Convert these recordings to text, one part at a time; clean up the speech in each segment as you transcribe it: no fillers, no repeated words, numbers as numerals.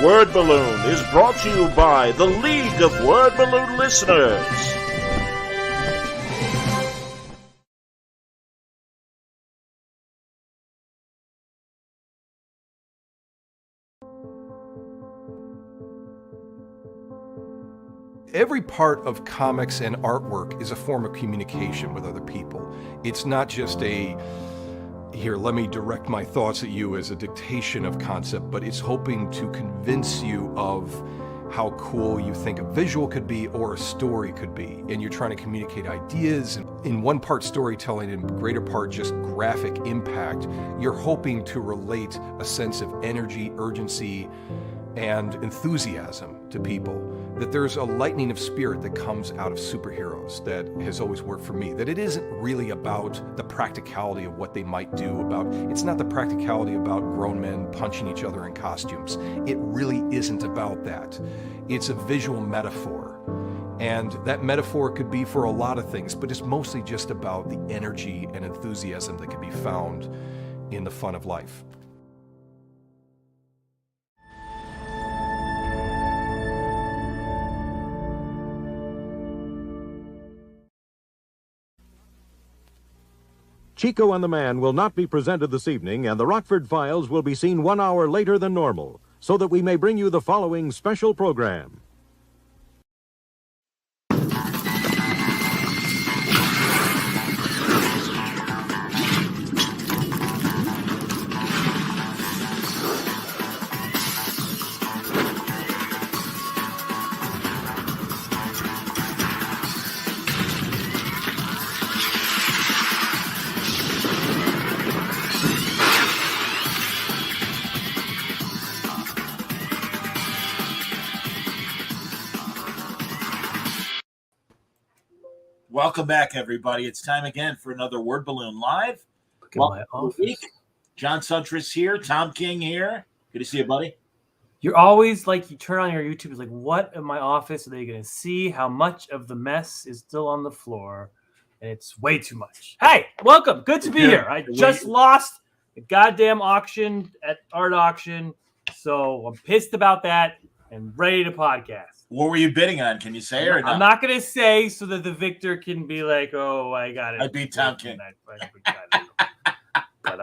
Word Balloon is brought to you by the League of Word Balloon Listeners. Every part of comics and artwork is a form of communication with other people. It's not just here, let me direct my thoughts at you as a dictation of concept, but it's hoping to convince you of how cool you think a visual could be or a story could be. And you're trying to communicate ideas in one part storytelling and greater part just graphic impact. You're hoping to relate a sense of energy, urgency, and enthusiasm to people. That there's a lightning of spirit that comes out of superheroes that has always worked for me. That it isn't really about the practicality of what they might do. It's not the practicality about grown men punching each other in costumes. It really isn't about that. It's a visual metaphor. And that metaphor could be for a lot of things, but it's mostly just about the energy and enthusiasm that can be found in the fun of life. Chico and the Man will not be presented this evening, and the Rockford Files will be seen 1 hour later than normal, so that we may bring you the following special program. Welcome back, everybody. It's time again for another Word Balloon Live. Welcome to my office. John Suntress here, Tom King here. Good to see you, buddy. You're always like, you turn on your YouTube, it's like, what in my office are they going to see? How much of the mess is still on the floor? And it's way too much. Hey, welcome. Good to be here. I just lost a goddamn auction at Art Auction, so I'm pissed about that and ready to podcast. What were you bidding on? Can you say or not? I'm not going to say so that the victor can be like, oh, I got it. I beat Tom King. But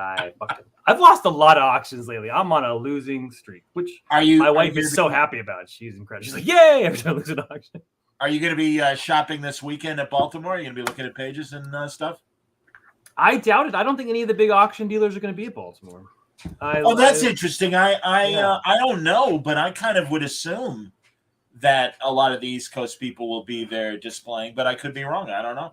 I've lost a lot of auctions lately. I'm on a losing streak, which my wife is so happy about. She's incredible. She's like, yay, every time I lose an auction. Are you going to be shopping this weekend at Baltimore? Are you going to be looking at pages and stuff? I doubt it. I don't think any of the big auction dealers are going to be at Baltimore. That's interesting. I don't know, but I kind of would assume that a lot of the East Coast people will be there displaying, but I could be wrong. I don't know.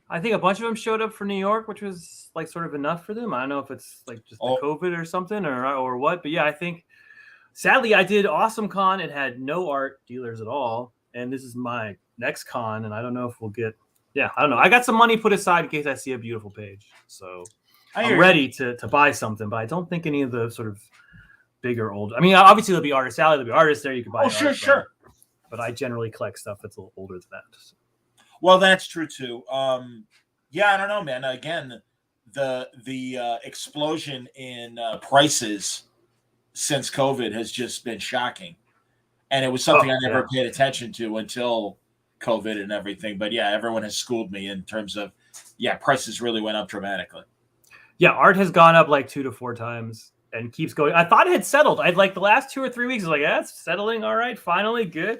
I think a bunch of them showed up for New York, which was like sort of enough for them. I don't know if it's like just the COVID or something or what, but yeah, I think sadly I did Awesome Con. It had no art dealers at all. And this is my next con. And I don't know if we'll get, I don't know. I got some money put aside in case I see a beautiful page. So I'm ready to buy something, but I don't think any of the sort of bigger old, I mean, obviously there'll be artist alley, there'll be artists there. You can buy. Sure. But I generally collect stuff that's a little older than that. So. Well, that's true too. I don't know, man. Again, the explosion in prices since COVID has just been shocking, and it was something I never paid attention to until COVID and everything. But yeah, everyone has schooled me in terms of prices really went up dramatically. Yeah, art has gone up like 2 to 4 times and keeps going. I thought it had settled. I'd like the last 2 or 3 weeks, I was like, it's settling. All right, finally, good.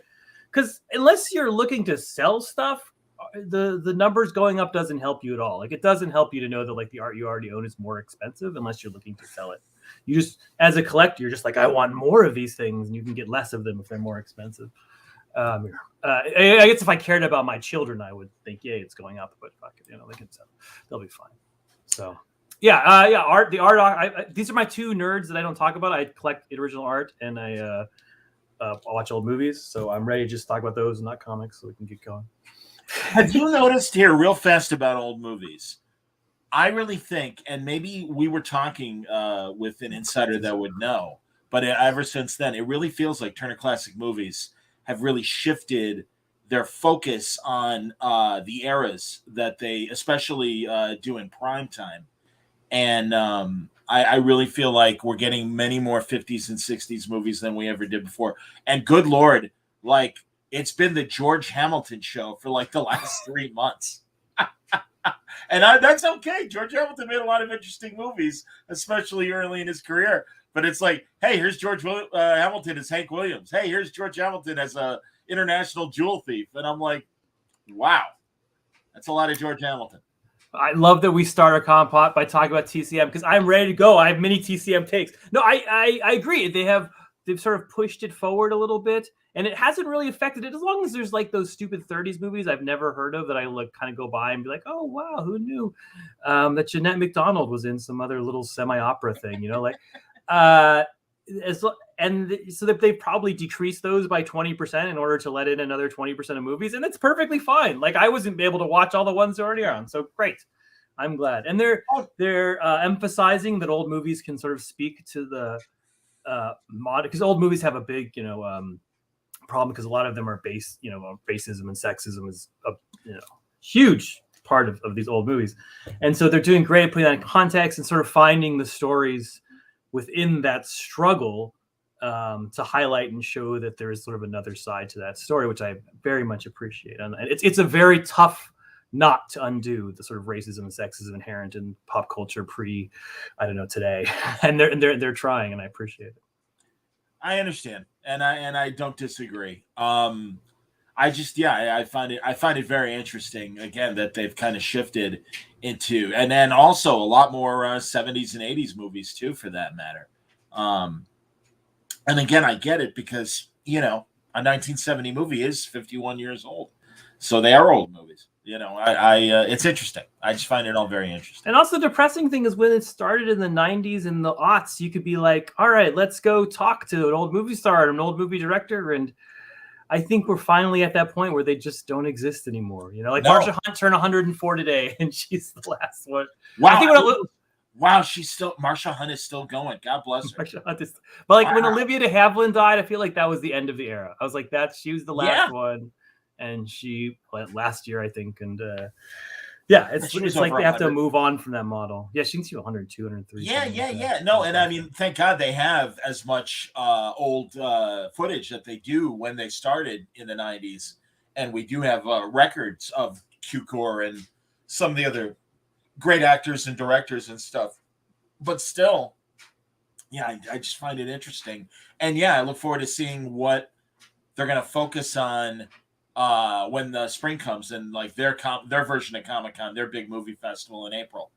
Because unless you're looking to sell stuff, the numbers going up doesn't help you at all. Like, it doesn't help you to know that like the art you already own is more expensive unless you're looking to sell it. You just, as a collector, you're just like, I want more of these things, and you can get less of them if they're more expensive. I guess if I cared about my children, I would think, it's going up, but fuck it, they can sell. They'll be fine. So art. The art. These are my 2 nerds that I don't talk about. I collect original art, and I watch old movies. So I'm ready to just talk about those and not comics, so we can get going. Have you noticed here, real fast, about old movies? I really think, and maybe we were talking with an insider that would know, but ever since then, it really feels like Turner Classic Movies have really shifted their focus on the eras that they especially do in prime time. And I really feel like we're getting many more 50s and 60s movies than we ever did before. And good Lord, like it's been the George Hamilton show for like the last 3 months. And that's okay. George Hamilton made a lot of interesting movies, especially early in his career. But it's like, hey, here's George Hamilton as Hank Williams. Hey, here's George Hamilton as a international jewel thief. And I'm like, wow, that's a lot of George Hamilton. I love that we start our compot by talking about TCM because I'm ready to go. I have many TCM takes. No, I agree. They've sort of pushed it forward a little bit, and it hasn't really affected it. As long as there's like those stupid 30s movies I've never heard of that I like kind of go by and be like, oh wow, who knew that Jeanette MacDonald was in some other little semi-opera thing, like. So that they've probably decreased those by 20% in order to let in another 20% of movies, and that's perfectly fine. Like I wasn't able to watch all the ones that already are on, so great. I'm glad, and they're emphasizing that old movies can sort of speak to the mod, because old movies have a big problem because a lot of them are based racism and sexism is a huge part of these old movies, and so they're doing great at putting that in context and sort of finding the stories within that struggle to highlight and show that there is sort of another side to that story, which I very much appreciate. And it's a very tough knot to undo, the sort of racism and sexism inherent in pop culture today. And they're trying, and I appreciate it. I understand, and I don't disagree. I find it very interesting again that they've kind of shifted into, and then also a lot more 70s and 80s movies too, for that matter. And again, I get it because a 1970 movie is 51 years old, so they are old movies. It's interesting. I just find it all very interesting. And also, the depressing thing is when it started in the 90s and the aughts, you could be like, all right, let's go talk to an old movie star, an old movie director, and I think we're finally at that point where they just don't exist anymore. Marsha Hunt turned 104 today, and she's the last one. Wow. Marsha Hunt is still going. God bless her. Marsha Hunt is, but when Olivia de Havilland died, I feel like that was the end of the era. I was like, she was the last one, and she went last year, I think, and it's like they have to move on from that model. Yeah, she can see 102, 103. Yeah. No, and I mean, thank God they have as much old footage that they do when they started in the 90s. And we do have records of Cukor and some of the other great actors and directors and stuff. But still, I just find it interesting. And I look forward to seeing what they're going to focus on when the spring comes and like their version of Comic-Con, their big movie festival in April.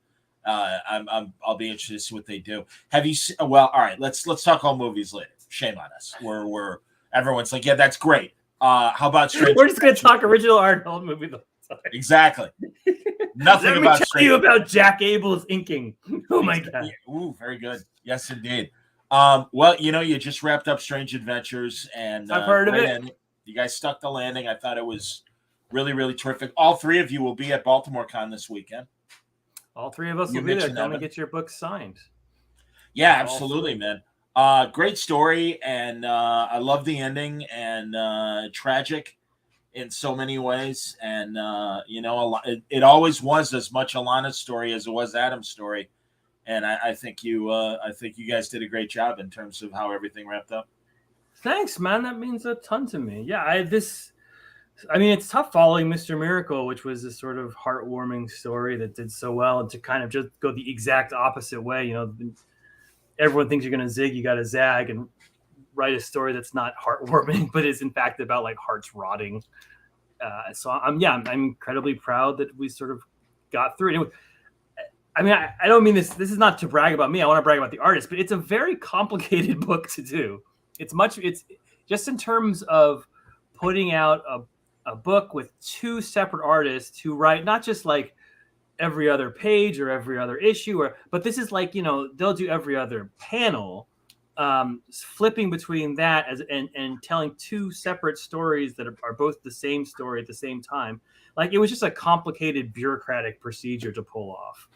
I'll be interested to see what they do. Have you seen, well, all right, let's talk all movies later. Shame on us. We're everyone's like, yeah, that's great. How about Strange? We're just going to talk original Arnold movie though. Exactly. Nothing about tell you about Jack Abel's inking. Oh my God. Ooh, very good. Yes, indeed. Well, you just wrapped up Strange Adventures, and I've heard of it. You guys stuck the landing. I thought it was really, really terrific. All three of you will be at Baltimore Con this weekend. All three of us will be there. Come and get your book signed. Yeah, absolutely, man. Great story, and I love the ending, and tragic in so many ways. And it always was as much Alana's story as it was Adam's story. And I think you guys did a great job in terms of how everything wrapped up. Thanks, man. That means a ton to me. Yeah, it's tough following Mr. Miracle, which was this sort of heartwarming story that did so well, and to kind of just go the exact opposite way. Everyone thinks you're going to zig, you got to zag, and write a story that's not heartwarming, but is in fact about like hearts rotting. So I'm incredibly proud that we sort of got through it. I don't mean this. This is not to brag about me. I want to brag about the artist, but it's a very complicated book to do. It's just in terms of putting out a book with two separate artists who write not just like every other page or every other issue, but this is like, they'll do every other panel, flipping between that and telling two separate stories that are both the same story at the same time. Like it was just a complicated bureaucratic procedure to pull off.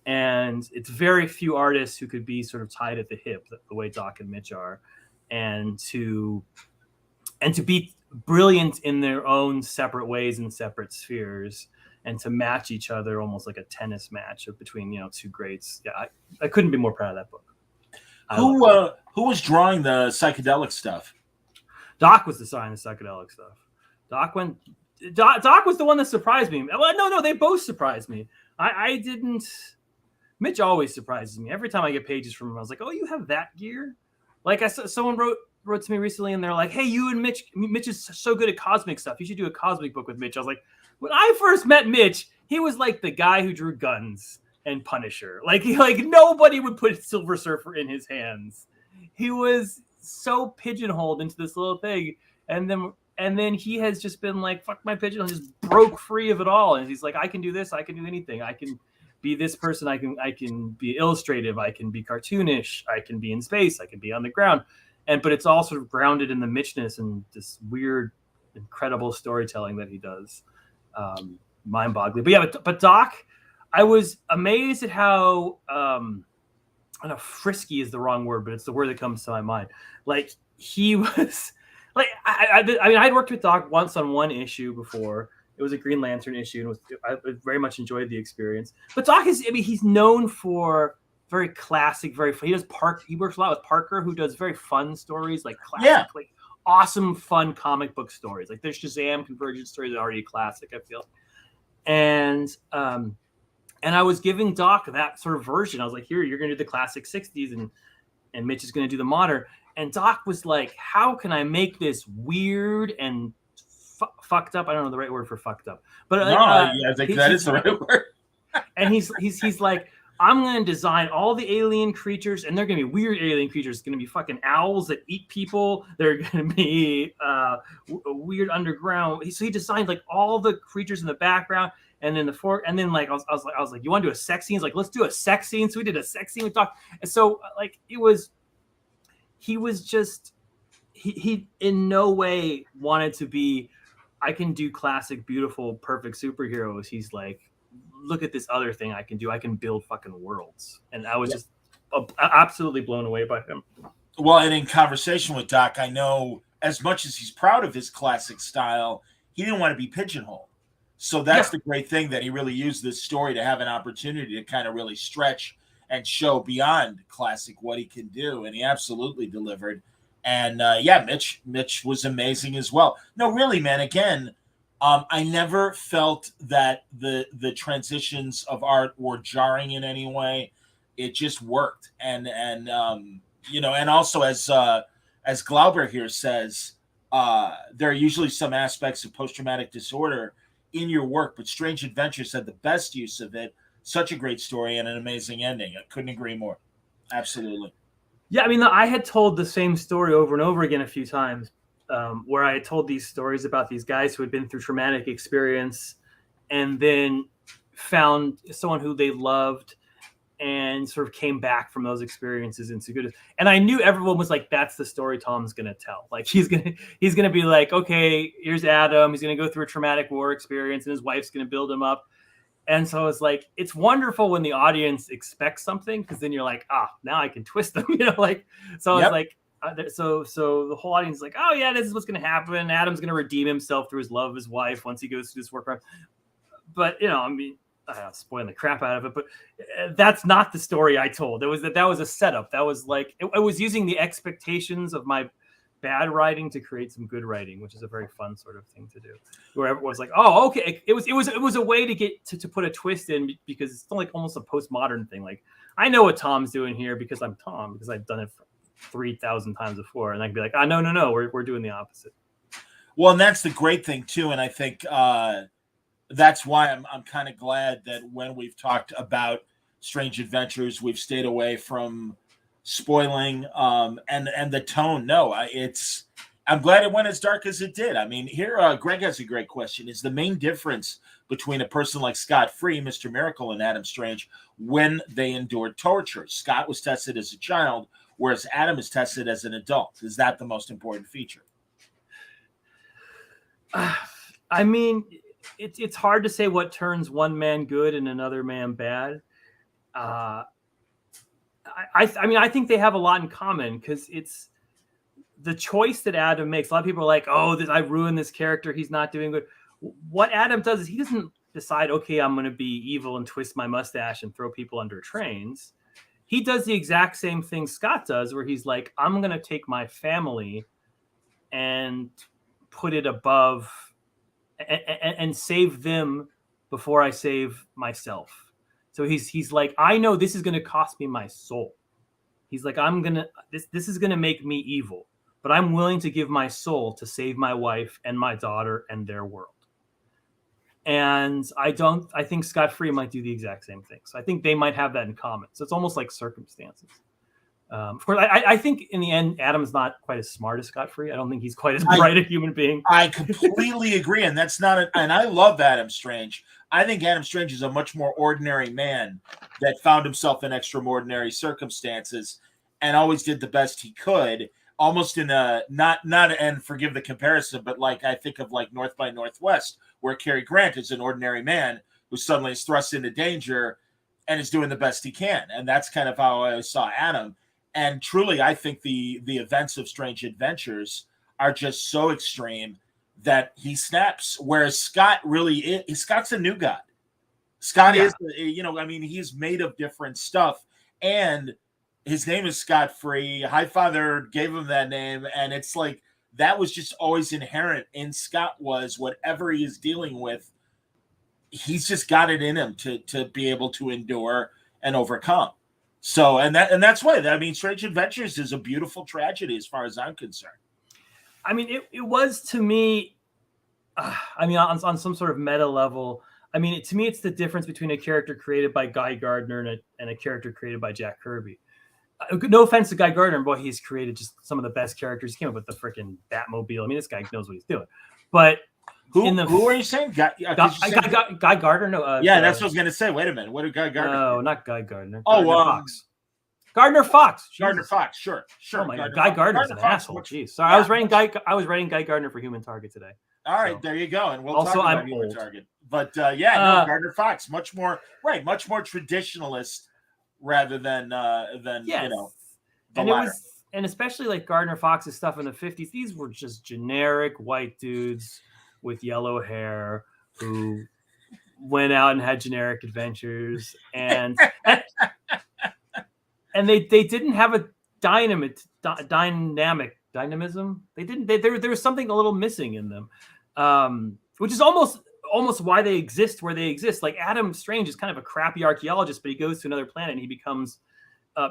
And it's very few artists who could be sort of tied at the hip the way Doc and Mitch are. And to and to be brilliant in their own separate ways and separate spheres, and to match each other almost like a tennis match between two greats. Yeah, I couldn't be more proud of that book. Who was drawing the psychedelic stuff? Doc was designing the psychedelic stuff. Doc was the one that surprised me. Well, no, they both surprised me. I didn't. Mitch always surprises me. Every time I get pages from him, I was like, "Oh, you have that gear?" Like someone wrote to me recently, and they're like, "Hey, you and Mitch is so good at cosmic stuff. You should do a cosmic book with Mitch." I was like, when I first met Mitch, he was like the guy who drew Guns and Punisher. Like nobody would put Silver Surfer in his hands. He was so pigeonholed into this little thing, and then he has just been like, "Fuck my pigeonhole," just broke free of it all, and he's like, "I can do this. I can do anything. I can be this person. I can be illustrative. I can be cartoonish. I can be in space. I can be on the ground." But it's all sort of grounded in the Mitchness and this weird, incredible storytelling that he does. Mind-boggling. But yeah, but Doc, I was amazed at how I don't know, frisky is the wrong word, but it's the word that comes to my mind. Like he was like I mean, I'd worked with Doc once on one issue before. It was a Green Lantern issue, and I very much enjoyed the experience. But Doc he's known for very classic, he works a lot with Parker, who does very fun stories, like classic, like awesome, fun comic book stories. Like there's Shazam Convergence stories that are already a classic, I feel. And I was giving Doc that sort of version. I was like, here, you're going to do the classic 60s, and Mitch is going to do the modern. And Doc was like, how can I make this weird and fucked up? I don't know the right word for fucked up, but I think that is the right word. And he's like, I'm going to design all the alien creatures, and they're going to be weird alien creatures. It's going to be fucking owls that eat people. They're going to be weird underground. So he designed like all the creatures in the background, and then like I was like, you want to do a sex scene? He's like, let's do a sex scene. So we did a sex scene with Doc. And so like he was just he in no way wanted to be, I can do classic, beautiful, perfect superheroes. He's like, look at this other thing I can do. I can build fucking worlds. And I was just absolutely blown away by him. Well, and in conversation with Doc, I know as much as he's proud of his classic style, he didn't want to be pigeonholed. So that's the great thing, that he really used this story to have an opportunity to kind of really stretch and show beyond classic what he can do. And he absolutely delivered. And Mitch was amazing as well. No, really, man, again, I never felt that the transitions of art were jarring in any way. It just worked, and also as Glauber here says, there are usually some aspects of post-traumatic disorder in your work, but Strange Adventures had the best use of it. Such a great story and an amazing ending. I couldn't agree more. Absolutely. Yeah, I mean, I had told the same story over and over again a few times. Where I had told these stories about these guys who had been through traumatic experience and then found someone who they loved and sort of came back from those experiences into good. And I knew everyone was like, that's the story Tom's going to tell. Like he's going to be like, okay, here's Adam. He's going to go through a traumatic war experience and his wife's going to build him up. And so it's like, it's wonderful when the audience expects something, because then you're like, now I can twist them, So I was like, so the whole audience is like, oh yeah, this is what's going to happen. Adam's going to redeem himself through his love of his wife once he goes through this work. But I mean, spoiling the crap out of it, but that's not the story I told. That was a setup. That was like, I was using the expectations of my bad writing to create some good writing, which is a very fun sort of thing to do. Where everyone was like, oh, okay. It was a way to get to put a twist in, because it's like almost a postmodern thing. Like, I know what Tom's doing here because I'm Tom, because I've done it 3,000 times before, and I can be like, no, we're doing the opposite. Well, and that's the great thing too, and I think that's why I'm kind of glad that when we've talked about Strange Adventures, we've stayed away from spoiling and the tone. No, I'm glad it went as dark as it did. I mean, here Greg has a great question. Is the main difference between a person like Scott Free, Mr. Miracle, and Adam Strange when they endured torture? Scott was tested as a child, whereas Adam is tested as an adult. Is that the most important feature? I mean, it's hard to say what turns one man good and another man bad. I mean, I think they have a lot in common, because the choice that Adam makes, a lot of people are like, oh, I ruined this character. He's not doing good. What Adam does is he doesn't decide, okay, I'm going to be evil and twist my mustache and throw people under trains. He does the exact same thing Scott does, where he's like, I'm going to take my family and put it above and save them before I save myself. So he's like, I know this is going to cost me my soul. He's like, this is going to make me evil, but I'm willing to give my soul to save my wife and my daughter and their world. And I think Scott Free might do the exact same thing. So I think they might have that in common. So it's almost like circumstances. Of course, I think in the end, Adam's not quite as smart as Scott Free. I don't think he's quite as bright a human being. I completely agree. And that's not and I love Adam Strange. I think Adam Strange is a much more ordinary man that found himself in extraordinary circumstances and always did the best he could, almost in a not and forgive the comparison, but like I think of like North by Northwest, where Cary Grant is an ordinary man who suddenly is thrust into danger and is doing the best he can. And that's kind of how I saw Adam. And truly, I think the events of Strange Adventures are just so extreme that he snaps. Whereas Scott Scott's a new god. Scott is, he's made of different stuff. And his name is Scott Free. Highfather gave him that name. And it's like, that was just always inherent in Scott, was whatever he is dealing with, he's just got it in him to be able to endure and overcome. So, and that's why, Strange Adventures is a beautiful tragedy as far as I'm concerned. I mean, it was to me, on some sort of meta level, to me, it's the difference between a character created by Guy Gardner and a character created by Jack Kirby. No offense to Guy Gardner, boy, he's created just some of the best characters. He came up with the freaking Batmobile. This guy knows what he's doing. But who are you saying? Guy Gardner? No. That's what I was going to say. Wait a minute. What did Guy Gardner? No, not Guy Gardner. Fox. Gardner Fox. Jesus. Gardner Fox. Sure. Oh my God. Guy Gardner's an asshole. Jeez. Sorry, yeah. I was writing Guy Gardner for Human Target today. All right, there you go. And we'll talk about Human Target. But Gardner Fox, much more traditionalist rather than the latter. And especially like Gardner Fox's stuff in the 50s, these were just generic white dudes with yellow hair who went out and had generic adventures, and and they didn't have a dynamism. They didn't. There was something a little missing in them, which is almost why they exist where they exist. Like Adam Strange is kind of a crappy archaeologist, but he goes to another planet and he becomes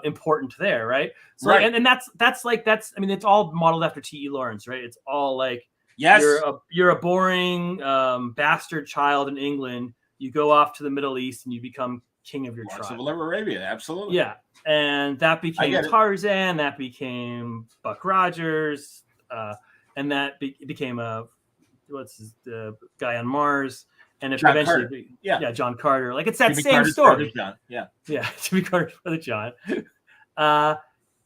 important there, right? So right. And that's it's all modeled after T.E. Lawrence, right? It's all like, yes, you're a boring bastard child in England. You go off to the Middle East and you become king of your tribe. Of Arabia, absolutely. Yeah, and that became Tarzan. That became Buck Rogers, and that became the guy on Mars, and it eventually, John Carter. Like it's that Jimmy same Carter's story. John. Yeah, Jimmy Carter's brother John, and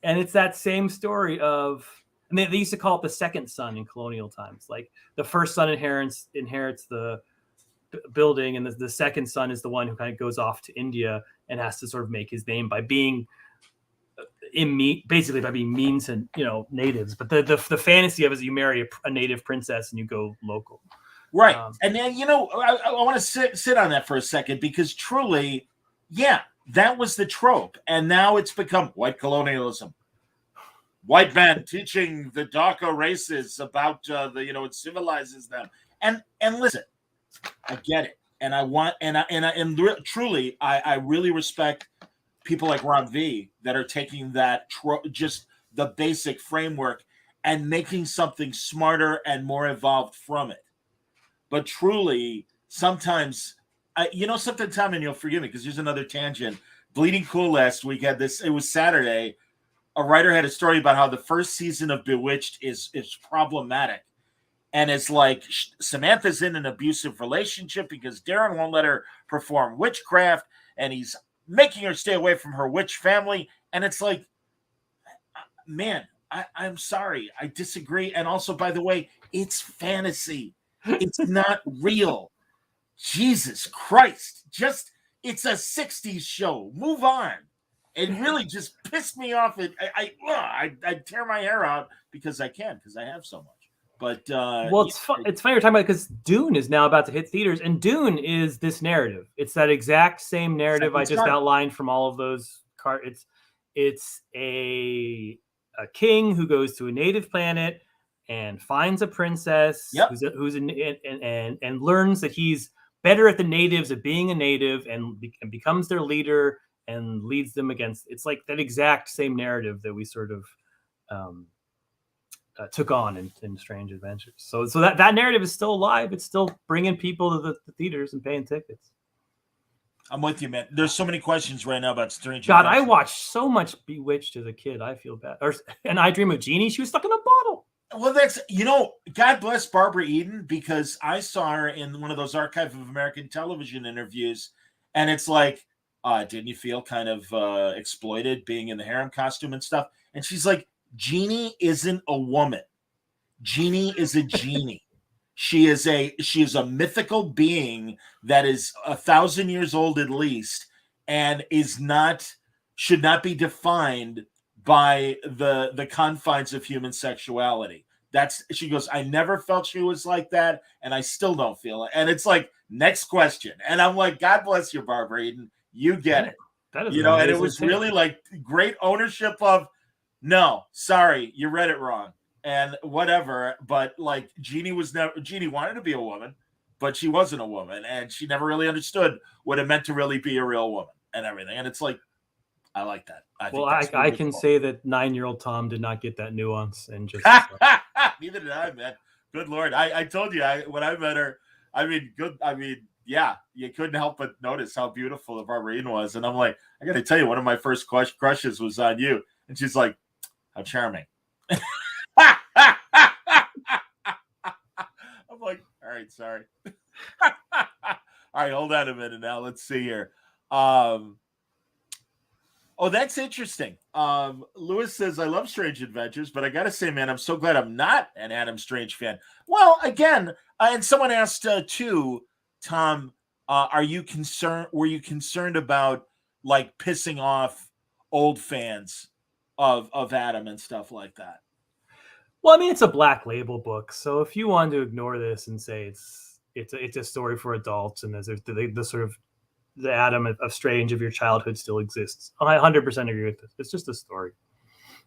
it's that same story of. And they used to call it the second son in colonial times. Like the first son inherits the building, and the second son is the one who kind of goes off to India and has to sort of make his name by being basically by being mean to natives. But the fantasy of it is you marry a native princess and you go local, right? And then I want to sit on that for a second, because truly, that was the trope, and now it's become white colonialism. White man teaching the darker races about it civilizes them. And listen, I get it, and I really respect people like Ron V that are taking that just the basic framework and making something smarter and more evolved from it. But truly, sometimes something, Tom, and you'll forgive me because here's another tangent. Bleeding Cool last week had this. It was Saturday. A writer had a story about how the first season of Bewitched is problematic. And it's like Samantha's in an abusive relationship because Darren won't let her perform witchcraft, and he's making her stay away from her witch family. And it's like, man, I'm sorry. I disagree. And also, by the way, it's fantasy. It's not real. Jesus Christ. It's a 60s show. Move on. It really just pissed me off. I tear my hair out because I have so much. But well, it's funny you're talking about it because Dune is now about to hit theaters, and Dune is this narrative. It's that exact same narrative I just outlined from all of those cards. It's a king who goes to a native planet and finds a princess and learns that he's better at the natives at being a native and becomes their leader and leads them against. It's like that exact same narrative that we sort of took on in Strange Adventures. So that narrative is still alive. It's still bringing people to the theaters and paying tickets. I'm with you, man. There's so many questions right now about Strange God, Adventures. I watched so much Bewitched as a kid. I feel bad. And I Dream of Jeannie. She was stuck in a bottle. Well, that's, God bless Barbara Eden, because I saw her in one of those Archive of American Television interviews, and it's like, didn't you feel kind of exploited being in the harem costume and stuff? And she's like, Jeannie isn't a woman. Jeannie is a genie. She is a mythical being that is 1,000 years old at least, and should not be defined by the confines of human sexuality. She goes, I never felt she was like that, and I still don't feel it. And it's like, next question. And I'm like, God bless you, Barbara Eden. You get it. That is and it was really like great ownership of, no, sorry, you read it wrong. And whatever, but like Jeannie wanted to be a woman, but she wasn't a woman, and she never really understood what it meant to really be a real woman and everything. And it's like, I like that. I can say that 9-year-old Tom did not get that nuance, and just neither did I, man. Good Lord, I told you when I met her. Yeah, you couldn't help but notice how beautiful the Barbara Eden was, and I'm like, I got to tell you, one of my first crushes was on you, and she's like, how charming. I'm like, all right, sorry. All right, hold on a minute now. Let's see here. That's interesting. Lewis says, I love Strange Adventures, but I gotta say, man, I'm so glad I'm not an Adam Strange fan. Well, again, and someone asked too, Tom, were you concerned about like pissing off old fans of Adam and stuff like that? Well, I mean, it's a Black Label book, so if you want to ignore this and say it's a story for adults, and there's the sort of the Adam of Strange of your childhood still exists, I 100% agree with this. It's just a story.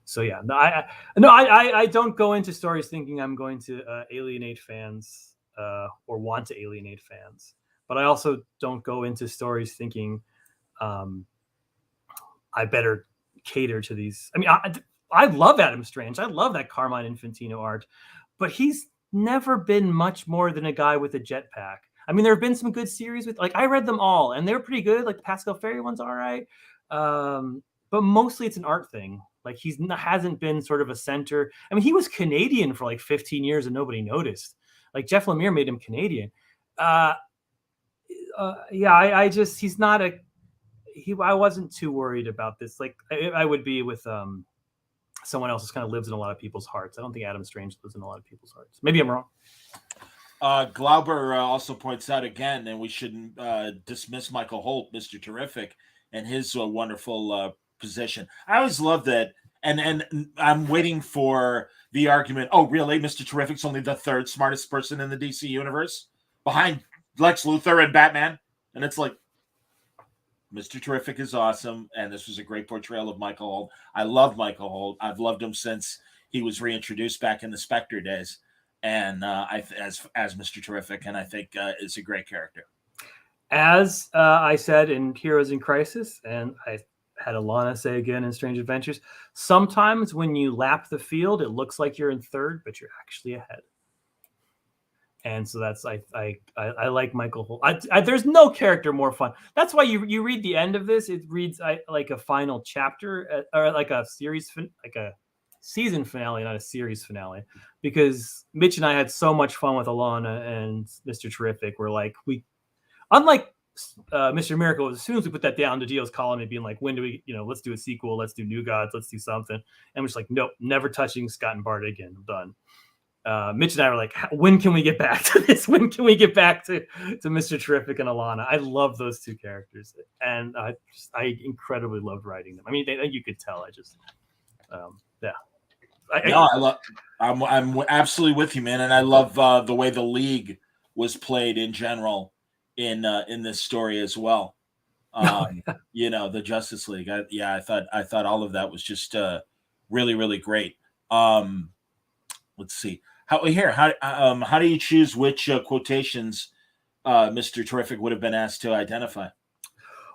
So yeah, I don't go into stories thinking I'm going to alienate fans or want to alienate fans, but I also don't go into stories thinking I better cater to these. I mean, I love Adam Strange. I love that Carmine Infantino art, but he's never been much more than a guy with a jetpack. I mean, there have been some good series with, like, I read them all and they're pretty good. Like the Pascal Ferry one's all right. But mostly it's an art thing. Like hasn't been sort of a center. I mean, he was Canadian for like 15 years and nobody noticed. Like Jeff Lemire made him Canadian. I wasn't too worried about this. Like I would be with, someone else who kind of lives in a lot of people's hearts. I don't think Adam Strange lives in a lot of people's hearts. Maybe I'm wrong. Glauber also points out again, and we shouldn't dismiss Michael Holt, Mr. Terrific, and his wonderful position. I always love that, and I'm waiting for the argument, oh, really? Mr. Terrific's only the third smartest person in the DC universe, behind Lex Luthor and Batman? And it's like, Mr. Terrific is awesome, and this was a great portrayal of Michael Holt. I love Michael Holt. I've loved him since he was reintroduced back in the Spectre days, and as Mr. Terrific, and I think is a great character. As I said in Heroes in Crisis, and I had Alana say again in Strange Adventures, sometimes when you lap the field, it looks like you're in third, but you're actually ahead. And so that's I like Michael Holt. There's no character more fun. That's why you read the end of this. It reads like a final chapter or like a series, like a season finale, not a series finale. Because Mitch and I had so much fun with Alana and Mr. Terrific. We're like unlike Mr. Miracle. As soon as we put that down, the deal's calling me, being like, when do we, let's do a sequel, let's do New Gods, let's do something. And we're just like, nope, never touching Scott and Bart again. I'm done. Mitch and I were like, when can we get back to this? When can we get back to Mr. Terrific and Alana? I love those two characters, and I incredibly loved writing them. I mean, you could tell. I just, yeah. I'm absolutely with you, man, and I love the way the League was played in general in this story as well. You know, the Justice League. I thought all of that was just really, really great. Let's see. How do you choose which quotations Mr. Terrific would have been asked to identify?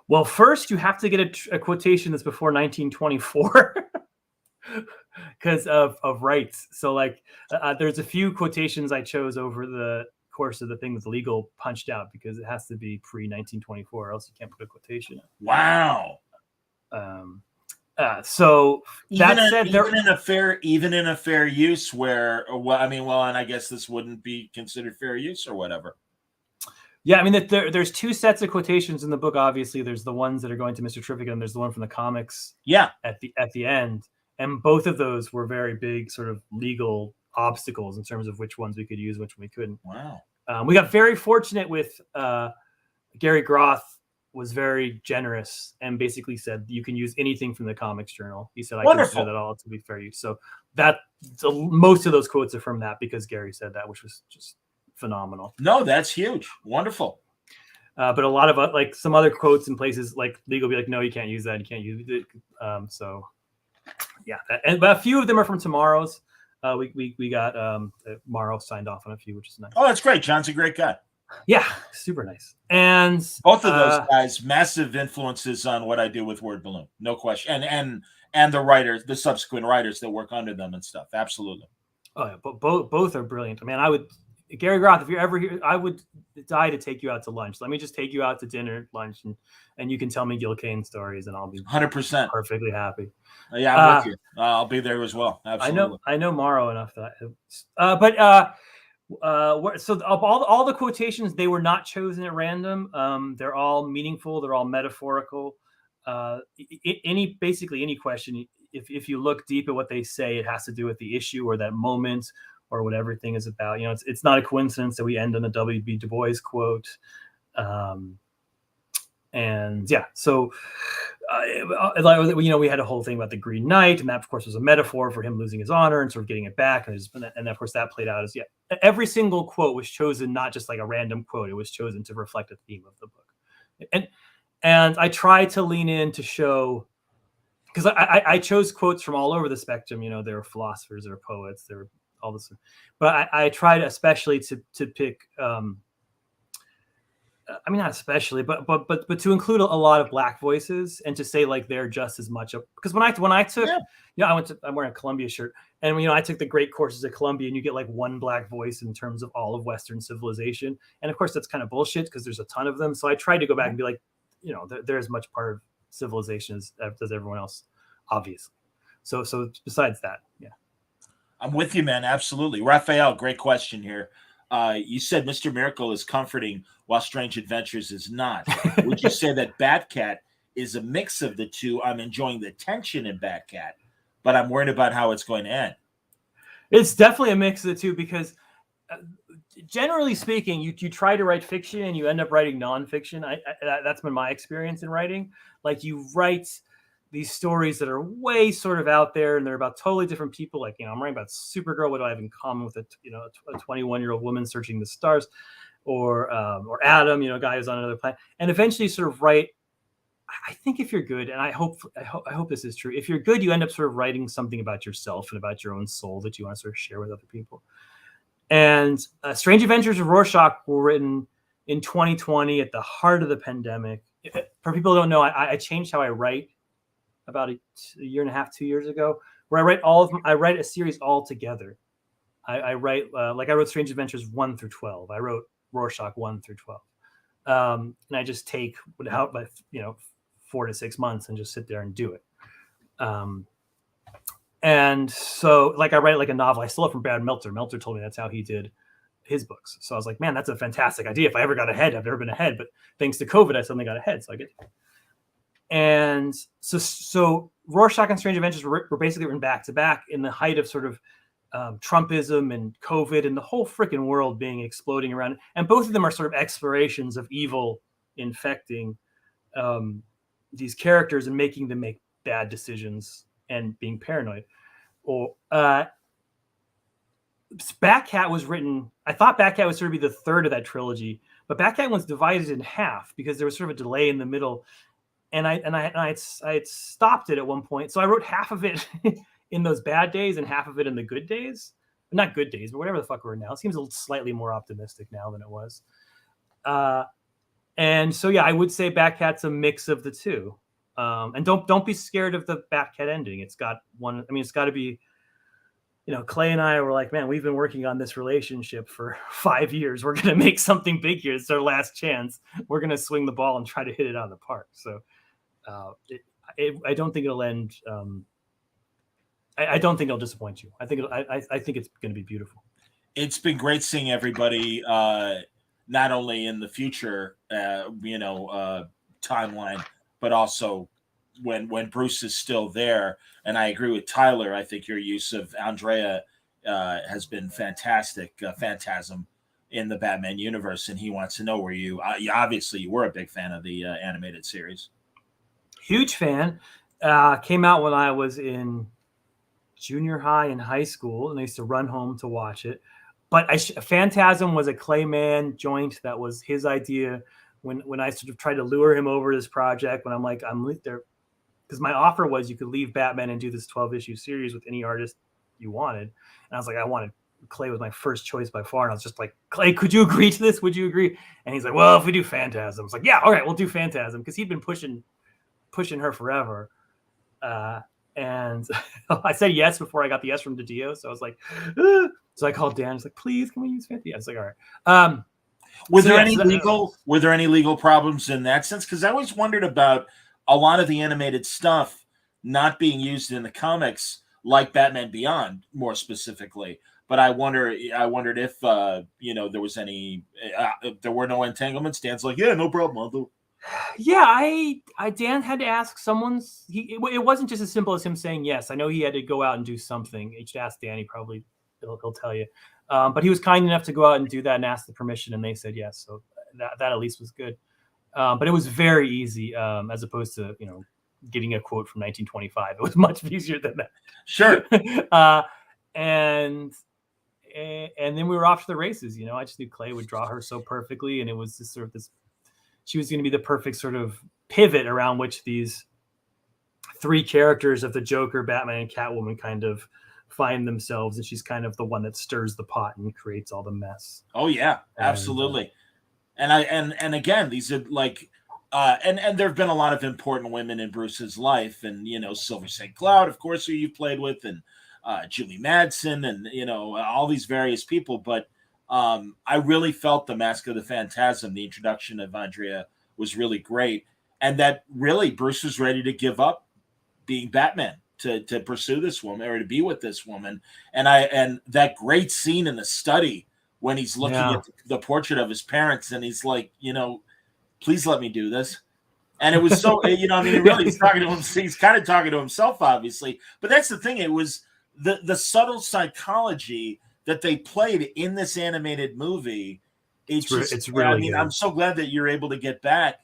Well, first you have to get a quotation that's before 1924 because of rights. So like there's a few quotations I chose over the course of the thing that's legal punched out because it has to be pre-1924 or else you can't put a quotation. Wow. So that said, even in a fair use where, and I guess this wouldn't be considered fair use or whatever. Yeah, I mean, there's two sets of quotations in the book. Obviously, there's the ones that are going to Mr. Terrific, and there's the one from the comics. Yeah, at the end, and both of those were very big sort of legal obstacles in terms of which ones we could use, which we couldn't. Wow. We got very fortunate with Gary Groth. Was very generous and basically said you can use anything from the Comics Journal. He said I consider that all to be fair use. So most of those quotes are from that because Gary said that, which was just phenomenal. No, that's huge. Wonderful. But a lot of like some other quotes in places like legal be like, no, you can't use that. You can't use it. So yeah, but a few of them are from Tomorrow's. We got Morrow signed off on a few, which is nice. Oh, that's great. John's a great guy. Yeah, super nice. And both of those guys, massive influences on what I do with Word Balloon, no question. And the writers, the subsequent writers that work under them and stuff. Absolutely. Oh yeah, but both are brilliant. Man, Gary Groth, if you're ever here, I would die to take you out to lunch. Let me just take you out to dinner, lunch, and you can tell me Gil Kane stories, and I'll be 100% perfectly happy. Yeah, I'm with you. I'll be there as well. Absolutely. I know Morrow enough that. So all the quotations, they were not chosen at random. They're all meaningful. They're all metaphorical. Basically any question, if you look deep at what they say, it has to do with the issue or that moment or what everything is about. You know, it's not a coincidence that we end on a W.B. Du Bois quote. And yeah, so we had a whole thing about the Green Knight, and that of course was a metaphor for him losing his honor and sort of getting it back, and of course that played out as every single quote was chosen, not just like a random quote. It was chosen to reflect a theme of the book, and I tried to lean in to show, because I chose quotes from all over the spectrum. You know, there were philosophers, there were poets, there were all this, but I tried especially to pick. I mean, not especially, but to include a lot of Black voices and to say like they're just as much because when I took, I'm wearing a Columbia shirt, and I took the great courses at Columbia, and you get like one Black voice in terms of all of Western civilization, and of course that's kind of bullshit because there's a ton of them. So I tried to go back and be like, they're as much part of civilization as everyone else, obviously. So besides that, yeah, I'm with you, man. Absolutely, Raphael. Great question here. You said Mr. Miracle is comforting while Strange Adventures is not. Would you say that Batcat is a mix of the two? I'm enjoying the tension in Batcat, but I'm worried about how it's going to end. It's definitely a mix of the two because generally speaking, you try to write fiction and you end up writing nonfiction. That's been my experience in writing. Like you write these stories that are way sort of out there and they're about totally different people. Like, I'm writing about Supergirl. What do I have in common with a 21-year-old woman searching the stars, or Adam, a guy who's on another planet, and eventually sort of write. I think if you're good, and I hope this is true. If you're good, you end up sort of writing something about yourself and about your own soul that you want to sort of share with other people. And Strange Adventures of Rorschach were written in 2020 at the heart of the pandemic. For people who don't know, I changed how I write about a year and a half, 2 years ago, where I write a series all together. I write like I wrote Strange Adventures 1 through 12. I wrote Rorschach 1 through 12. And I just take 4 to 6 months and just sit there and do it. And so like I write like a novel. I stole it from Brad Meltzer. Meltzer told me that's how he did his books. So I was like, man, that's a fantastic idea. If I ever got ahead, I've never been ahead, but thanks to COVID, I suddenly got ahead. So I get. And so Rorschach and Strange Adventures were basically written back to back in the height of sort of Trumpism and COVID and the whole freaking world being exploding around. And both of them are sort of explorations of evil infecting these characters and making them make bad decisions and being paranoid. Or Batcat was written. I thought Batcat was sort of be the third of that trilogy, but Batcat was divided in half because there was sort of a delay in the middle, and I had stopped it at one point. So I wrote half of it in those bad days and half of it in the good days. Not good days, but whatever the fuck we're in now. It seems slightly more optimistic now than it was. And so yeah, I would say Batcat's a mix of the two. And don't be scared of the Batcat ending. It's got one. I mean, it's got to be. Clay and I were like, man, we've been working on this relationship for 5 years. We're going to make something big here. It's our last chance. We're going to swing the ball and try to hit it out of the park. So I don't think it'll end. I don't think it'll disappoint you. I think it's going to be beautiful. It's been great seeing everybody, not only in the future, timeline, but also when Bruce is still there. And I agree with Tyler. I think your use of Andrea has been fantastic. Phantasm in the Batman universe, and he wants to know were you obviously you were a big fan of the animated series. Huge fan. Came out when I was in junior high and high school, and I used to run home to watch it. But Phantasm was a Clayman joint that was his idea. When I sort of tried to lure him over this project, when I'm there. Because my offer was you could leave Batman and do this 12-issue series with any artist you wanted. And I was like, I wanted Clay was my first choice by far. And I was just like, Clay, could you agree to this? Would you agree? And he's like, well, if we do Phantasm. I was like, yeah, all right, we'll do Phantasm. Because he'd been pushing her forever. And I said yes before I got the yes from DiDio. So I was like, so I called Dan. I was like, please, can we use Phantasm? I was like, all right. Were there any legal problems in that sense? Because I always wondered about a lot of the animated stuff not being used in the comics, like Batman Beyond, more specifically. But I wondered if there was any, there were no entanglements. Dan's like, yeah, no problem, I'll do. Yeah, Dan had to ask someone's. It wasn't just as simple as him saying yes. I know he had to go out and do something. You should ask Dan. He'll tell you. But he was kind enough to go out and do that and ask the permission, and they said yes. So that at least was good. But it was very easy, as opposed to getting a quote from 1925. It was much easier than that. Sure. And then we were off to the races. I just knew Clay would draw her so perfectly, and it was just sort of this. She was going to be the perfect sort of pivot around which these three characters of the Joker, Batman, and Catwoman kind of find themselves, and she's kind of the one that stirs the pot and creates all the mess. Oh yeah, absolutely. And again, these are like, and there have been a lot of important women in Bruce's life, and Silver St. Cloud, of course, who you've played with, and Julie Madsen, and all these various people. But I really felt the Mask of the Phantasm, the introduction of Andrea, was really great, and that really Bruce was ready to give up being Batman to pursue this woman, or to be with this woman. And that great scene in the study when he's looking at the portrait of his parents, and he's like, please let me do this. And it was so, really he's talking to him. He's kind of talking to himself, obviously. But that's the thing. It was the subtle psychology that they played in this animated movie. It's really good. I'm so glad that you're able to get back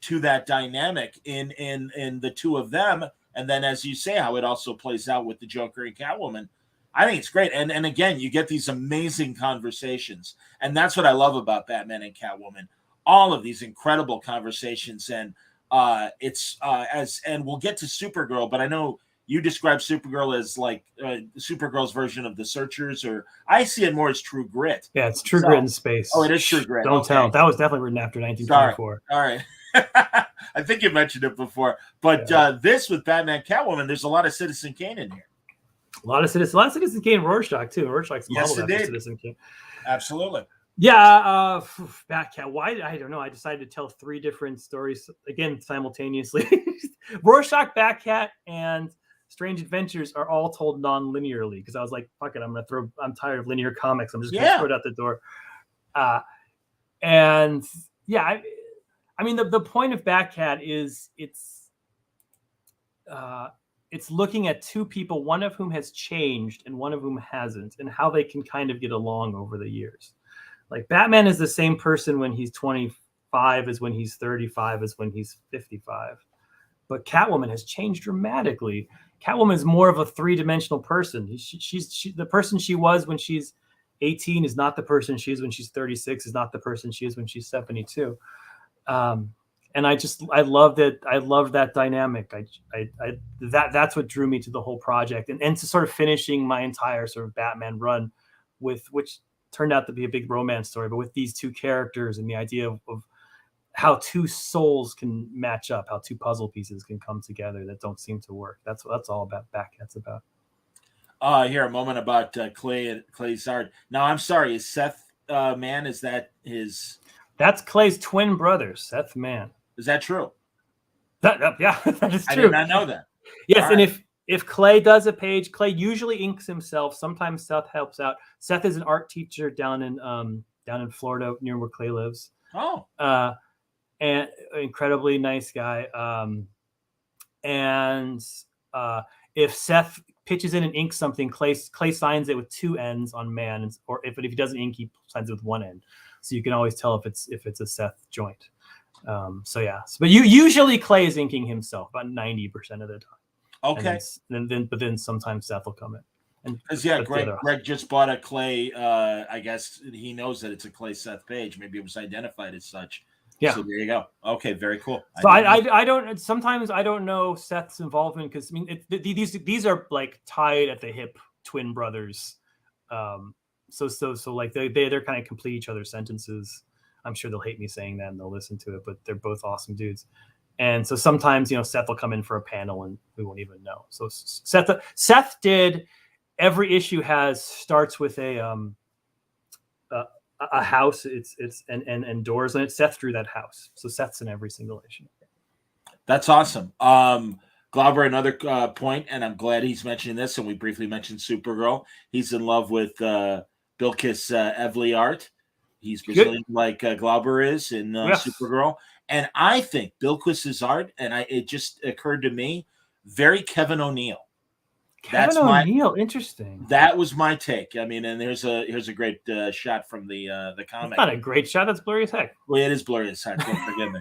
to that dynamic in the two of them. And then, as you say, how it also plays out with the Joker and Catwoman. I think it's great. And again, you get these amazing conversations. And that's what I love about Batman and Catwoman. All of these incredible conversations. And and we'll get to Supergirl, but I know you describe Supergirl as like Supergirl's version of The Searchers, or I see it more as True Grit. Yeah, it's True Grit in space. Oh, it is True Grit. Don't tell. That was definitely written after 1924. Sorry. All right. I think you mentioned it before. But this with Batman Catwoman, there's a lot of Citizen Kane in here. A lot of Citizen Kane, Rorschach too. Rorschach's modeled after Citizen Kane. Absolutely. Yeah, Batcat. Why? I don't know. I decided to tell three different stories again simultaneously. Rorschach, Batcat, and Strange Adventures are all told non-linearly because I was like, "Fuck it, I'm tired of linear comics. I'm just gonna throw it out the door." And yeah, I mean the point of Batcat is it's looking at two people, one of whom has changed and one of whom hasn't, and how they can kind of get along over the years. Like Batman is the same person when he's 25 as when he's 35 as when he's 55. But Catwoman has changed dramatically. Catwoman is more of a three-dimensional person. She's the person she was when she's 18 is not the person she is when she's 36, is not the person she is when she's 72. And I love that. I love that dynamic. That's what drew me to the whole project, and to sort of finishing my entire sort of Batman run with, which turned out to be a big romance story, but with these two characters and the idea of how two souls can match up, how two puzzle pieces can come together that don't seem to work. That's all about Batcat's about. Here, a moment about Clay's art. Now, I'm sorry, is Seth Mann, is that his... That's Clay's twin brother, Seth Mann. Is that true? Yeah, that is true. I did not know that. Yes, All and right. if Clay does a page, Clay usually inks himself. Sometimes Seth helps out. Seth is an art teacher down in Florida, near where Clay lives. Oh. And incredibly nice guy. If Seth pitches in and inks something, Clay signs it with two N's on man, or if he doesn't ink, he signs it with one N. So you can always tell if it's a Seth joint. But usually Clay is inking himself about 90% of the time. Okay. But then sometimes Seth will come in. Because Greg just bought a Clay. I guess he knows that it's a Clay Seth page. Maybe it was identified as such. Yeah. So there you go. Okay, very cool. So I don't. Sometimes I don't know Seth's involvement because I mean these are like tied at the hip twin brothers. So like they're kind of complete each other's sentences. I'm sure they'll hate me saying that and they'll listen to it, but they're both awesome dudes. And so sometimes Seth will come in for a panel and we won't even know. So Seth did every issue starts with a house. It's and doors in it. Seth drew that house, so Seth's in every single issue. That's awesome. Glauber, another point, and I'm glad he's mentioning this. And we briefly mentioned Supergirl. He's in love with Bilquis Evely art. He's Brazilian, like Glauber is in Supergirl. And I think Bilquis's art, and it just occurred to me, very Kevin O'Neill. Kevin O'Neill, interesting. That was my take. I mean, and here's a great shot from the comic. It's not a great shot. That's blurry as heck. Well, it is blurry as heck. Don't forgive me.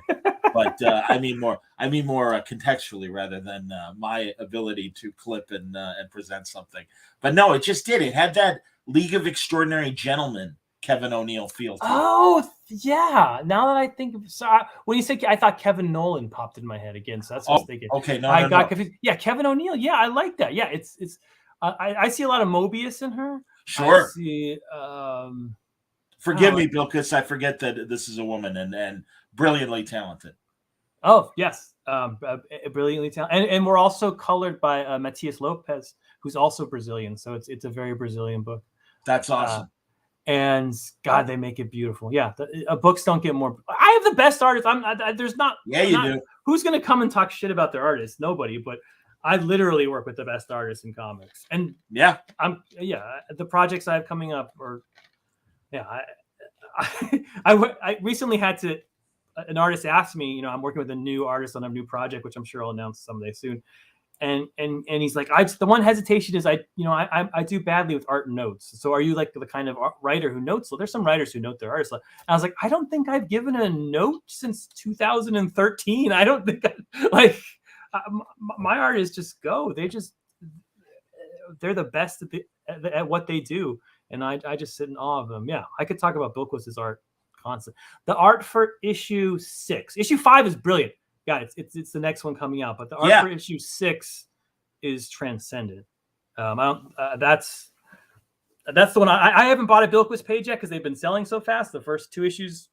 But I mean more contextually rather than my ability to clip and present something. But no, it just did. It had that League of Extraordinary Gentlemen Kevin O'Neill feel to it. Oh yeah. Now that I think of, when you said, I thought Kevin Nolan popped in my head again. So that's what I was thinking. Okay, I got confused. Yeah, Kevin O'Neill. Yeah, I like that. Yeah, it's. I see a lot of Mobius in her. Sure. I see. Forgive me, Bill, because I forget that this is a woman and brilliantly talented. Oh yes, brilliantly talented, and we're also colored by Matias Lopez, who's also Brazilian. So it's a very Brazilian book. That's awesome. And God, they make it beautiful. Yeah, books don't get more. I have the best artists. There's not. Yeah, you do. Who's gonna come and talk shit about their artists? Nobody. But I literally work with the best artists in comics. And the projects I have coming up are, I recently had to. An artist asked me, I'm working with a new artist on a new project, which I'm sure I'll announce someday soon. And he's like, the one hesitation is I do badly with art notes. So are you like the kind of writer who notes? Well, there's some writers who note their artists. And I was like, I don't think I've given a note since 2013. I don't think my artists just go. They're the best at what they do. And I just sit in awe of them. Yeah, I could talk about Bilquis's art constant. The art for issue 6. Issue 5 is brilliant. Yeah, it's the next one coming out, but the art for issue 6 is transcendent. That's the one I haven't bought a Bilquis page yet because they've been selling so fast. The first 2 issues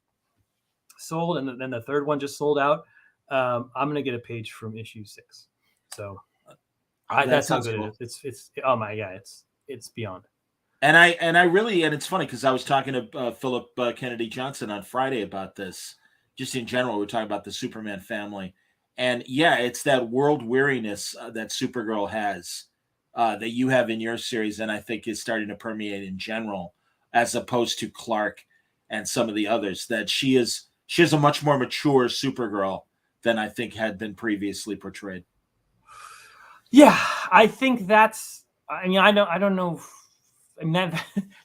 sold, and then the third one just sold out. I'm gonna get a page from issue 6. So that's how good it is. It's oh my god, it's beyond. And I really, and it's funny because I was talking to Philip Kennedy Johnson on Friday about this. Just in general, we're talking about the Superman family. And it's that world weariness that Supergirl has that you have in your series, and I think is starting to permeate in general, as opposed to Clark and some of the others, that she has a much more mature Supergirl than I think had been previously portrayed. Yeah, I think that's. I mean, I don't know. I mean,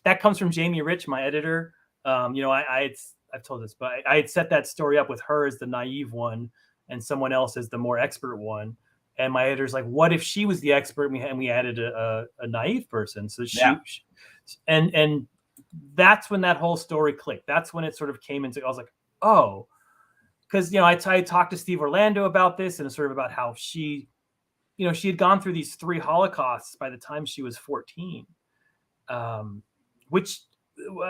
that comes from Jamie Rich, my editor. You know, I've told this, but I had set that story up with her as the naive one, and someone else as the more expert one. And my editor's like, "What if she was the expert and we added a naive person?" So and that's when that whole story clicked. That's when it sort of came into. I was like, "Oh," because you know, I talked to Steve Orlando about this and sort of about how she had gone through these 3 Holocausts by the time she was 14, which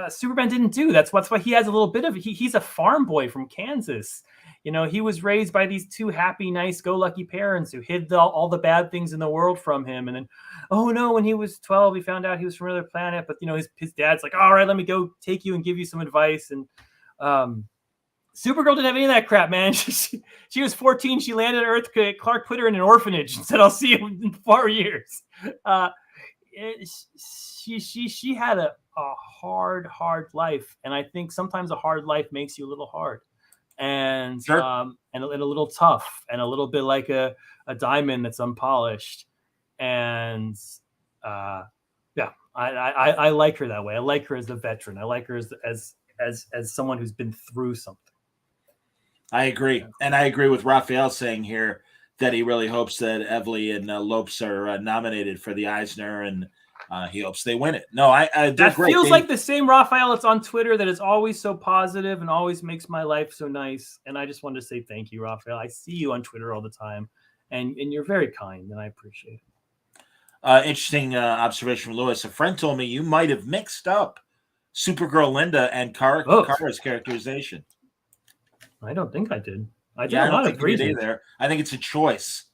Superman didn't do. That's why he has a little bit of. He's a farm boy from Kansas. You know, he was raised by these 2 happy, nice-go-lucky parents who hid all the bad things in the world from him. And then, oh no, when he was 12, he found out he was from another planet. But you know, his dad's like, all right, let me go take you and give you some advice. And Supergirl didn't have any of that crap, man. She was 14. She landed on Earth. Clark put her in an orphanage and said, "I'll see you in 4 years." She had a hard life, and I think sometimes a hard life makes you a little hard, and Sure. And a little tough, and a little bit like a diamond that's unpolished. And yeah, I like her that way. I like her as a veteran. I like her as someone who's been through something. I agree. And I agree with Raphael saying here that he really hopes that Evely and Lopes are nominated for the Eisner, and he hopes they win it. No, that feels like the same Raphael that's on Twitter that is always so positive and always makes my life so nice. And I just wanted to say thank you, Raphael. I see you on Twitter all the time, and you're very kind, and I appreciate it. Interesting observation from Lewis. A friend told me you might have mixed up Supergirl Linda and Kara's characterization. I don't think I did. I don't think you did either. I think it's a choice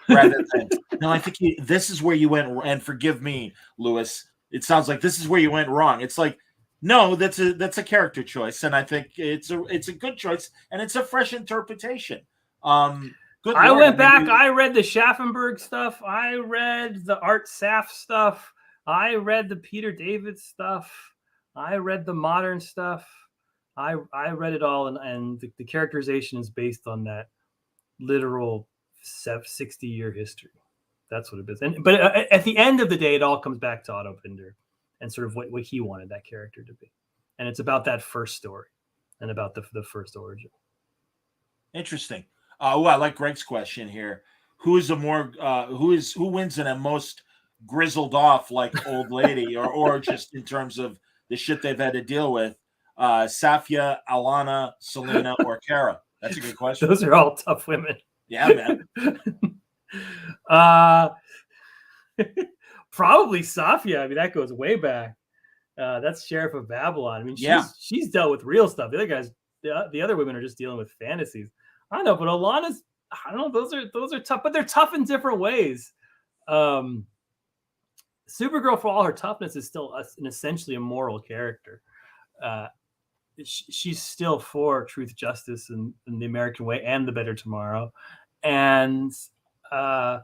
rather than no. I think this is where you went. And forgive me, Lewis. It sounds like this is where you went wrong. It's like no, that's a character choice, and I think it's a good choice, and it's a fresh interpretation. I went back. I read the Schaffenberg stuff. I read the Art Saf stuff. I read the Peter David stuff. I read the modern stuff. I read it all, and the characterization is based on that literal 60-year history. That's what it is. But at the end of the day, it all comes back to Otto Binder and sort of what he wanted that character to be. And it's about that first story and about the first origin. Interesting. I like Greg's question here. Who wins in a most grizzled off like old lady, or just in terms of the shit they've had to deal with? Safia, Alana, Selena, or Kara? That's a good question. Those are all tough women. Yeah, man. Probably Safia. I mean, that goes way back. That's Sheriff of Babylon. I mean, she's dealt with real stuff. The other guys, the other women are just dealing with fantasies. I don't know, but Alana's, I don't know. Those are tough, but they're tough in different ways. Supergirl, for all her toughness, is still an essentially a moral character. She's still for truth, justice, and the American way, and the better tomorrow. And Alana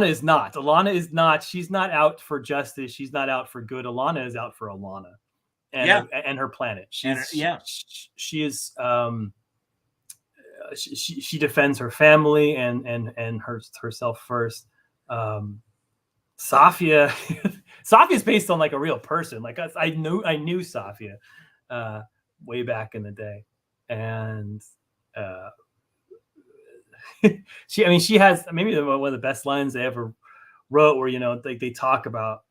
is not. Alana is not. She's not out for justice. She's not out for good. Alana is out for Alana, and her planet. She is. She defends her family and herself first. Safia is based on like a real person. Like I knew Safia way back in the day, and she has maybe one of the best lines they ever wrote, where they talk about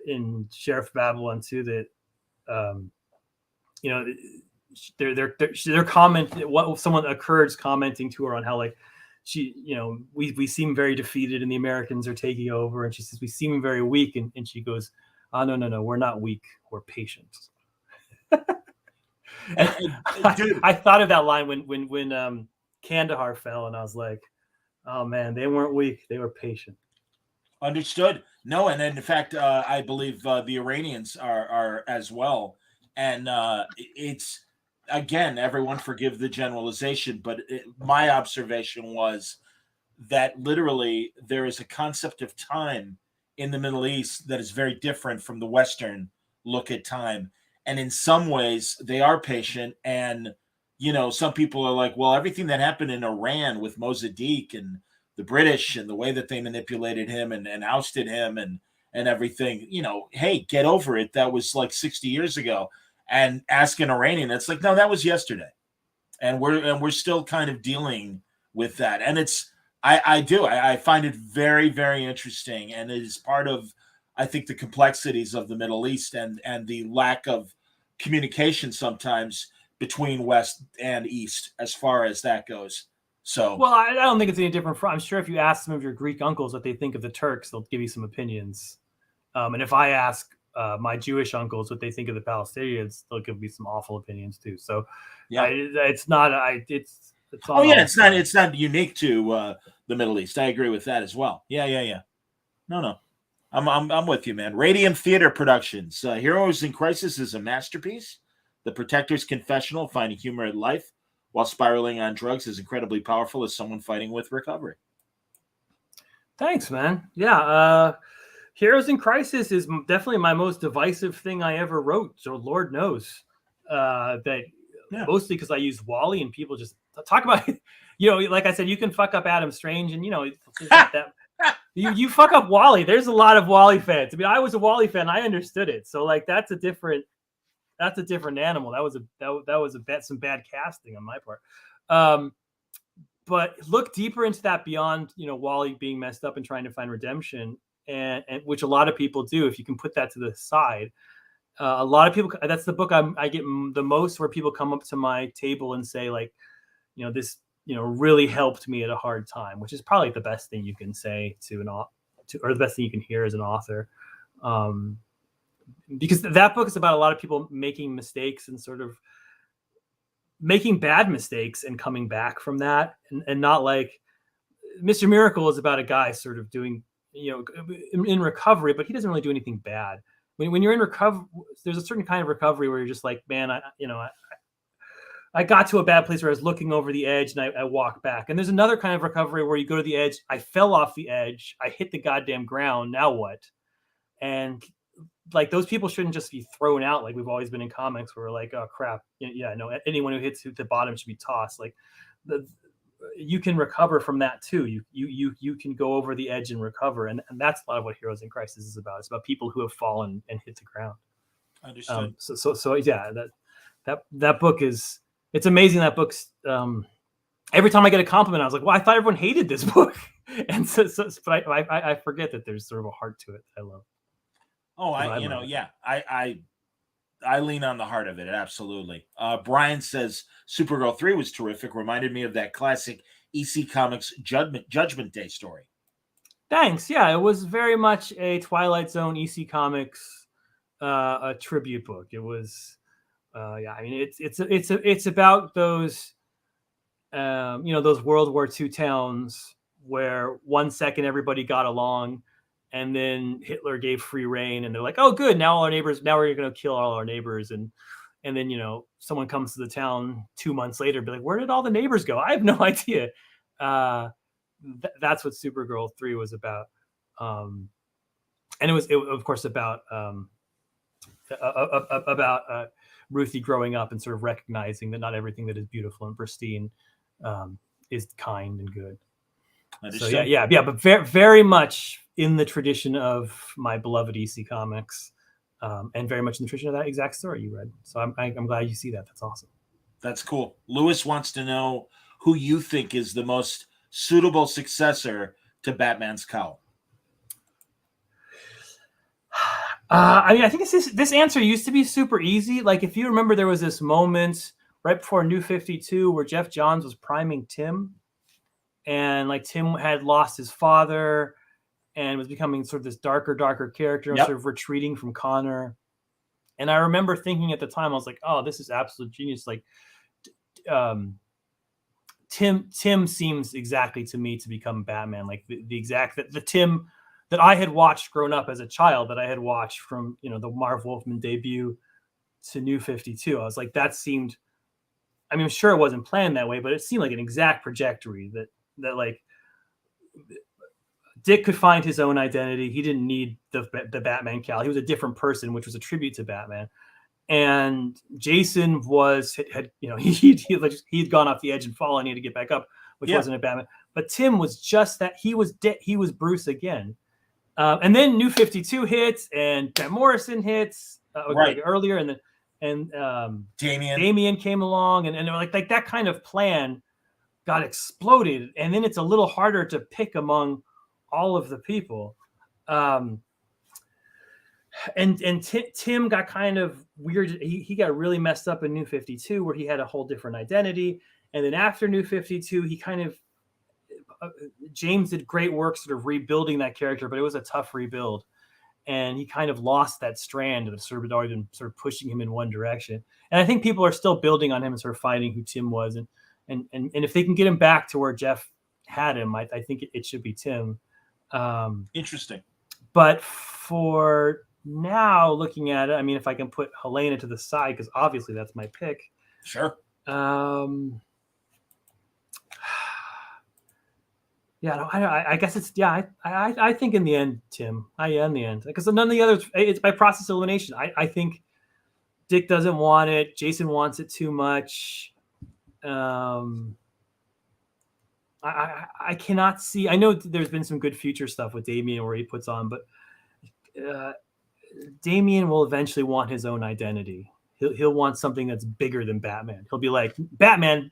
in Sheriff Babylon too, that they're commenting what someone occurs commenting to her on how like she, we seem very defeated and the Americans are taking over, and she says we seem very weak, and she goes, oh no, we're not weak, we're patient. I thought of that line when Kandahar fell, and I was like, oh man, they weren't weak, they were patient. Understood. No, and in fact, I believe the Iranians are as well, and it's. Again, everyone forgive the generalization, but my observation was that literally there is a concept of time in the Middle East that is very different from the Western look at time. And in some ways, they are patient. And, some people are like, well, everything that happened in Iran with Mossadegh and the British and the way that they manipulated him and ousted him and everything. You know, hey, get over it. That was like 60 years ago. And ask an Iranian, it's like, no, that was yesterday, and we're still kind of dealing with that. And it's I find it very, very interesting, and it is part of, I think, the complexities of the Middle East and the lack of communication sometimes between West and East as far as that goes. So, well, I don't think it's any different from. I'm sure if you ask some of your Greek uncles what they think of the Turks, they'll give you some opinions. And if I ask my Jewish uncles what they think of the Palestinians, they'll give me some awful opinions too. So, yeah, it's not. It's oh yeah, it's not unique to the Middle East. I agree with that as well. Yeah. No. I'm with you, man. Radiant Theater Productions. Heroes in Crisis is a masterpiece. The Protector's confessional, finding humor in life while spiraling on drugs, is incredibly powerful as someone fighting with recovery. Thanks, man. Yeah. Heroes in Crisis is definitely my most divisive thing I ever wrote. So Lord knows mostly because I used Wally and people just talk about it. You know, like I said, you can fuck up Adam Strange and, you know, that. You fuck up Wally. There's a lot of Wally fans. I mean, I was a Wally fan. I understood it. So like, that's a different animal. That was some bad casting on my part. But look deeper into that beyond, you know, Wally being messed up and trying to find redemption, and which a lot of people do. If you can put that to the side, a lot of people. That's the book I get the most, where people come up to my table and say, like, you know, this, you know, really helped me at a hard time, which is probably the best thing you can say or the best thing you can hear as an author. Because that book is about a lot of people making mistakes and sort of making bad mistakes and coming back from that. And not like Mr. Miracle is about a guy sort of doing, you know, in recovery, but he doesn't really do anything bad. When you're in recovery, there's a certain kind of recovery where you're just like, man, I got to a bad place where I was looking over the edge and I walked back. And there's another kind of recovery where you go to the edge. I fell off the edge. I hit the goddamn ground. Now what? And like, those people shouldn't just be thrown out. Like we've always been in comics where we're like, oh crap. Yeah, no, anyone who hits the bottom should be tossed. Like you can recover from that too. You can go over the edge and recover. And that's a lot of what Heroes in Crisis is about. It's about people who have fallen and hit the ground. Understood. So yeah, that book is, it's amazing. That book's every time I get a compliment, I was like, well, I thought everyone hated this book. And but I forget that there's sort of a heart to it that I love. Oh, I lean on the heart of it. Absolutely. Brian says Supergirl 3 was terrific. Reminded me of that classic EC Comics Judgment Day story. Thanks. Yeah, it was very much a Twilight Zone EC Comics a tribute book. It was I mean, it's about those those World War II towns where 1 second everybody got along, and then Hitler gave free reign, and they're like, oh, good, now we're going to kill all our neighbors. And then, you know, someone comes to the town 2 months later, be like, where did all the neighbors go? I have no idea. That's what Supergirl 3 was about. And it was of course, about Ruthie growing up and sort of recognizing that not everything that is beautiful and pristine is kind and good. So yeah, but very, very much in the tradition of my beloved EC Comics, and very much in the tradition of that exact story you read. So I'm glad you see that. That's awesome. That's cool. Lewis wants to know who you think is the most suitable successor to Batman's cowl. I mean, I think this answer used to be super easy. Like, if you remember, there was this moment right before New 52 where Jeff Johns was priming Tim, and like Tim had lost his father and was becoming sort of this darker character, and sort of retreating from Connor. And I remember thinking at the time, I was like, oh, this is absolute genius. Like, Tim seems exactly to me to become Batman. Like the Tim that I had watched growing up as a child, that I had watched from, you know, the Marv Wolfman debut to New 52. I was like, that seemed, I mean, I'm sure it wasn't planned that way, but it seemed like an exact trajectory that like Dick could find his own identity. He didn't need the Batman cowl. He was a different person, which was a tribute to Batman. and Jason had he'd gone off the edge and fallen. He had to get back up, which wasn't a Batman. But Tim was just that. He was Bruce again. And then New 52 hits, and Grant Morrison hits like earlier, and then Damian came along, and like that kind of plan got exploded, and then it's a little harder to pick among all of the people. And Tim got kind of weird. He got really messed up in New 52, where he had a whole different identity, and then after New 52, he kind of James did great work sort of rebuilding that character, but it was a tough rebuild, and he kind of lost that strand that sort of already been sort of pushing him in one direction. And I think people are still building on him and sort of finding who Tim was, and if they can get him back to where Jeff had him, I think it should be Tim. Interesting. But for now, looking at it, I mean, if I can put Helena to the side, because obviously that's my pick. Sure. Yeah, I guess it's I think in the end, Tim. In the end, because none of the others. It's by process of elimination. I think Dick doesn't want it. Jason wants it too much. I cannot see. I know there's been some good future stuff with Damian where he puts on, but Damian will eventually want his own identity. He'll want something that's bigger than Batman. He'll be like, Batman,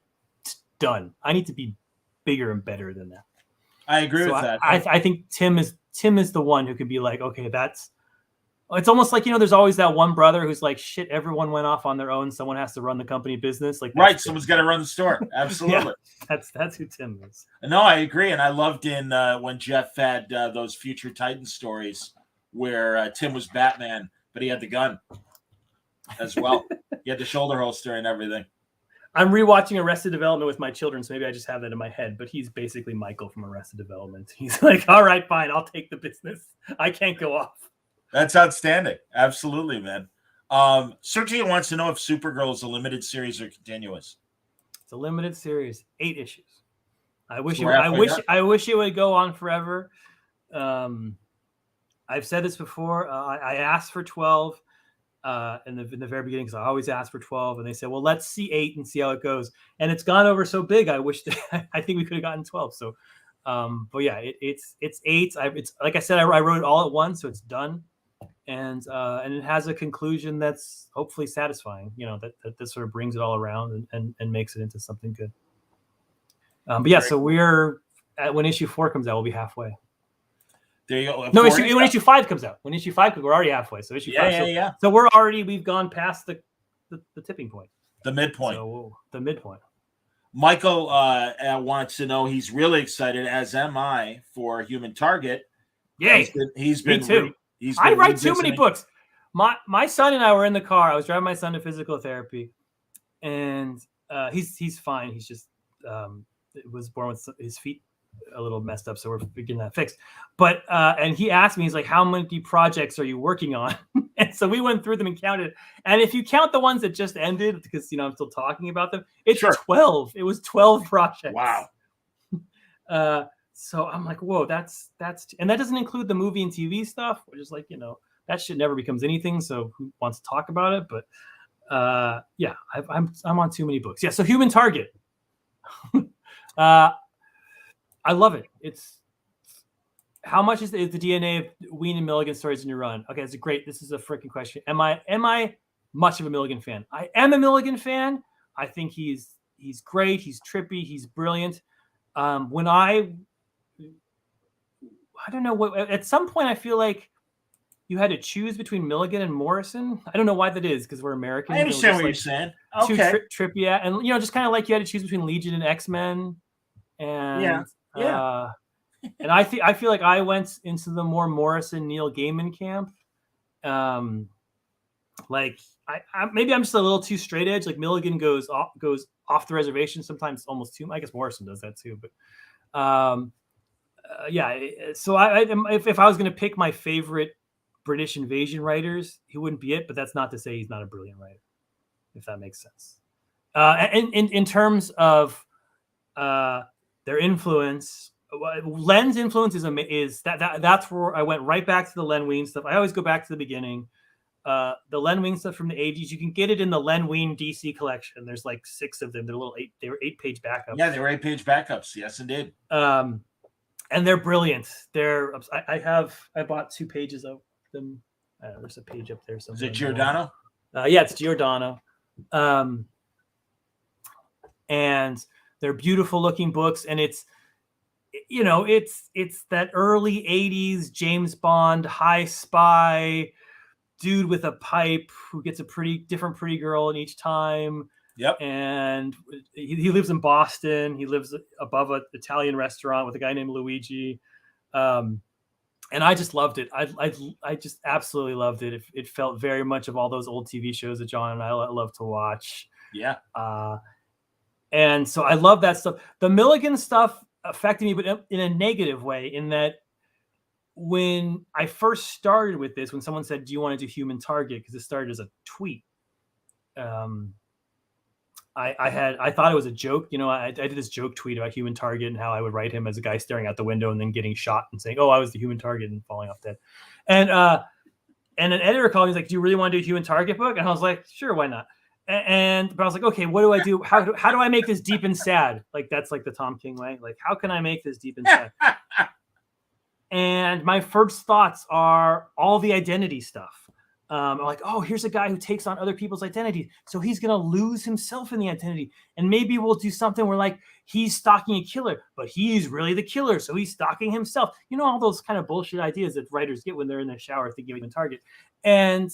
done. I need to be bigger and better than that. I agree with that. I think Tim is the one who could be like, okay, it's almost like, there's always that one brother who's like, shit, everyone went off on their own. Someone has to run the company business. Like, right. Someone's got to run the store. Absolutely. Yeah, that's who Tim is. No, I agree. And I loved when Jeff had those Future Titan stories where Tim was Batman, but he had the gun as well. He had the shoulder holster and everything. I'm rewatching Arrested Development with my children, so maybe I just have that in my head. But he's basically Michael from Arrested Development. He's like, all right, fine, I'll take the business. I can't go off. That's outstanding. Absolutely, man. Sergio wants to know if Supergirl is a limited series or continuous. It's a limited series, 8 issues. I wish it would go on forever. I've said this before. I asked for 12. In the very beginning, because I always ask for 12, and they said, well, let's see 8 and see how it goes. And it's gone over so big. I think we could have gotten 12. So, but yeah, it's 8. It's like I said, I wrote it all at once, so it's done, and it has a conclusion that's hopefully satisfying. That this sort of brings it all around and makes it into something good. But yeah, so we're when issue 4 comes out, we'll be halfway. There you go. No, when issue 5 comes out. When issue 5 comes, we're already halfway. So issue 5. So we've gone past the tipping point. The midpoint. So the midpoint. Michael wants to know. He's really excited, as am I, for Human Target. Yay! He's been Me too. I write too many books. My son and I were in the car. I was driving my son to physical therapy, and he's fine. He's just was born with his feet a little messed up, so we're getting that fixed. But and he asked me, he's like, how many projects are you working on? And so we went through them and counted. And if you count the ones that just ended, because I'm still talking about them, it's 12. It was 12 projects. Wow. So I'm like, whoa, that's and that doesn't include the movie and TV stuff, which is like, that shit never becomes anything. So who wants to talk about it? But yeah, I'm on too many books. Yeah. So Human Target. I love it. It's how much is the DNA of Ween and Milligan stories in your run? Okay, this is a freaking question. Am I much of a Milligan fan? I am a Milligan fan. I think he's great. He's trippy. He's brilliant. When I don't know what, at some point I feel like you had to choose between Milligan and Morrison. I don't know why that is, because we're Americans. I understand what you're saying. Okay. Trippy, and just kind of like you had to choose between Legion and X-Men. And and I feel like I went into the more Morrison Neil Gaiman camp. Like maybe I'm just a little too straight edge. Like Milligan goes off the reservation sometimes, almost too. I guess Morrison does that too. But yeah. So if I was going to pick my favorite British invasion writers, he wouldn't be it. But that's not to say he's not a brilliant writer, if that makes sense. And in terms of their influence, Len's influence is that's where I went right back to the Len Wein stuff. I always go back to the beginning. The Len Wein stuff from the 80s. You can get it in the Len Wein DC collection. There's like 6 of them. They were 8-page backups. Yeah, they were 8-page backups. Yes, indeed. And they're brilliant. I bought 2 pages of them. There's a page up there somewhere. Is it Giordano? Yeah, it's Giordano. And they're beautiful looking books, and it's that early 80s James Bond high spy dude with a pipe who gets a pretty girl in each time. Yep. And he lives in Boston. He lives above an Italian restaurant with a guy named Luigi. And I just loved it. I just absolutely loved it. It felt very much of all those old TV shows that John and I love to watch. Yeah. And so I love that stuff. The Milligan stuff affected me, but in a negative way, in that when I first started with this, when someone said, do you want to do Human Target? Because it started as a tweet. I thought it was a joke. I did this joke tweet about Human Target and how I would write him as a guy staring out the window and then getting shot and saying, oh, I was the Human Target and falling off dead. And an editor called me. He's like, do you really want to do a Human Target book? And I was like, sure, why not? But I was like, okay, what do I do? How do I make this deep and sad? Like, that's like the Tom King way. Like, how can I make this deep and sad? And my first thoughts are all the identity stuff. I'm like, oh, here's a guy who takes on other people's identities. So he's going to lose himself in the identity. And maybe we'll do something where like he's stalking a killer, but he's really the killer. So he's stalking himself. All those kind of bullshit ideas that writers get when they're in the shower thinking of a target. And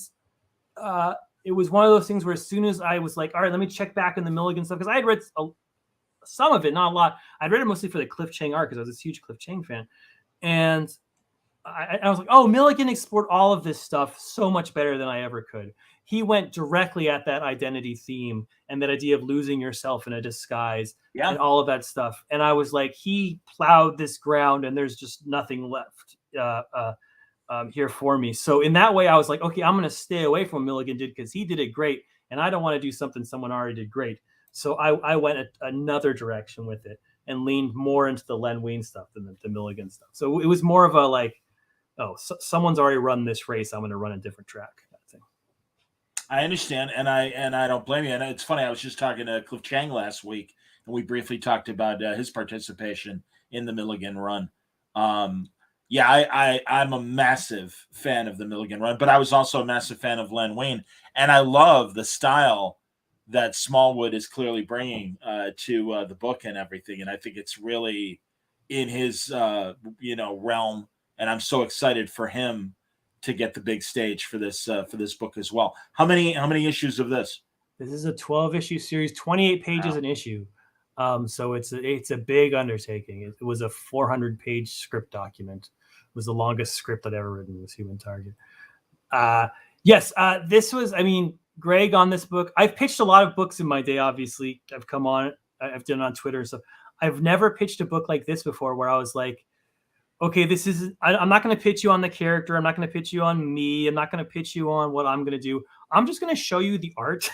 it was one of those things where as soon as I was like, all right, let me check back in the Milligan stuff. Because I had read some of it, not a lot. I'd read it mostly for the Cliff Chiang art because I was this huge Cliff Chiang fan. And I was like, oh, Milligan explored all of this stuff so much better than I ever could. He went directly at that identity theme and that idea of losing yourself in a disguise and all of that stuff. And I was like, he plowed this ground and there's just nothing left here for me. So in that way, I was like, okay, I'm going to stay away from what Milligan did because he did it great. And I don't want to do something someone already did great. So I went another direction with it and leaned more into the Len Wein stuff than the Milligan stuff. So it was more of a like, oh, someone's already run this race. I'm going to run a different track. Kind of thing. I understand, and I don't blame you. And it's funny. I was just talking to Cliff Chiang last week, and we briefly talked about his participation in the Milligan run. I'm a massive fan of the Milligan run, but I was also a massive fan of Len Wein, and I love the style that Smallwood is clearly bringing to the book and everything. And I think it's really in his realm. And I'm so excited for him to get the big stage for this book as well. How many issues of this? This is a 12-issue series, 28 pages an issue. So it's a big undertaking. It was a 400-page script document. It was the longest script I'd ever written, was Human Target. This was, Greg on this book. I've pitched a lot of books in my day, obviously. I've come on, I've done it on Twitter. So I've never pitched a book like this before where I was like, okay, I'm not going to pitch you on the character. I'm not going to pitch you on me. I'm not going to pitch you on what I'm going to do. I'm just going to show you the art.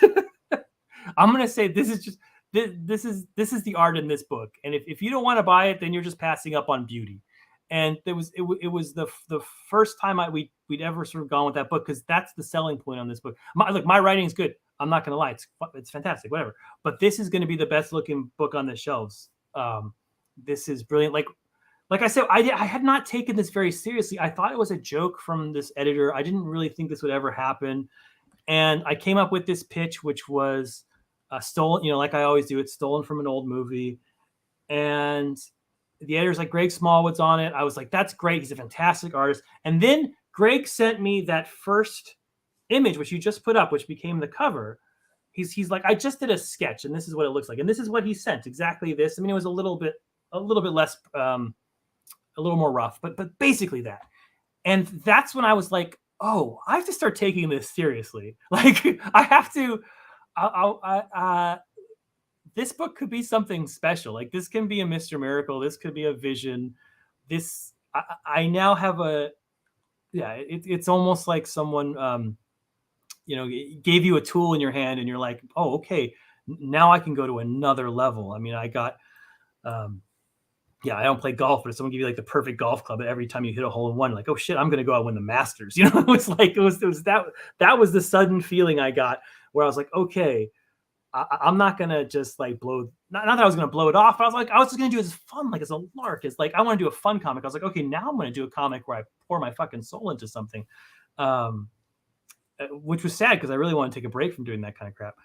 I'm going to say, this is the art in this book. And if you don't want to buy it, then you're just passing up on beauty. And it was the first time we'd ever sort of gone with that book, because that's the selling point on this book. My writing is good. I'm not going to lie. It's fantastic, whatever. But this is going to be the best looking book on the shelves. This is brilliant. Like I said, I had not taken this very seriously. I thought it was a joke from this editor. I didn't really think this would ever happen. And I came up with this pitch, which was stolen, like I always do. It's stolen from an old movie. And the editor's like, Greg Smallwood's on it. I was like, that's great. He's a fantastic artist. And then Greg sent me that first image, which you just put up, which became the cover. He's like, I just did a sketch, and this is what it looks like. And this is what he sent, exactly this. It was a little bit less, a little more rough, but basically that. And that's when I was like, oh, I have to start taking this seriously. Like, I have to, this book could be something special. Like, this can be a Mr. Miracle. This could be a vision. I now have it's almost like someone, gave you a tool in your hand and you're like, oh, okay, now I can go to another level. I got, yeah, I don't play golf, but if someone give you like the perfect golf club, every time you hit a hole in one, like, oh shit, I'm gonna go out and win the Masters. You know, it was that was the sudden feeling I got where I was like, okay, I'm not gonna just like blow. Not that I was gonna blow it off, but I was just gonna do it as fun, like as a lark. It's like I want to do a fun comic. I was like, okay, now I'm gonna do a comic where I pour my fucking soul into something, which was sad because I really want to take a break from doing that kind of crap.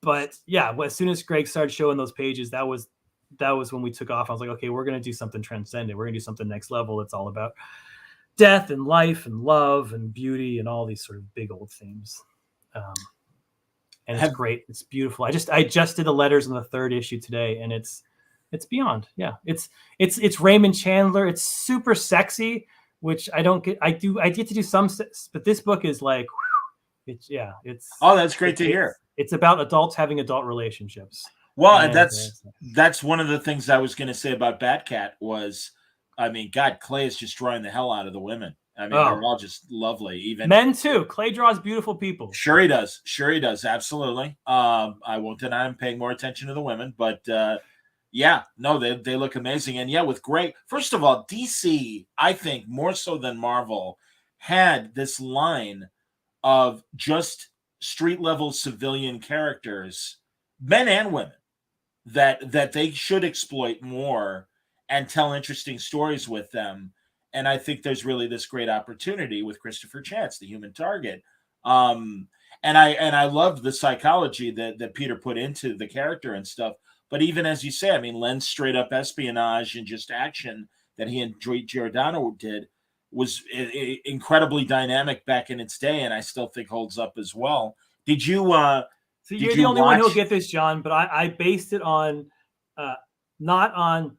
But yeah, as soon as Greg started showing those pages, that was when we took off. I was like, okay, we're gonna do something transcendent. We're gonna do something next level. It's all about death and life and love and beauty and all these sort of big old themes. And it's great. It's beautiful. I just did the letters in the 3rd issue today, and it's beyond. Yeah, it's Raymond Chandler. It's super sexy, which I don't get. I get to do some, but this book is like, it's. Oh, that's great to hear. It's about adults having adult relationships. Well, and that's one of the things I was going to say about Batcat was, I mean, God, Clay is just drawing the hell out of the women. I mean, they're all just lovely. Even men too. Clay draws beautiful people. Sure he does. Absolutely. I won't deny I'm paying more attention to the women, but yeah, no, they look amazing. And yeah, with Greg, first of all, DC, I think more so than Marvel, had this line of just street level civilian characters, men and women, that they should exploit more and tell interesting stories with them. And I think there's really this great opportunity with Christopher Chance, the Human Target. And I loved the psychology that Peter put into the character and stuff. But even as you say, I mean, Len's straight up espionage and just action that he and Giordano did was incredibly dynamic back in its day, and I still think holds up as well. Did you? So you're the only one who'll get this, John. But I based it on not on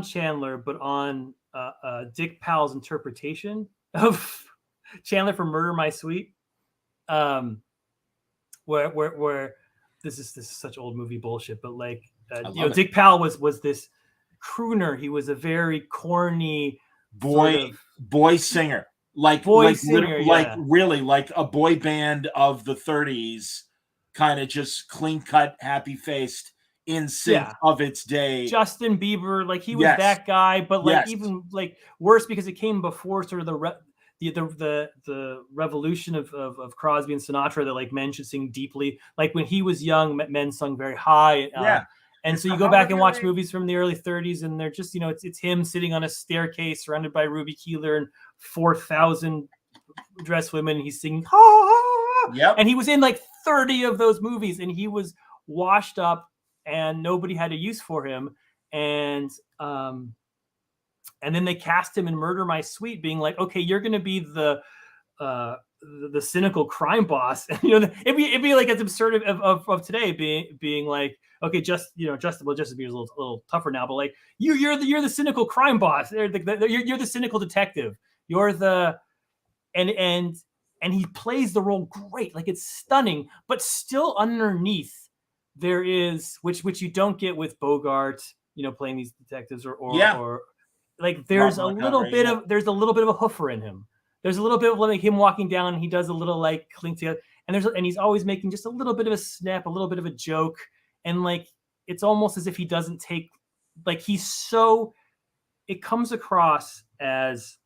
Chandler, but on Dick Powell's interpretation of Chandler from Murder My Sweet, where this is such old movie bullshit, but like Dick Powell was this crooner. He was a very corny boy singer, like really like a boy band of the 30s, kind of just clean cut, happy faced, in sync of its day. Justin Bieber, like he was that guy, but like even like worse because it came before sort of the revolution of Crosby and Sinatra, that like men should sing deeply. Like when he was young, men sung very high. And so you go back and watch movies from the early 30s, and they're just, it's him sitting on a staircase surrounded by Ruby Keeler and 4,000 dressed women, and he's singing. Yep. And he was in like 30 of those movies, and he was washed up, and nobody had a use for him. And then they cast him in Murder My Sweet, being like, okay, you're going to be the cynical crime boss. And, it'd be like as absurd of today being like, okay, Justice Bieber's a little tougher now, but like you're the cynical crime boss. You're the cynical detective. You're the and he plays the role great. Like it's stunning, but still underneath there is which you don't get with Bogart, playing these detectives or like there's a little bit of a hoofer in him. There's a little bit of like him walking down, and he does a little like clink together, and he's always making just a little bit of a snap, a little bit of a joke, and like it's almost as if he doesn't take, like it comes across as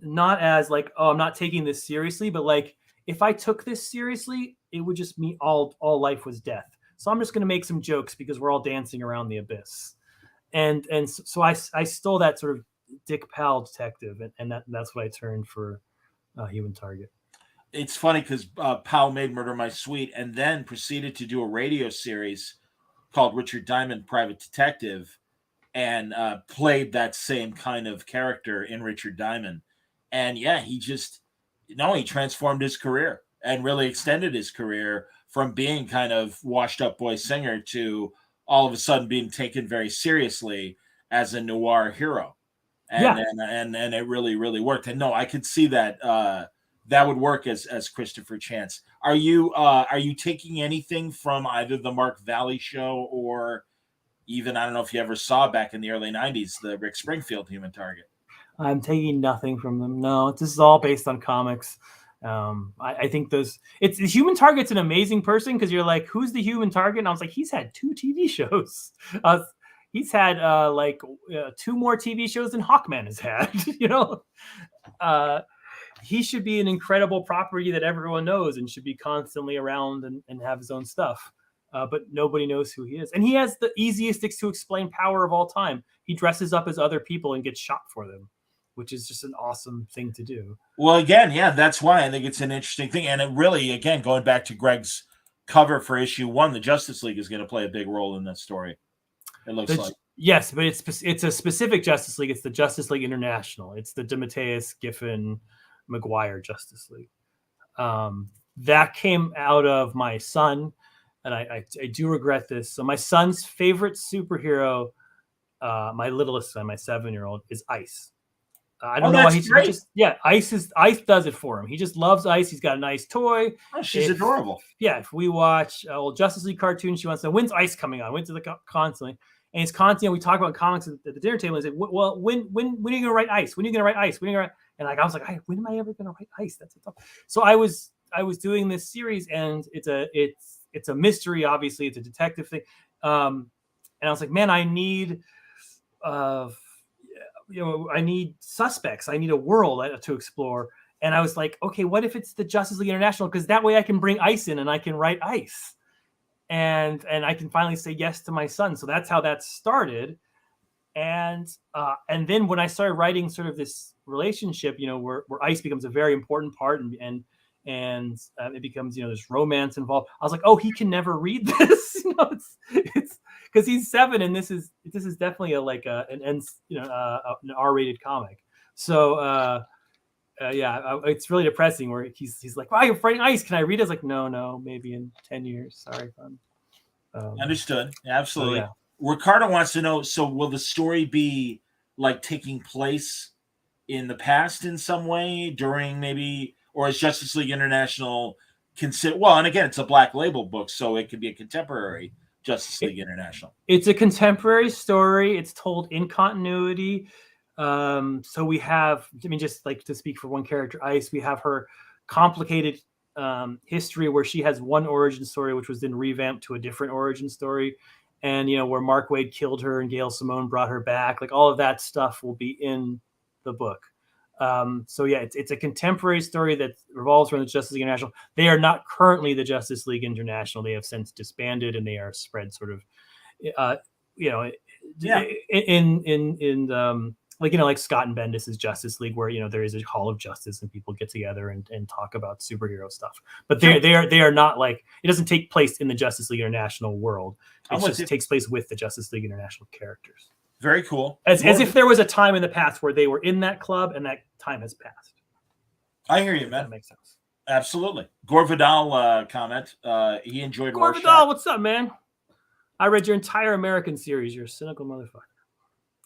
not as like, oh, I'm not taking this seriously, but like if I took this seriously, it would just mean all life was death. So I'm just going to make some jokes because we're all dancing around the abyss. And so I stole that sort of Dick Powell detective, and that's what I turned for Human Target. It's funny because Powell made Murder My Sweet and then proceeded to do a radio series called Richard Diamond Private Detective, and played that same kind of character in Richard Diamond. And yeah, he transformed his career and really extended his career from being kind of washed up boy singer to all of a sudden being taken very seriously as a noir hero. And it really, really worked. And no, I could see that that would work as Christopher Chance. Are you taking anything from either the Mark Valley show or even, I don't know if you ever saw back in the early 90s, the Rick Springfield Human Target? I'm taking nothing from them. No, this is all based on comics. I think the Human Target's an amazing person because you're like, who's the Human Target? And I was like, he's had 2 TV shows. he's had like 2 more TV shows than Hawkman has had. He should be an incredible property that everyone knows and should be constantly around and have his own stuff. But nobody knows who he is. And he has the easiest to explain power of all time. He dresses up as other people and gets shot for them, which is just an awesome thing to do. Well, again, yeah, that's why I think it's an interesting thing. And it really, again, going back to Greg's cover for issue 1, the Justice League is going to play a big role in that story. It looks like. Yes, but it's a specific Justice League. It's the Justice League International. It's the DeMatteis, Giffen, McGuire Justice League. That came out of my son, and I do regret this. So my son's favorite superhero, my littlest son, my 7-year-old, is Ice. I don't know why he's just Ice does it for him. He just loves Ice. He's got a nice toy. Oh, she's adorable. Yeah, if we watch old Justice League cartoons, she wants to know, when's Ice coming on? When's the constantly? And it's constantly, we talk about comics at the dinner table and say, well, when are you going to write Ice? When are you going to write Ice? When are you going to write? And like I was like, when am I ever going to write Ice? That's tough. So I was doing this series, and it's a mystery. Obviously, it's a detective thing. And I was like, man, I need I need suspects. I need a world to explore. And I was like, okay, what if it's the Justice League International? Because that way I can bring Ice in and I can write Ice. And I can finally say yes to my son. So that's how that started. And then when I started writing sort of this relationship, where Ice becomes a very important part and it becomes, there's romance involved. I was like, oh, he can never read this. It's because he's 7 and this is definitely an R-rated comic. So it's really depressing where he's like, wow, you're writing Ice. Can I read it? I was like, no, maybe in 10 years. Sorry, fun. Understood. Absolutely. So, yeah. Ricardo wants to know, so will the story be like taking place in the past in some way during maybe, or is Justice League International consider? Well, and again, it's a Black Label book, so it could be a contemporary Justice League International. It's a contemporary story. It's told in continuity. So we have, just like to speak for one character, Ice, we have her complicated history where she has one origin story, which was then revamped to a different origin story. And, where Mark Waid killed her and Gail Simone brought her back, like all of that stuff will be in the book. It's a contemporary story that revolves around the Justice League International. They are not currently the Justice League International. They have since disbanded and they are spread sort of, like Scott and Bendis' Justice League, where there is a Hall of Justice and people get together and talk about superhero stuff. But they are not like, it doesn't take place in the Justice League International world. It takes place with the Justice League International characters. Very cool. As if there was a time in the past where they were in that club and that time has passed. I hear you, man. That makes sense. Absolutely. Gore Vidal comment. He enjoyed Gore Rorschach. Vidal, what's up, man? I read your entire American series. You're a cynical motherfucker.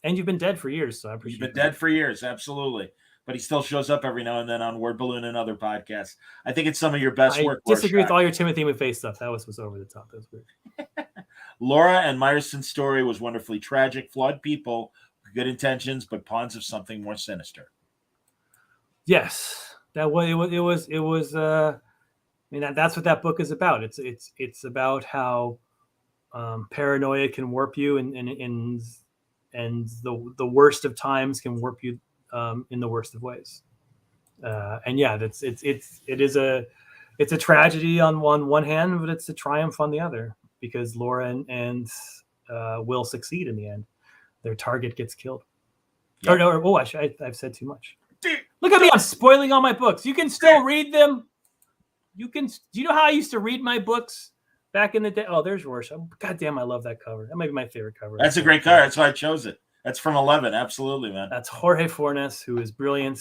And you've been dead for years, so I appreciate it. You've been dead for years, absolutely. But he still shows up every now and then on Word Balloon and other podcasts. I think it's some of your best work. I disagree with all your Timothy McVeigh stuff. That was over the top. That was weird. Laura and Myerson's story was wonderfully tragic. Flawed people, good intentions, but pawns of something more sinister. Yes, that was. It was. That's what that book is about. It's about how paranoia can warp you, and the worst of times can warp you in the worst of ways. It's a tragedy on one hand, but it's a triumph on the other, because Laura and will succeed in the end. Their target gets killed. Yep. I've said too much. Look at me, I'm spoiling all my books. You can still read them. Do you know how I used to read my books back in the day? Oh, there's Rorschach. God damn, I love that cover. That might be my favorite cover. That's a great cover. That's why I chose it. That's from 11. Absolutely, man. That's Jorge Fornes, who is brilliant.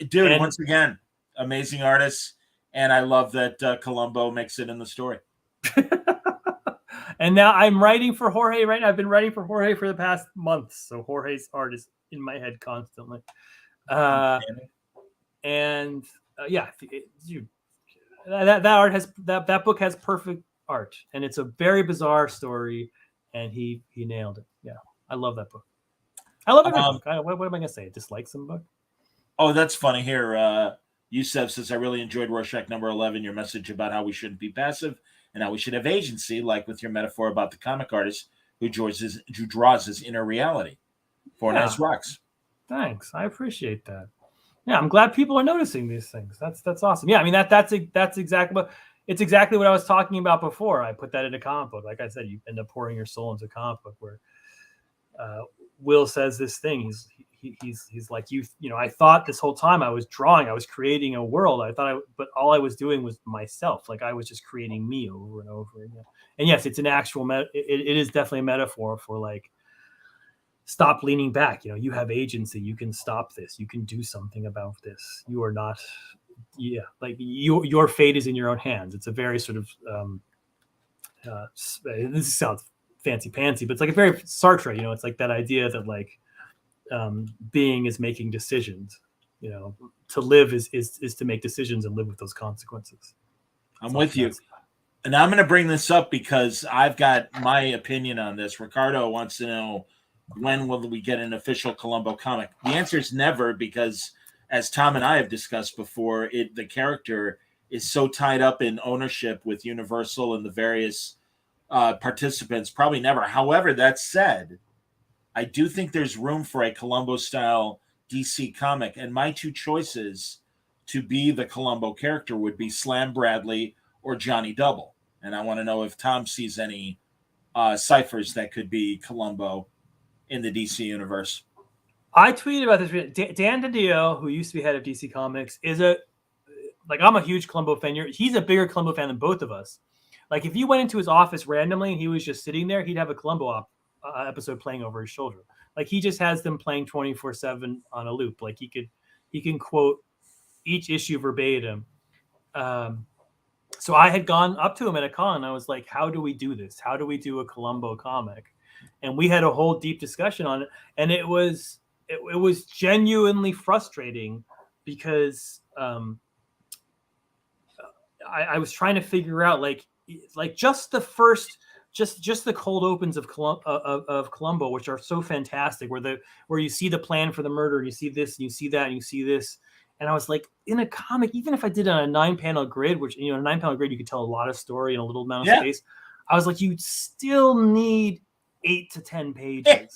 Dude, once again, amazing artist. And I love that Colombo makes it in the story. And now I'm writing for Jorge right now. I've been writing for Jorge for the past month. So Jorge's art is in my head constantly. That art has that book has perfect art, and it's a very bizarre story, and he nailed it. Yeah, I love that book. I love every book. What am I gonna say? Dislike some book? Oh, that's funny. Here, Yusef says, I really enjoyed Rorschach number 11. Your message about how we shouldn't be passive and how we should have agency, like with your metaphor about the comic artist, who draws his inner reality. Four nice rocks. Thanks, I appreciate that. Yeah, I'm glad people are noticing these things. That's awesome. Yeah, I mean that's exactly what I was talking about before. I put that in a comic book. Like I said, you end up pouring your soul into a comic book where Will says this thing. He's like, you know, I thought this whole time I was drawing, I was creating a world. But all I was doing was myself. Like I was just creating me over and over again. And yes, it's an actual it is definitely a metaphor for like, stop leaning back. You know, you have agency. You can stop this. You can do something about this. You are not, like your fate is in your own hands. It's a very sort of, this sounds fancy pantsy, but it's like a very Sartre, you know, it's like that idea that like being is making decisions, you know, to live is to make decisions and live with those consequences. I'm with you. And I'm going to bring this up because I've got my opinion on this. Ricardo wants to know, when will we get an official Columbo comic? The answer is never, because as Tom and I have discussed before, the character is so tied up in ownership with Universal and the various participants, probably never. However, that said, I do think there's room for a Columbo-style DC comic, and my two choices to be the Columbo character would be Slam Bradley or Johnny Double. And I want to know if Tom sees any ciphers that could be Columbo in the DC universe. I tweeted about this. Dan DiDio, who used to be head of DC Comics, I'm a huge Columbo fan. He's a bigger Columbo fan than both of us. Like if you went into his office randomly and he was just sitting there, he'd have a Columbo episode playing over his shoulder. Like he just has them playing 24/7 on a loop. Like he can quote each issue verbatim. So I had gone up to him at a con. I was like, how do we do this? How do we do a Columbo comic? And we had a whole deep discussion on it. And it was genuinely frustrating because I was trying to figure out like just the first, just the cold opens of Columbo, which are so fantastic, where you see the plan for the murder, and you see this, and you see that, and you see this. And I was like, in a comic, even if I did it on a 9-panel grid, which, you know, a 9-panel grid, you could tell a lot of story in a little amount of space. I was like, you'd still need 8 to 10 pages.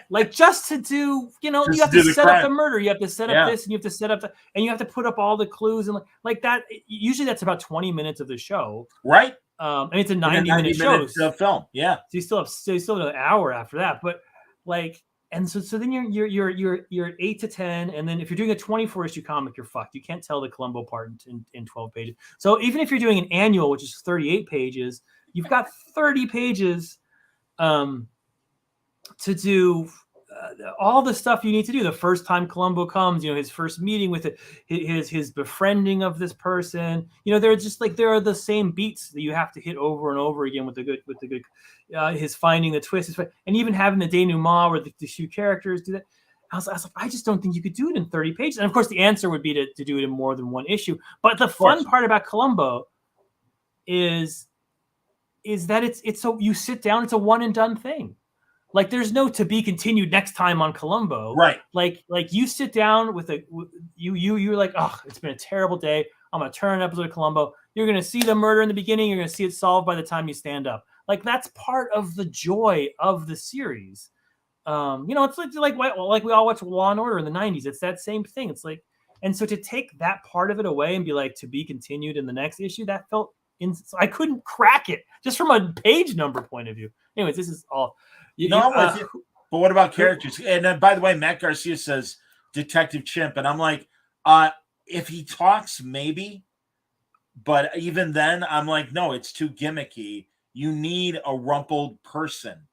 Like just to do, you know, you have to set up the murder. You have to set up this, and you have to set up and you have to put up all the clues and like that. Usually that's about 20 minutes of the show. Right. And it's a 90-minute show. Film. Yeah. So you still have an hour after that. But like, and so then you're 8 to 10, and then if you're doing a 24-issue comic, you're fucked. You can't tell the Columbo part in 12 pages. So even if you're doing an annual, which is 38 pages, you've got 30 pages to do all the stuff you need to do. The first time Columbo comes, you know, his first meeting with it, his befriending of this person, you know, they're just like, there are the same beats that you have to hit over and over again with the good, his finding the twist, and even having the denouement where the two characters do that. I was like, I just don't think you could do it in 30 pages. And of course the answer would be to do it in more than one issue. But the fun part about Columbo is that it's so you sit down, it's a one and done thing. Like there's no to be continued next time on Columbo. Right. Like you sit down with you're like, oh, it's been a terrible day. I'm going to turn an episode of Columbo. You're going to see the murder in the beginning. You're going to see it solved by the time you stand up. Like that's part of the joy of the series. You know, it's like we all watch Law and Order in the 90s. It's that same thing. It's like, and so to take that part of it away and be like, to be continued in the next issue, that felt I couldn't crack it just from a page number point of view. Anyways, this is all. I'm with you. But what about characters? And by the way, Matt Garcia says Detective Chimp, and I'm like, if he talks, maybe. But even then, I'm like, no, it's too gimmicky. You need a rumpled person.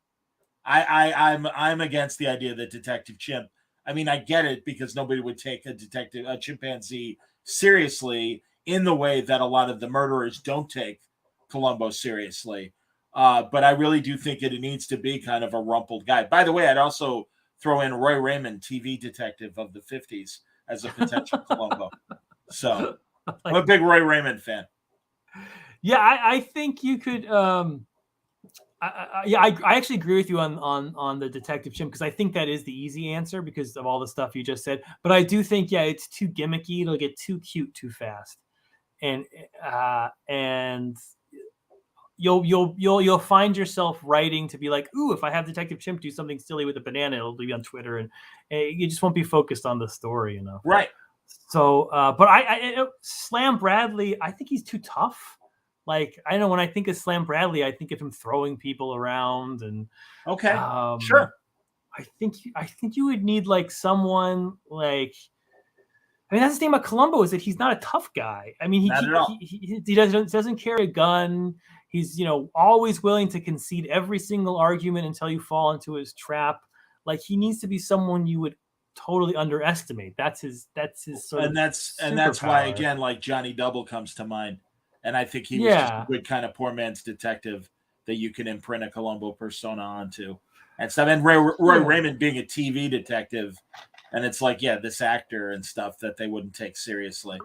I'm against the idea that Detective Chimp. I mean, I get it because nobody would take a chimpanzee seriously in the way that a lot of the murderers don't take Columbo seriously. But I really do think it needs to be kind of a rumpled guy. By the way, I'd also throw in Roy Raymond, TV detective of the 50s, as a potential Columbo. So I'm a big Roy Raymond fan. Yeah, I think you could. I actually agree with you on the Detective Chimp, because I think that is the easy answer because of all the stuff you just said. But I do think, it's too gimmicky. It'll get too cute too fast, and you'll find yourself writing to be like, ooh, if I have Detective Chimp do something silly with a banana, it'll be on Twitter, and you just won't be focused on the story enough. Right. So, but I Slam Bradley, I think he's too tough. Like, I know when I think of Slam Bradley, I think of him throwing people around, and Okay. Sure. I think you would need like someone like. I mean, that's the thing about Columbo, is that he's not a tough guy. I mean, he doesn't carry a gun. He's, always willing to concede every single argument until you fall into his trap. Like, he needs to be someone you would totally underestimate. That's his sort of. And that's why, again, like Johnny Double comes to mind. And I think he was just a good kind of poor man's detective that you can imprint a Columbo persona onto and stuff. And Roy Raymond being a TV detective. And it's like, this actor and stuff that they wouldn't take seriously.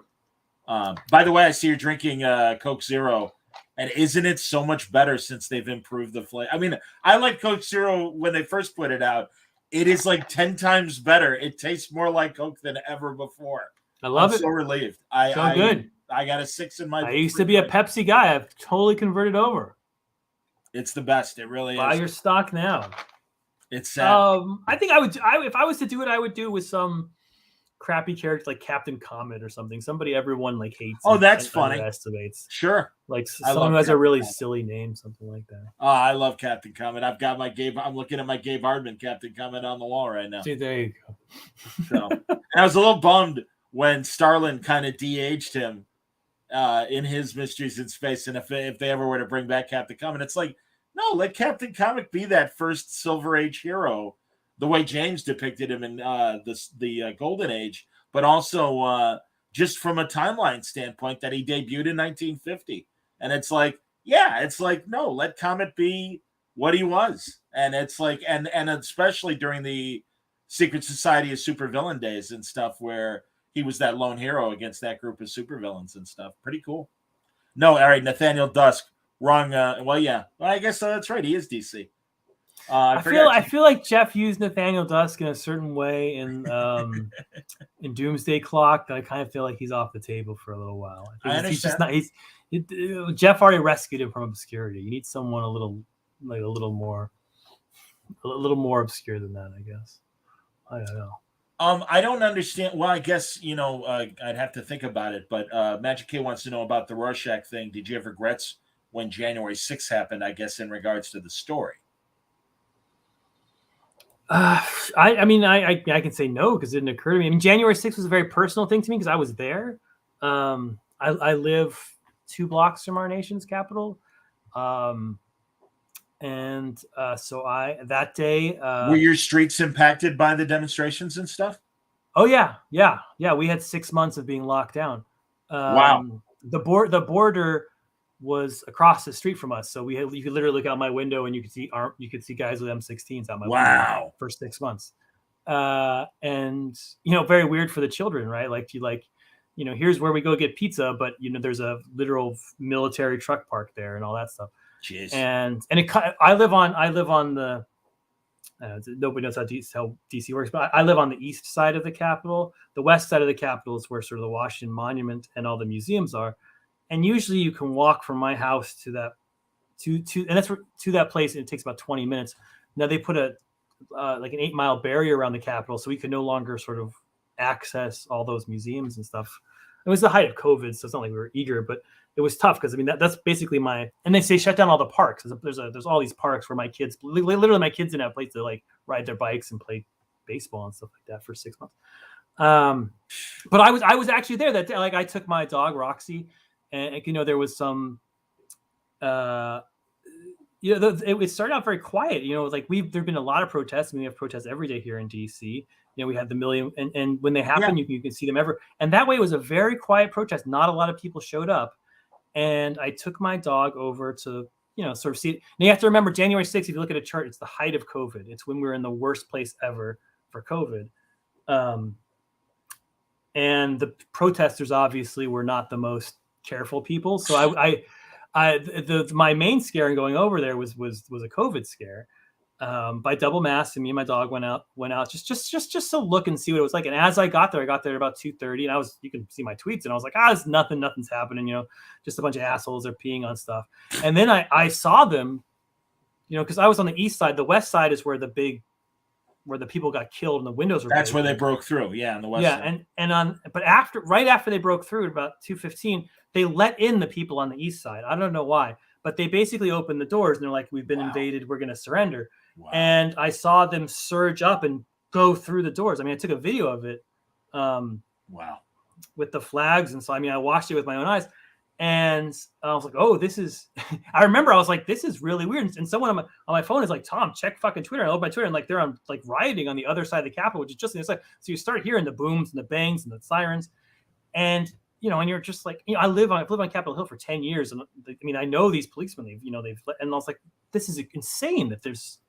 By the way, I see you're drinking Coke Zero. And isn't it so much better since they've improved the flavor? I mean, I like Coke Zero when they first put it out. It is like 10 times better. It tastes more like Coke than ever before. I love it. So relieved. Good. I got a 6 in my. I used to be a Pepsi guy. I've totally converted over. It's the best. It really is. Buy your stock now. It's sad. I think if I was to do it, I would do it with some crappy character like Captain Comet or something. Somebody everyone like hates. Oh, that's funny. Underestimates. Sure. Like someone who has a really silly name, something like that. Oh, I love Captain Comet. I've got I'm looking at my Gabe Hardman Captain Comet on the wall right now. See, there you go. So, and I was a little bummed when Starlin kind of de-aged him in his Mysteries in Space, and if they ever were to bring back Captain Comet, it's like, no, let Captain Comet be that first Silver Age hero, the way James depicted him in the Golden Age, but also just from a timeline standpoint that he debuted in 1950. And it's like, no, let Comet be what he was. And it's like, and especially during the Secret Society of Supervillain days and stuff, where he was that lone hero against that group of supervillains and stuff. Pretty cool. No, all right, Nathaniel Dusk. Wrong. Well, I guess that's right. He is DC. I feel like Jeff used Nathaniel Dusk in a certain way in Doomsday Clock. That I kind of feel like he's off the table for a little while. I understand. Jeff already rescued him from obscurity. You need someone a little more obscure than that, I guess. I don't know. I don't understand. Well, I guess, I'd have to think about it. But Magic K wants to know about the Rorschach thing. Did you have regrets when January 6th happened, I guess, in regards to the story? I mean, I can say no because it didn't occur to me. I mean, January 6th was a very personal thing to me because I was there. I live 2 blocks from our nation's capital. So that day. Were your streets impacted by the demonstrations and stuff? Oh, yeah. We had 6 months of being locked down. Wow. The border was across the street from us, so you could literally look out my window and you could see guys with M16s out my window for 6 months. And very weird for the children, right? Like here's where we go get pizza, but there's a literal military truck park there and all that stuff. Jeez. And I live on the nobody knows how DC works, but I live on the east side of the Capitol. The west side of the Capitol is where sort of the Washington Monument and all the museums are. And usually you can walk from my house to that place, and it takes about 20 minutes. Now they put an 8-mile barrier around the Capitol, so we could no longer sort of access all those museums and stuff. It was the height of COVID, so it's not like we were eager, but it was tough because that's basically and they say shut down all the parks. There's all these parks where my kids didn't have a place to like ride their bikes and play baseball and stuff like that for 6 months. But I was actually there that day. Like, I took my dog Roxy. And there was some, it started out very quiet. It was like there've been a lot of protests. I mean, we have protests every day here in DC. We had the million, and when they happen, you can see them ever. And that way, it was a very quiet protest. Not a lot of people showed up, and I took my dog over to sort of see it. And you have to remember, January 6th, if you look at a chart, it's the height of COVID. It's when we were in the worst place ever for COVID. And the protesters obviously were not the most careful people. So my main scare in going over there was a COVID scare. by double mask, and me and my dog went out just to look and see what it was like. And as I got there at about 2:30, and you can see my tweets, and I was like, it's nothing's happening, just a bunch of assholes are peeing on stuff. And then I saw them, because I was on the east side. The west side is where the people got killed and the windows were. That's where they broke through. Yeah, on the west side. But right after they broke through at about 2:15, they let in the people on the east side. I don't know why, but they basically opened the doors and they're like, "We've been invaded. We're going to surrender." Wow. And I saw them surge up and go through the doors. I mean, I took a video of it. With the flags, and so I watched it with my own eyes, and I was like, "Oh, this is." I remember I was like, "This is really weird." And someone on my phone is like, "Tom, check fucking Twitter." I open my Twitter, and like they're on like rioting on the other side of the Capitol, which is just inside. So you start hearing the booms and the bangs and the sirens, and and you're just like, I've lived on Capitol Hill for 10 years, and I know these policemen. And I was like, "This is insane that there's."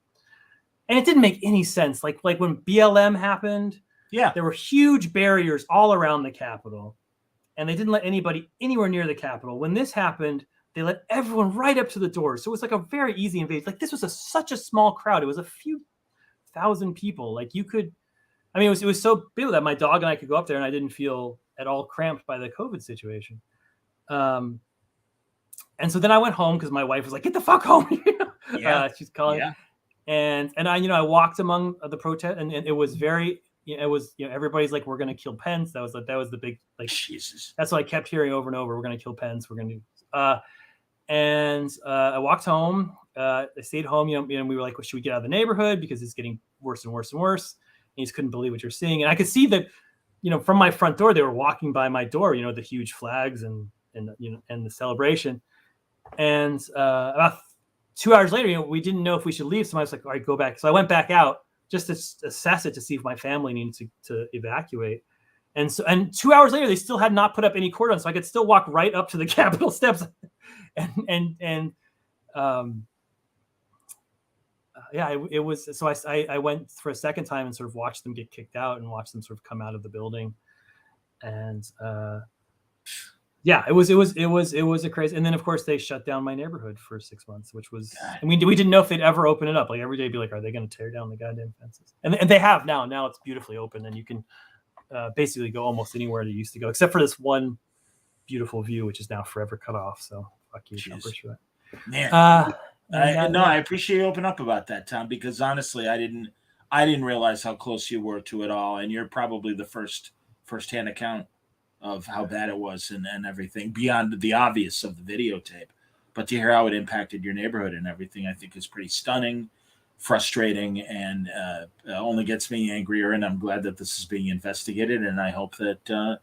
And it didn't make any sense. Like when BLM happened, there were huge barriers all around the Capitol, and they didn't let anybody anywhere near the Capitol. When this happened, they let everyone right up to the doors. So it was like a very easy invasion. Like this was such a small crowd. It was a few thousand people. Like it was so big that my dog and I could go up there, and I didn't feel at all cramped by the COVID situation. And so then I went home because my wife was like, "Get the fuck home!" She's calling. Yeah. And I walked among the protest, and it was very, everybody's like, "We're going to kill Pence." That was the big, like, Jesus. That's what I kept hearing over and over. We're going to kill Pence. We're going to, and I walked home. I stayed home. And we were like, "Well, should we get out of the neighborhood because it's getting worse and worse and worse?" And you just couldn't believe what you're seeing. And I could see that, from my front door, they were walking by my door. The huge flags and the celebration. And about 2 hours later, we didn't know if we should leave. So I was like, "All right, go back." So I went back out just to assess it to see if my family needed to evacuate. And 2 hours later, they still had not put up any cordon, so I could still walk right up to the Capitol steps. It was. So I went for a second time and sort of watched them get kicked out and watched them sort of come out of the building. And it was a crazy. And then of course they shut down my neighborhood for 6 months, which was, we didn't know if they'd ever open it up. Like every day, be like, "Are they going to tear down the goddamn fences?" And they have now. Now it's beautifully open, and you can basically go almost anywhere you used to go, except for this one beautiful view, which is now forever cut off. So fuck you, for that. Man, I appreciate you opening up about that, Tom, because honestly, I didn't realize how close you were to it all, and you're probably the first-hand account of how bad it was and everything beyond the obvious of the videotape. But to hear how it impacted your neighborhood and everything, I think is pretty stunning, frustrating, and only gets me angrier. And I'm glad that this is being investigated, and I hope that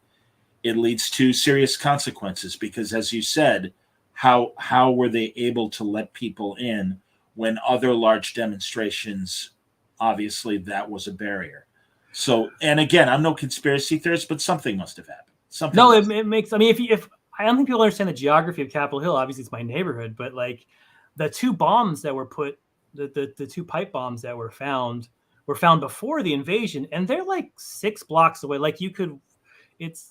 it leads to serious consequences, because as you said, how were they able to let people in when other large demonstrations, obviously that was a barrier. So, and again, I'm no conspiracy theorist, but something must have happened. It makes. If I don't think people understand the geography of Capitol Hill. Obviously, it's my neighborhood, but like the two bombs that were put, the two pipe bombs that were found before the invasion, and they're like 6 blocks away. Like it's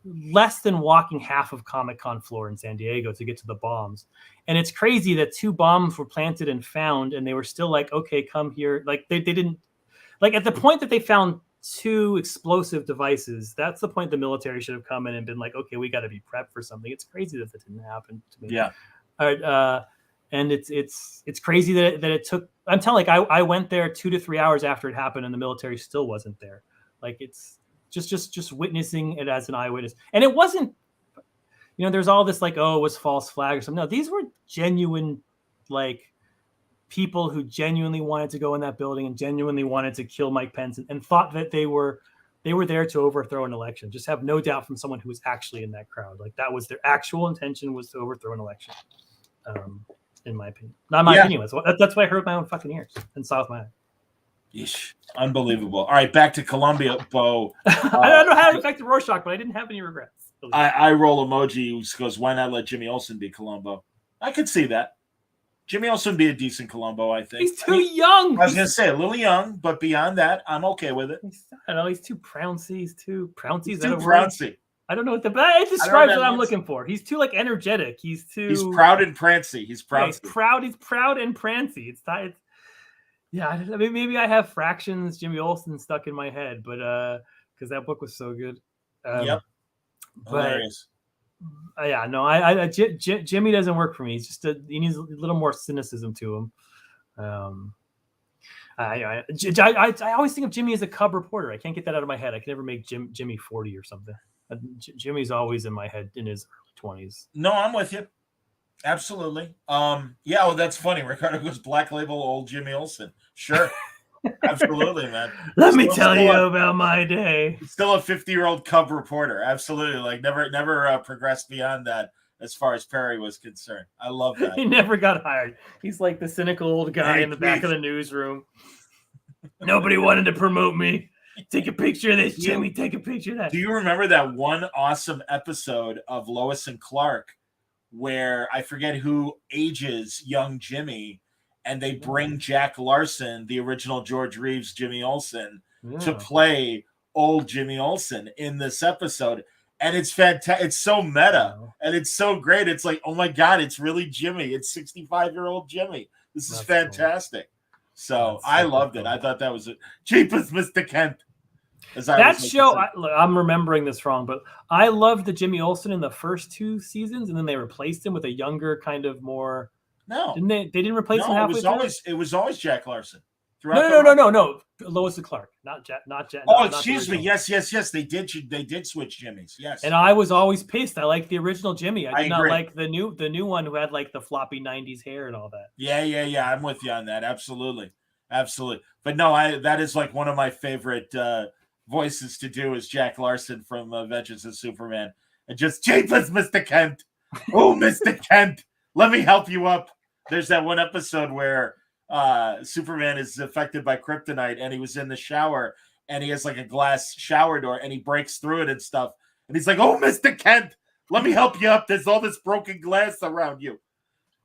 less than walking half of Comic-Con floor in San Diego to get to the bombs. And it's crazy that 2 bombs were planted and found, and they were still like, "Okay, come here." Like they didn't, like at the point that they found 2 explosive devices, that's the point the military should have come in and been like, "Okay, we got to be prepped for something." It's crazy that didn't happen to me. Yeah. And it's crazy that it took. I'm telling, like I went there 2 to 3 hours after it happened, and the military still wasn't there. Like it's just witnessing it as an eyewitness, and it wasn't. There's all this like, "Oh, it was false flag" or something. No, these were genuine, like, people who genuinely wanted to go in that building and genuinely wanted to kill Mike Pence and thought that they were there to overthrow an election. Just have no doubt from someone who was actually in that crowd. Like that was their actual intention, was to overthrow an election. In my opinion, not my opinion. That's why I heard my own fucking ears and saw with my eye. Yeesh. Unbelievable. All right, back to Columbia, Bo. I don't know how it affected Rorschach, but I didn't have any regrets. I roll emoji who goes, "Why not let Jimmy Olsen be Columbo?" I could see that. Jimmy Olsen would be a decent Columbo, I think. He's too young. I was going to say a little young, but beyond that, I'm okay with it. I don't know. He's too prouncy. He's too prouncy. He's too prouncy. I don't know what it describes what I'm looking for. He's too like energetic. He's proud and prancy. He's proud. Yeah, he's proud and prancy. Yeah, I mean, maybe I have Fractions Jimmy Olsen stuck in my head, but because that book was so good. Yep, But hilarious. yeah, no, Jimmy doesn't work for me. He's just he needs a little more cynicism to him. I always think of Jimmy as a cub reporter. I can't get that out of my head. I can never make Jimmy 40 or something. Jimmy's always in my head in his early 20s. No, I'm with you. Absolutely. Yeah, well, that's funny. Ricardo goes Black Label old Jimmy Olsen. Sure. Absolutely, man. Let me tell you about my day. Still a 50-year-old cub reporter. Absolutely. Like never progressed beyond that as far as Perry was concerned. I love that. He never got hired. He's like the cynical old guy in the back of the newsroom. Nobody wanted to promote me. Take a picture of this, Jimmy. Take a picture of that. Do you remember that one awesome episode of Lois and Clark where I forget who ages young Jimmy, and they bring Jack Larson, the original George Reeves Jimmy Olsen, to play old Jimmy Olsen in this episode? And it's fantastic. It's so meta, and it's so great. It's like, oh my God, it's really Jimmy. It's 65-year-old Jimmy. This is fantastic. Cool. So I loved it. I thought that was cheapest Mr. Kent. That show, I'm remembering this wrong, but I loved the Jimmy Olsen in the first 2 seasons, and then they replaced him with a younger, kind of more. No, didn't they? They didn't replace him halfway through. It was always Jack Larson. No. Lois and Clark, not Jack. Oh, excuse me. Yes. They did switch Jimmys. Yes. And I was always pissed. I liked the original Jimmy. I did not like the new one who had like the floppy '90s hair and all that. Yeah. I'm with you on that. Absolutely. But no, that is like one of my favorite voices to do is Jack Larson from Adventures of Superman, and just jeepers, Mr. Kent. Oh, Mr. Kent, let me help you up. There's that one episode where Superman is affected by kryptonite, and he was in the shower, and he has like a glass shower door, and he breaks through it and stuff, and he's like, oh, Mr. Kent, let me help you up. There's all this broken glass around you.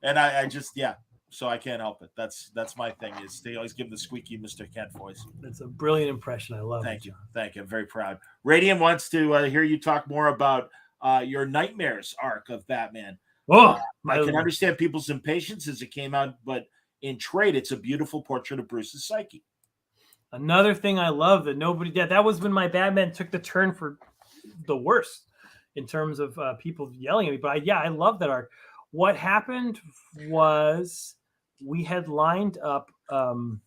And I just, yeah. So I can't help it. That's my thing, is they always give the squeaky Mr. Kent voice. That's a brilliant impression. I love it. Thank you. I'm very proud. Radium wants to hear you talk more about your Nightmares arc of Batman. I can understand people's impatience as it came out, but in trade, it's a beautiful portrait of Bruce's psyche. Another thing I love that nobody did, that was when my Batman took the turn for the worst in terms of people yelling at me. But I love that arc. What happened was we had lined up oh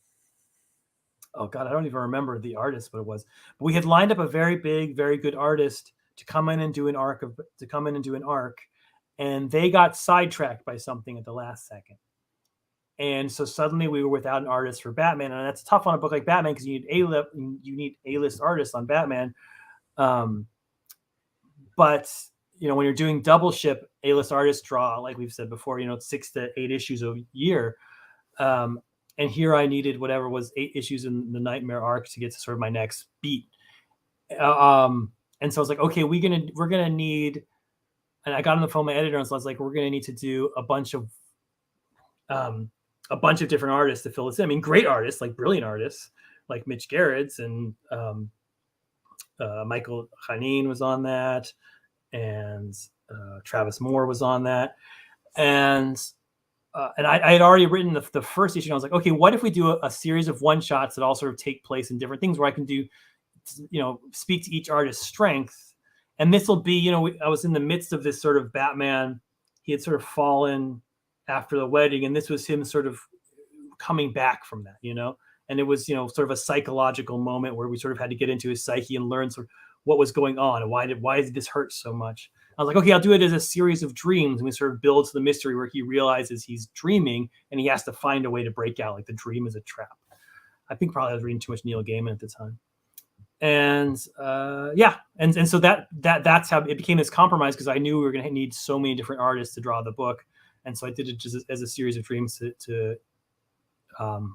God, I don't even remember the artist, but we had lined up a very big, very good artist to come in and do an arc, and they got sidetracked by something at the last second. And so suddenly we were without an artist for Batman, and that's tough on a book like Batman because you need A-list artists on Batman. But when you're doing double ship, A-list artists draw, like we've said before, 6 to 8 issues a year. And here I needed whatever was 8 issues in the Nightmare arc to get to sort of my next beat. And so I was like, okay, we're gonna need, and I got on the phone with my editor, and so I was like, we're gonna need to do a bunch of different artists to fill this in. I mean, great artists, like brilliant artists, like Mitch Gerrits and Michael Hanin was on that, and Travis Moore was on that, and I had already written the first issue. And I was like, okay, what if we do a series of one shots that all sort of take place in different things, where I can do, speak to each artist's strength. And this will be, I was in the midst of this sort of Batman. He had sort of fallen after the wedding, and this was him sort of coming back from that, and it was, sort of a psychological moment where we sort of had to get into his psyche and learn sort of what was going on and why did this hurt so much. I was like, okay, I'll do it as a series of dreams, and we sort of build to the mystery where he realizes he's dreaming and he has to find a way to break out, like the dream is a trap. I think probably I was reading too much Neil Gaiman at the time. And and so that's how it became this compromise, because I knew we were going to need so many different artists to draw the book, and so I did it just as a series of dreams as a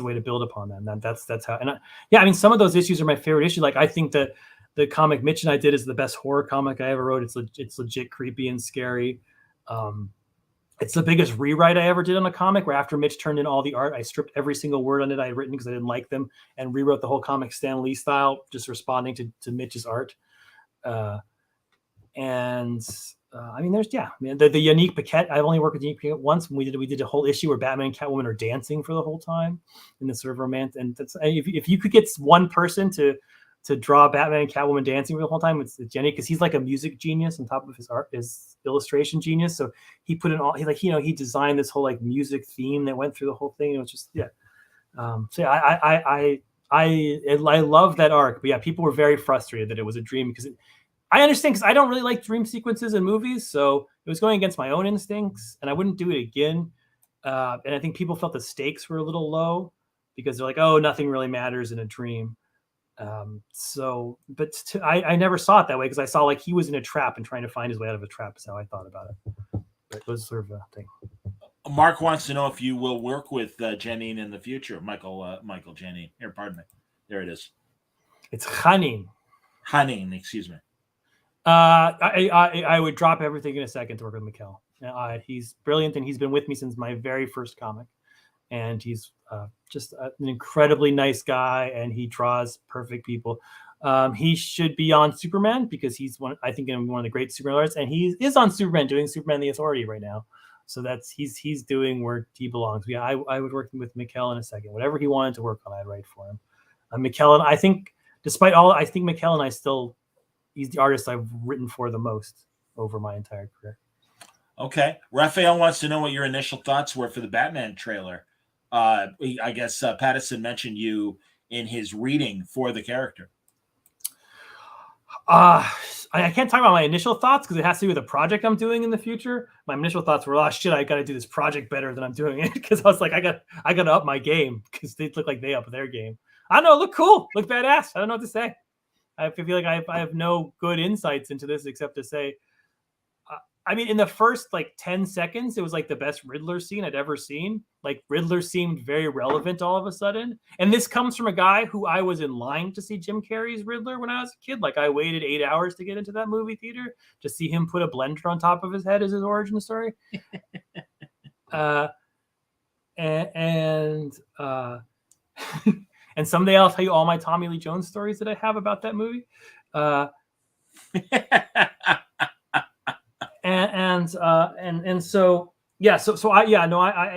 way to build upon them. And that's how. And I mean, some of those issues are my favorite issue. Like, I think that the comic Mitch and I did is the best horror comic I ever wrote. It's legit creepy and scary. It's the biggest rewrite I ever did on a comic, where after Mitch turned in all the art, I stripped every single word on it I had written because I didn't like them, and rewrote the whole comic Stan Lee style, just responding to Mitch's art. And I mean, the Unique Paquette. I've only worked with Unique Paquette once. When we did a whole issue where Batman and Catwoman are dancing for the whole time in this sort of romance. And that's, if you could get one person to draw Batman and Catwoman dancing for the whole time, it's Jenny, because he's like a music genius on top of his illustration genius. So he put in all he designed this whole like music theme that went through the whole thing. It was just I love that arc. But yeah, people were very frustrated that it was a dream, because I understand, because I don't really like dream sequences in movies, so it was going against my own instincts, and I wouldn't do it again. And I think people felt the stakes were a little low, because they're like, "Oh, nothing really matters in a dream." I never saw it that way, because I saw like he was in a trap and trying to find his way out of a trap. Is how I thought about it. But it was sort of a thing. Mark wants to know if you will work with Janine in the future. Michael Janine. Here, pardon me. There it is. It's Janine. Janine, excuse me. I would drop everything in a second to work with Mikkel. He's brilliant, and he's been with me since my very first comic. And he's just an incredibly nice guy, and he draws perfect people. He should be on Superman, because he's one of the great Superman artists, and he is on Superman, doing Superman the Authority right now. So he's doing where he belongs. Yeah, I would work with Mikkel in a second. Whatever he wanted to work on, I'd write for him. Mikkel, and I think, despite all, I think Mikkel and I still. He's the artist I've written for the most over my entire career. Okay. Raphael wants to know what your initial thoughts were for the Batman trailer. I guess Patterson mentioned you in his reading for the character. I can't talk about my initial thoughts, because it has to do with a project I'm doing in the future. My initial thoughts were, "Oh shit, I got to do this project better than I'm doing it," because I was like, I got to up my game, because they look like they up their game. I don't know, look cool, look badass. I don't know what to say. I feel like I have no good insights into this except to say, I mean, in the first like 10 seconds, it was like the best Riddler scene I'd ever seen. Like, Riddler seemed very relevant all of a sudden. And this comes from a guy who I was in line to see Jim Carrey's Riddler when I was a kid. Like, I waited 8 hours to get into that movie theater to see him put a blender on top of his head as his origin story. And someday I'll tell you all my Tommy Lee Jones stories that I have about that movie. It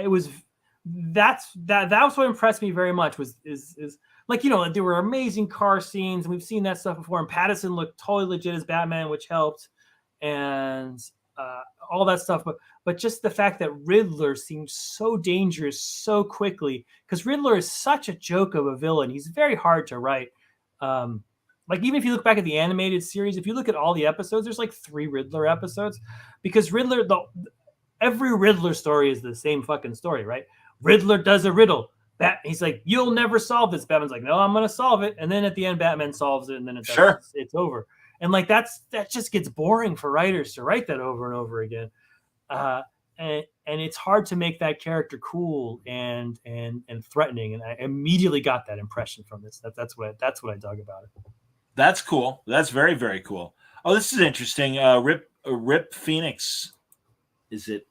was that was what impressed me very much, is like, there were amazing car scenes, and we've seen that stuff before, and Pattinson looked totally legit as Batman, which helped, and all that stuff, but just the fact that Riddler seemed so dangerous so quickly, because Riddler is such a joke of a villain. He's very hard to write. Like, even if you look back at the animated series, if you look at all the episodes, there's like 3 Riddler episodes, because every Riddler story is the same fucking story, right? Riddler does a riddle. He's like, "You'll never solve this." Batman's like, "No, I'm going to solve it." And then at the end, Batman solves it, and then it's over. And like, that just gets boring for writers to write that over and over again. And it's hard to make that character cool and threatening. And I immediately got that impression from this. That's what I dug about it. That's cool. That's very, very cool. Oh, this is interesting. Rip Phoenix. Is it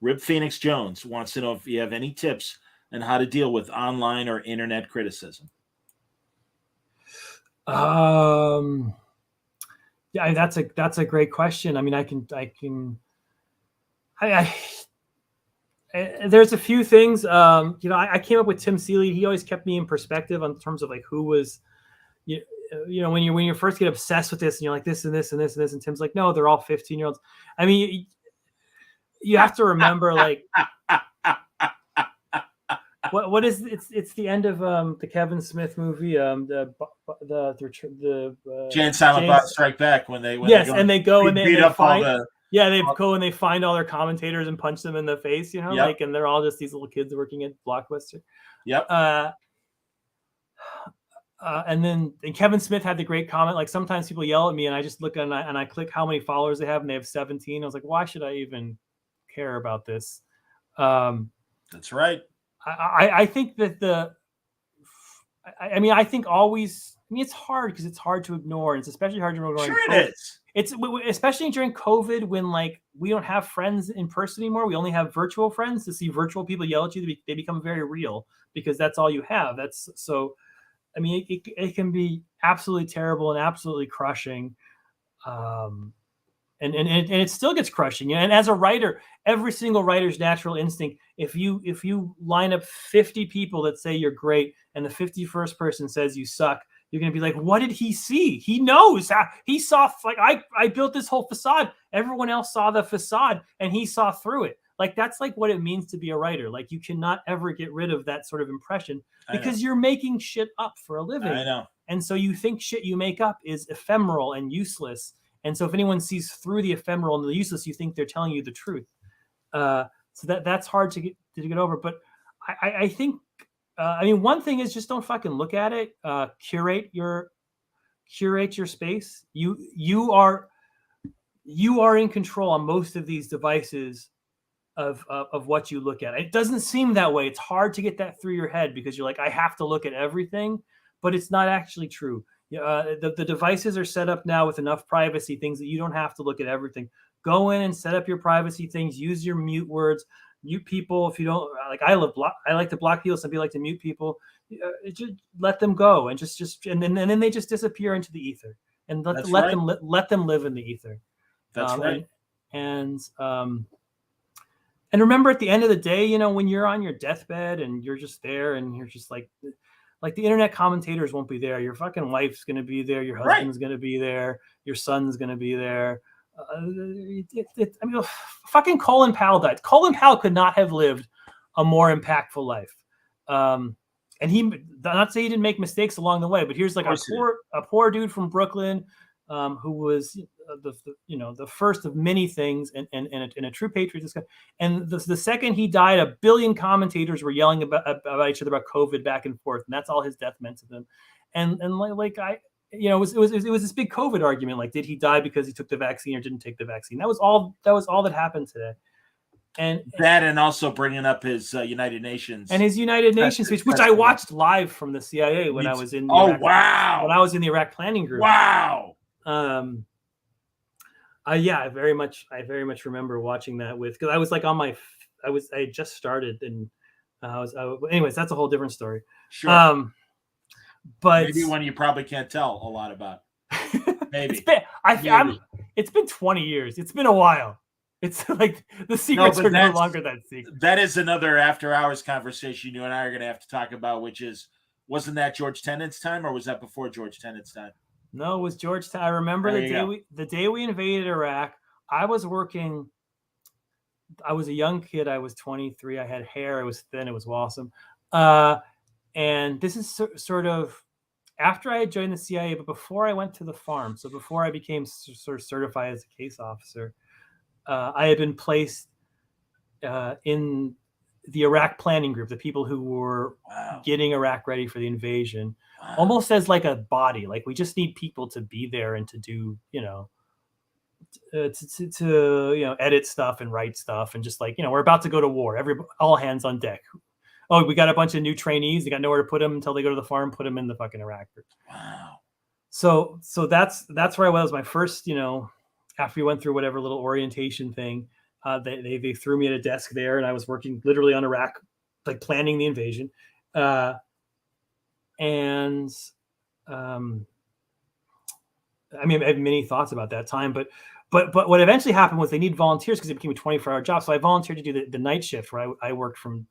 Rip Phoenix Jones wants to know if you have any tips on how to deal with online or internet criticism. Yeah, that's a great question. I mean, there's a few things. I came up with Tim Seeley. He always kept me in perspective in terms of like who was, when you first get obsessed with this and you're like this and this and this and this, and Tim's like, no, they're all 15-year-olds. I mean, you have to remember, like, what is it's the end of the Kevin Smith movie, the Jay and Silent Bob Strike Back, when they go and they find all the. Yeah, they go and they find all their commentators and punch them in the face, Yep. like, and they're all just these little kids working at Blockbuster. Yep. And Kevin Smith had the great comment, like, sometimes people yell at me and I just look and I click how many followers they have, and they have 17. I was like, why should I even care about this? That's right. I think that I think always. I mean, it's hard because it's hard to ignore. And it's especially hard to ignore. Sure, it is. It's especially during COVID, when like we don't have friends in person anymore. We only have virtual friends. To see virtual people yell at you, they become very real, because that's all you have. That's so. I mean, it can be absolutely terrible and absolutely crushing. and it still gets crushing. And as a writer, every single writer's natural instinct, if you line up 50 people that say you're great and the 51st person says you suck, you're going to be like, what did he see? He knows. He saw, like, I built this whole facade. Everyone else saw the facade and he saw through it. Like, that's like what it means to be a writer. Like, you cannot ever get rid of that sort of impression because you're making shit up for a living. I know. And so you think shit you make up is ephemeral and useless. And so if anyone sees through the ephemeral and the useless, you think they're telling you the truth. So that's hard to get over. But I think, I mean, one thing is just don't fucking look at it. Curate your space. You are in control on most of these devices of what you look at. It doesn't seem that way. It's hard to get that through your head because you're like, I have to look at everything, but it's not actually true. The devices are set up now with enough privacy things that you don't have to look at everything. Go in and set up your privacy things. Use your mute words. Mute people if you don't like. I like to block people. Some people like to mute people. Just let them go and and then they just disappear into the ether and let them live in the ether. That's right. And remember, at the end of the day, when you're on your deathbed and you're just there and you're just like the internet commentators won't be there. Your fucking wife's going to be there. Your husband's going to be there. Your son's going to be there. I mean, fucking Colin Powell died. Colin Powell could not have lived a more impactful life. And not to say he didn't make mistakes along the way, but here's like a poor dude from Brooklyn who was the first of many things and a true patriot. And the second he died, 1 billion commentators were yelling about each other about COVID back and forth, and that's all his death meant to them. And it was this big COVID argument, like, did he die because he took the vaccine or didn't take the vaccine? That was all that happened today. And also bringing up his United Nations speech, which I watched live from the CIA when I was in the Iraq planning group. Wow. I very much remember watching that because I was like I had just started and anyways, that's a whole different story. Sure. But maybe one you probably can't tell a lot about. Maybe. It's been 20 years. It's been a while. It's like the secrets are no longer that secret. That is another after hours conversation you and I are going to have to talk about, which is, wasn't that George Tenet's time or was that before George Tenet's time? No, it was George. I remember the day we invaded Iraq. I was working. I was a young kid. I was 23. I had hair. I was thin. It was awesome. And this is sort of after I had joined the CIA, but before I went to the farm. So before I became sort of certified as a case officer, I had been placed in the Iraq planning group, the people who were getting Iraq ready for the invasion, almost as like a body. Like, we just need people to be there and to do, to edit stuff and write stuff. And just like, we're about to go to war. All hands on deck. Oh, we got a bunch of new trainees. They got nowhere to put them until they go to the farm, put them in the fucking Iraq group. Wow. So that's where I was. My first, after we went through whatever little orientation thing, they threw me at a desk there, and I was working literally on Iraq, like planning the invasion. I mean, I have many thoughts about that time, but what eventually happened was they need volunteers because it became a 24-hour job. So I volunteered to do the night shift where I worked from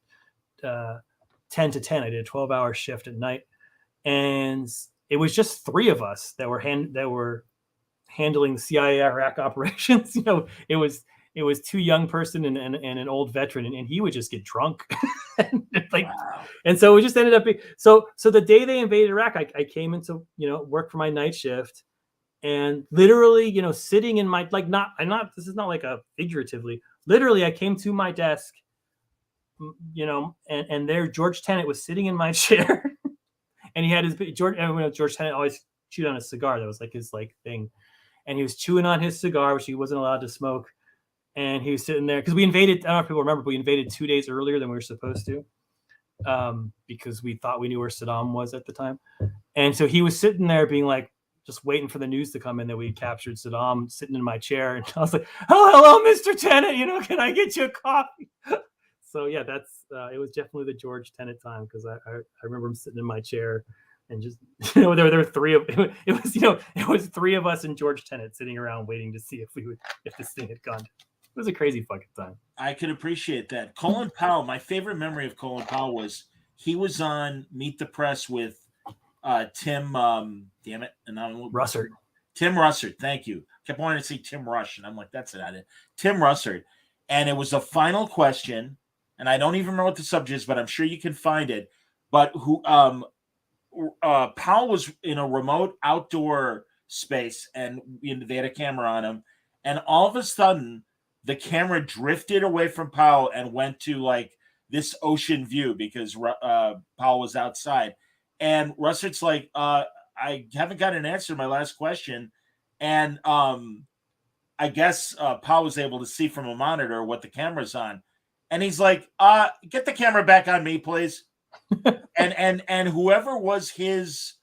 10 to 10. I did a 12-hour shift at night, and it was just 3 of us that were handling the CIA Iraq operations. It was 2 young person and an old veteran, and he would just get drunk. And so it just ended up being so the day they invaded Iraq, I came into work for my night shift, and literally sitting in my this is not like a figuratively, literally I came to my desk, and there George Tenet was sitting in my chair, and he had his George Tenet always chewed on a cigar. That was like his thing. And he was chewing on his cigar, which he wasn't allowed to smoke. And he was sitting there because we invaded. I don't know if people remember, but we invaded 2 days earlier than we were supposed to, because we thought we knew where Saddam was at the time. And so he was sitting there being like, just waiting for the news to come in that we captured Saddam, sitting in my chair. And I was like, "Oh, hello, Mr. Tenet. Can I get you a coffee?" So yeah, it was definitely the George Tenet time, because I remember him sitting in my chair and just there were three of it was three of us and George Tenet sitting around waiting to see if this thing had gone. It was a crazy fucking time. I can appreciate that. Colin Powell, my favorite memory of Colin Powell was he was on Meet the Press with Tim. Damn it, and Russert. Tim Russert. Thank you. Kept wanting to say Tim Rush, and I'm like, that's it. Tim Russert, and it was a final question, and I don't even remember what the subject is, but I'm sure you can find it. But Powell was in a remote outdoor space, and they had a camera on him, and all of a sudden the camera drifted away from Powell and went to like this ocean view because Powell was outside. And Russert's like, I haven't got an answer to my last question. And I guess Powell was able to see from a monitor what the camera's on. And he's like, get the camera back on me, please. and whoever was his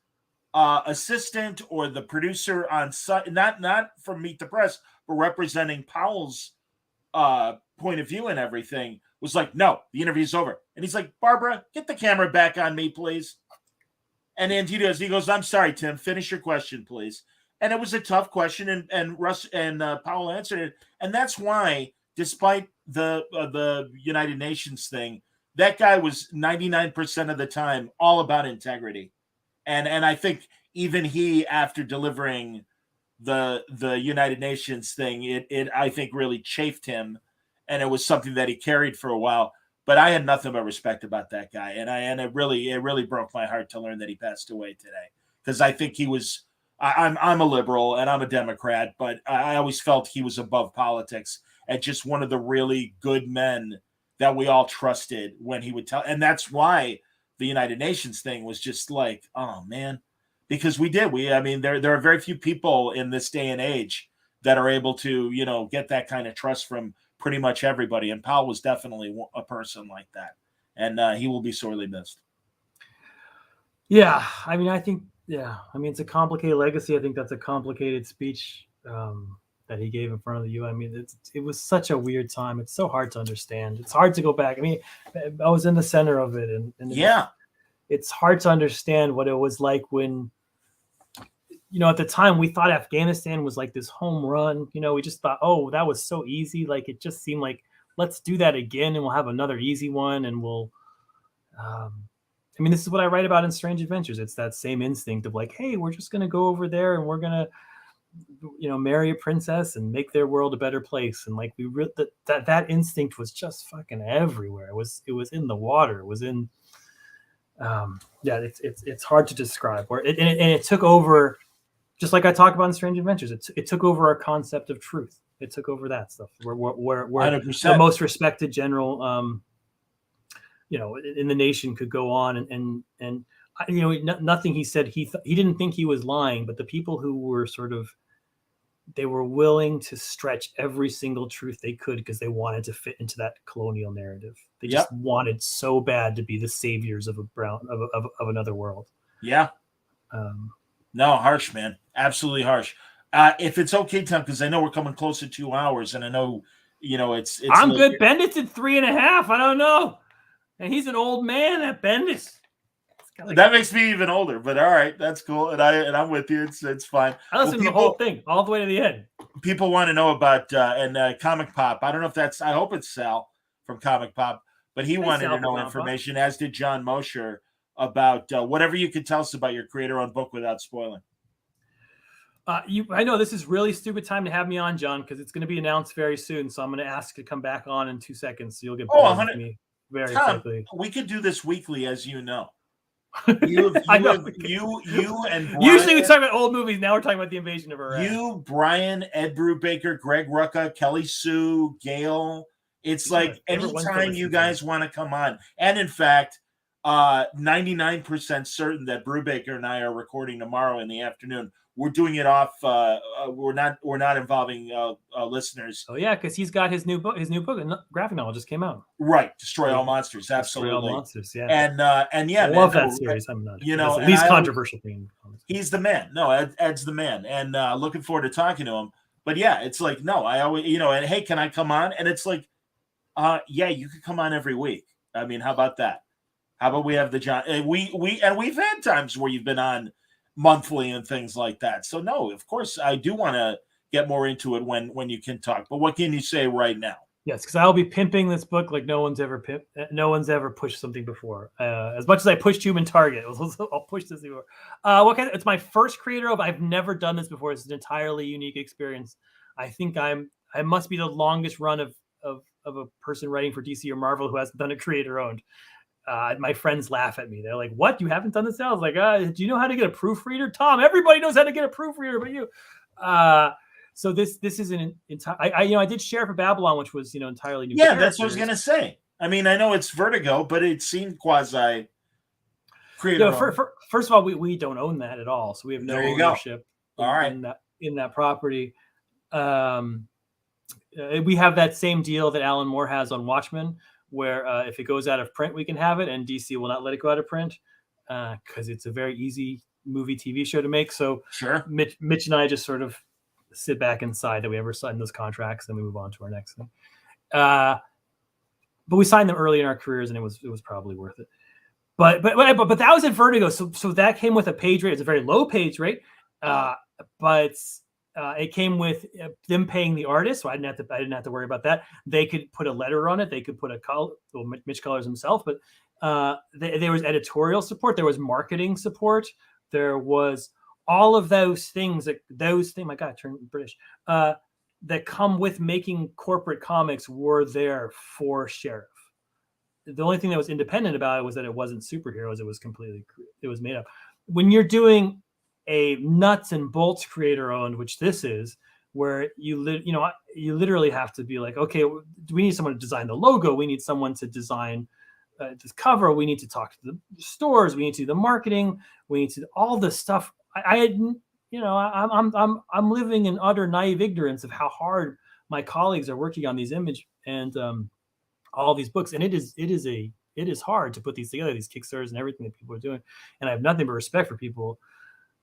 assistant or the producer on site, not from Meet the Press, but representing Powell's point of view and everything, was like, no, the interview's over. And he's like, Barbara, get the camera back on me, please. And then he goes, I'm sorry, Tim, finish your question, please. And it was a tough question, and Russ and Powell answered it. And that's why, despite the United Nations thing, that guy was 99% of the time all about integrity. And I think even he, after delivering the United Nations thing, it I think really chafed him, and it was something that he carried for a while. But I had nothing but respect about that guy, and it really broke my heart to learn that he passed away today, because I think he was. I'm a liberal and I'm a Democrat, but I always felt he was above politics and just one of the really good men that we all trusted when he would tell. And that's why the United Nations thing was just like, oh man, because I mean, there are very few people in this day and age that are able to, get that kind of trust from pretty much everybody. And Powell was definitely a person like that. And he will be sorely missed. Yeah. I mean, it's a complicated legacy. I think that's a complicated speech that he gave in front of the UN. I mean, it was such a weird time. It's so hard to understand. It's hard to go back. I mean, I was in the center of it, and yeah, it's hard to understand what it was like when, at the time we thought Afghanistan was like this home run. We just thought, oh, that was so easy. Like, it just seemed like, let's do that again, and we'll have another easy one, and we'll. I mean, this is what I write about in Strange Adventures. It's that same instinct of like, hey, we're just going to go over there and we're going to, marry a princess and make their world a better place. And like that instinct was just fucking everywhere. It was in the water. It was in, it's hard to describe. It took over, just like I talk about in Strange Adventures. It took over our concept of truth. It took over that stuff. Where 100%. The most respected general. In the nation could go on and nothing he said, he didn't think he was lying, but the people who were they were willing to stretch every single truth they could because they wanted to fit into that colonial narrative. They just wanted so bad to be the saviors of of another world. Yeah. No, harsh, man. Absolutely harsh. If it's okay, Tom, because I know we're coming close to 2 hours, and I know, it's I'm good. Bendit did 3.5. I don't know. And he's an old man at Bendis. That makes me even older, but all right, that's cool. And I'm with you. It's fine. I listened to the whole thing all the way to the end. People want to know about Comic Pop. I don't know if I hope it's Sal from Comic Pop, but he wanted to know information, as did John Mosher, about whatever you could tell us about your creator-owned book without spoiling. I know this is really stupid time to have me on, John, because it's going to be announced very soon. So I'm going to ask you to come back on in 2 seconds. So you'll get with me. Very Tom, quickly. We could do this weekly, as you know. You and Brian, usually we talk about old movies. Now we're talking about the invasion of Iraq. You, Brian, Ed Brubaker, Greg Rucka, Kelly Sue, Gail. It's like anytime you guys want to come on. And in fact, 99% certain that Brubaker and I are recording tomorrow in the afternoon. We're doing it off. We're not involving listeners. Oh yeah, because he's got his new book. His new book, graphic novel, just came out. Right, Destroy All Monsters. Absolutely, Destroy All Monsters. Yeah, and yeah, I love that series. I'm not, at least controversial thing. He's the man. No, Ed's the man, and looking forward to talking to him. But yeah, it's like no, I always and hey, can I come on? And it's like, yeah, you could come on every week. I mean, how about that? How about we have the John? We've had times where you've been on monthly and things like that. So no, of course I do want to get more into it when you can talk. But what can you say right now? Yes, because I'll be pimping this book like no one's ever pushed something before. As much as I pushed Human Target, I'll push this before. It's my first creator of. I've never done this before. It's an entirely unique experience. I think I must be the longest run of a person writing for DC or Marvel who hasn't done a creator owned. My friends laugh at me. They're like, "What? You haven't done this now?" I was like, "Do you know how to get a proofreader, Tom? Everybody knows how to get a proofreader, but you." So this is an entire. I did Sheriff of Babylon, which was entirely new. Yeah, that's what I was gonna say. I mean, I know it's Vertigo, but it seemed quasi creator. First of all, we don't own that at all, so we have no ownership. In that property. We have that same deal that Alan Moore has on Watchmen, where if it goes out of print, we can have it, and DC will not let it go out of print because it's a very easy movie TV show to make. So sure, Mitch and I just sort of sit back inside that we ever sign those contracts, and we move on to our next thing. But we signed them early in our careers, and it was probably worth it. But that was at Vertigo, so that came with a page rate. It's a very low page rate, but it came with them paying the artist, so I didn't have to worry about that. They could put a letter on it. They could put a color. Well, Mitch colors himself, but there was editorial support. There was marketing support. There was all of those things. My God, turn British. That come with making corporate comics were there for Sheriff. The only thing that was independent about it was that it wasn't superheroes. It was made up. When you're doing a nuts and bolts creator owned, which this is, where you literally have to be like, okay, we need someone to design the logo. We need someone to design this cover. We need to talk to the stores. We need to do the marketing. We need to do all this stuff. I'm living in utter naive ignorance of how hard my colleagues are working on these image and all these books. And it is hard to put these together, these Kickstarters and everything that people are doing. And I have nothing but respect for people.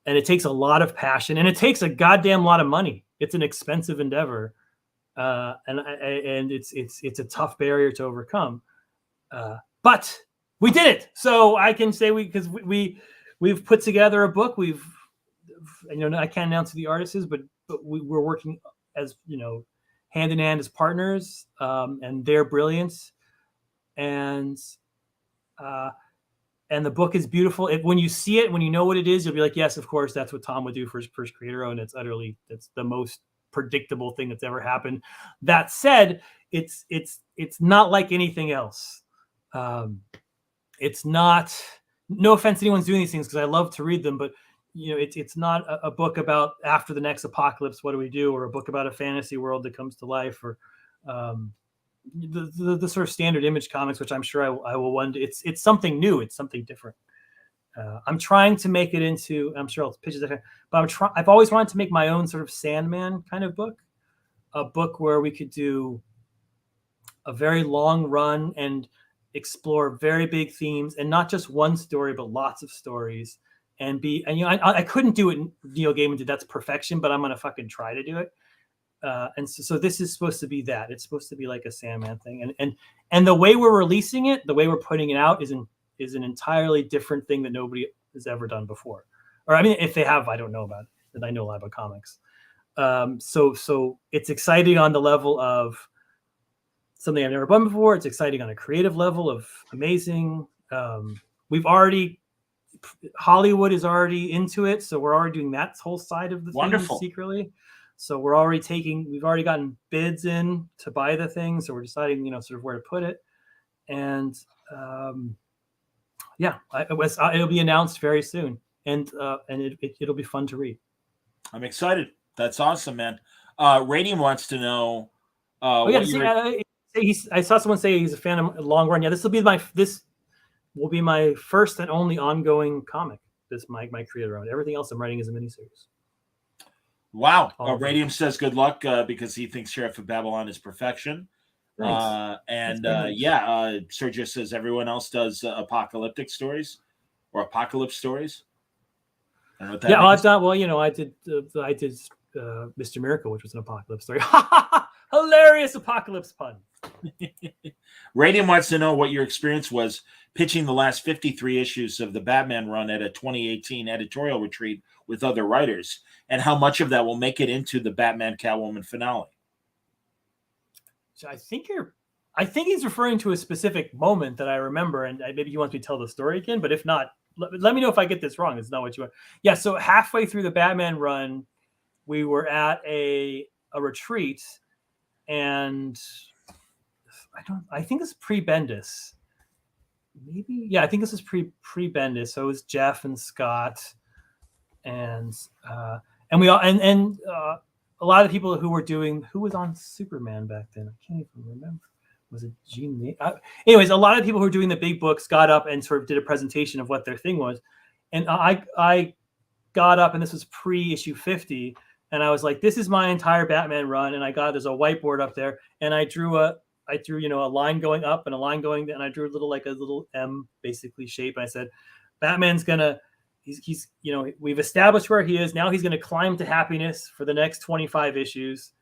And it takes a lot of passion, and it takes a goddamn lot of money. It's an expensive endeavor, and it's a tough barrier to overcome. But we did it, so I can say we've put together a book. I can't announce who the artist is, but we're working as hand in hand as partners, and they're brilliant, and the book is beautiful. When you see it, when you know what it is, you'll be like, yes, of course, that's what Tom would do for his first creator own. It's the most predictable thing that's ever happened. That said, it's not like anything else. It's not, no offense to anyone's doing these things, because I love to read them, but it's not a book about after the next apocalypse, what do we do? Or a book about a fantasy world that comes to life, or the sort of standard Image comics, which I'm sure I will one day. It's something new. It's something different. I'm trying to make it into. I'm sure I'll pitch it, but I've always wanted to make my own sort of Sandman kind of book, a book where we could do a very long run and explore very big themes, and not just one story, but lots of stories. I couldn't do it. Neil Gaiman did. That's perfection, but I'm gonna fucking try to do it. And so this is supposed to be that. It's supposed to be like a Sandman thing, and the way we're releasing it, the way we're putting it out is an entirely different thing that nobody has ever done before. Or I mean, if they have, I don't know about it. And I know a lot about comics. So it's exciting on the level of something I've never done before. It's exciting on a creative level of amazing. Hollywood is already into it, so we're already doing that whole side of the thing secretly. So we've already gotten bids in to buy the thing. So we're deciding, sort of where to put it. And it'll be announced very soon. And it'll be fun to read. I'm excited. That's awesome, man. Radium wants to know. I saw someone say he's a fan of Long Run. Yeah, this will be my first and only ongoing comic. This my creator own. Everything else I'm writing is a miniseries. Wow. Radium says good luck because he thinks Sheriff of Babylon is perfection. Sergio says everyone else does apocalyptic stories or apocalypse stories. I don't know what that means. I've done. Well, I did Mr. Miracle, which was an apocalypse story. Hilarious apocalypse pun. Radium wants to know what your experience was pitching the last 53 issues of the Batman run at a 2018 editorial retreat with other writers, and how much of that will make it into the Batman Catwoman finale. So I think he's referring to a specific moment that I remember, and maybe he wants me to tell the story again. But if not, let me know if I get this wrong. It's not what you want. Yeah. So halfway through the Batman run, we were at a retreat, and I think it's pre-Bendis. Maybe, yeah, I think this is pre-Bendis. So it was Jeff and Scott, and we all and a lot of the people who was on Superman back then. I can't even remember. Was it Gene? Anyways, a lot of people who were doing the big books got up and sort of did a presentation of what their thing was, and I got up, and this was pre-issue 50, and I was like, "This is my entire Batman run," and there's a whiteboard up there, and I drew a line going up and a line going down, and I drew a little M basically shape, and I said, "Batman's gonna." He's we've established where he is. Now he's going to climb to happiness for the next 25 issues.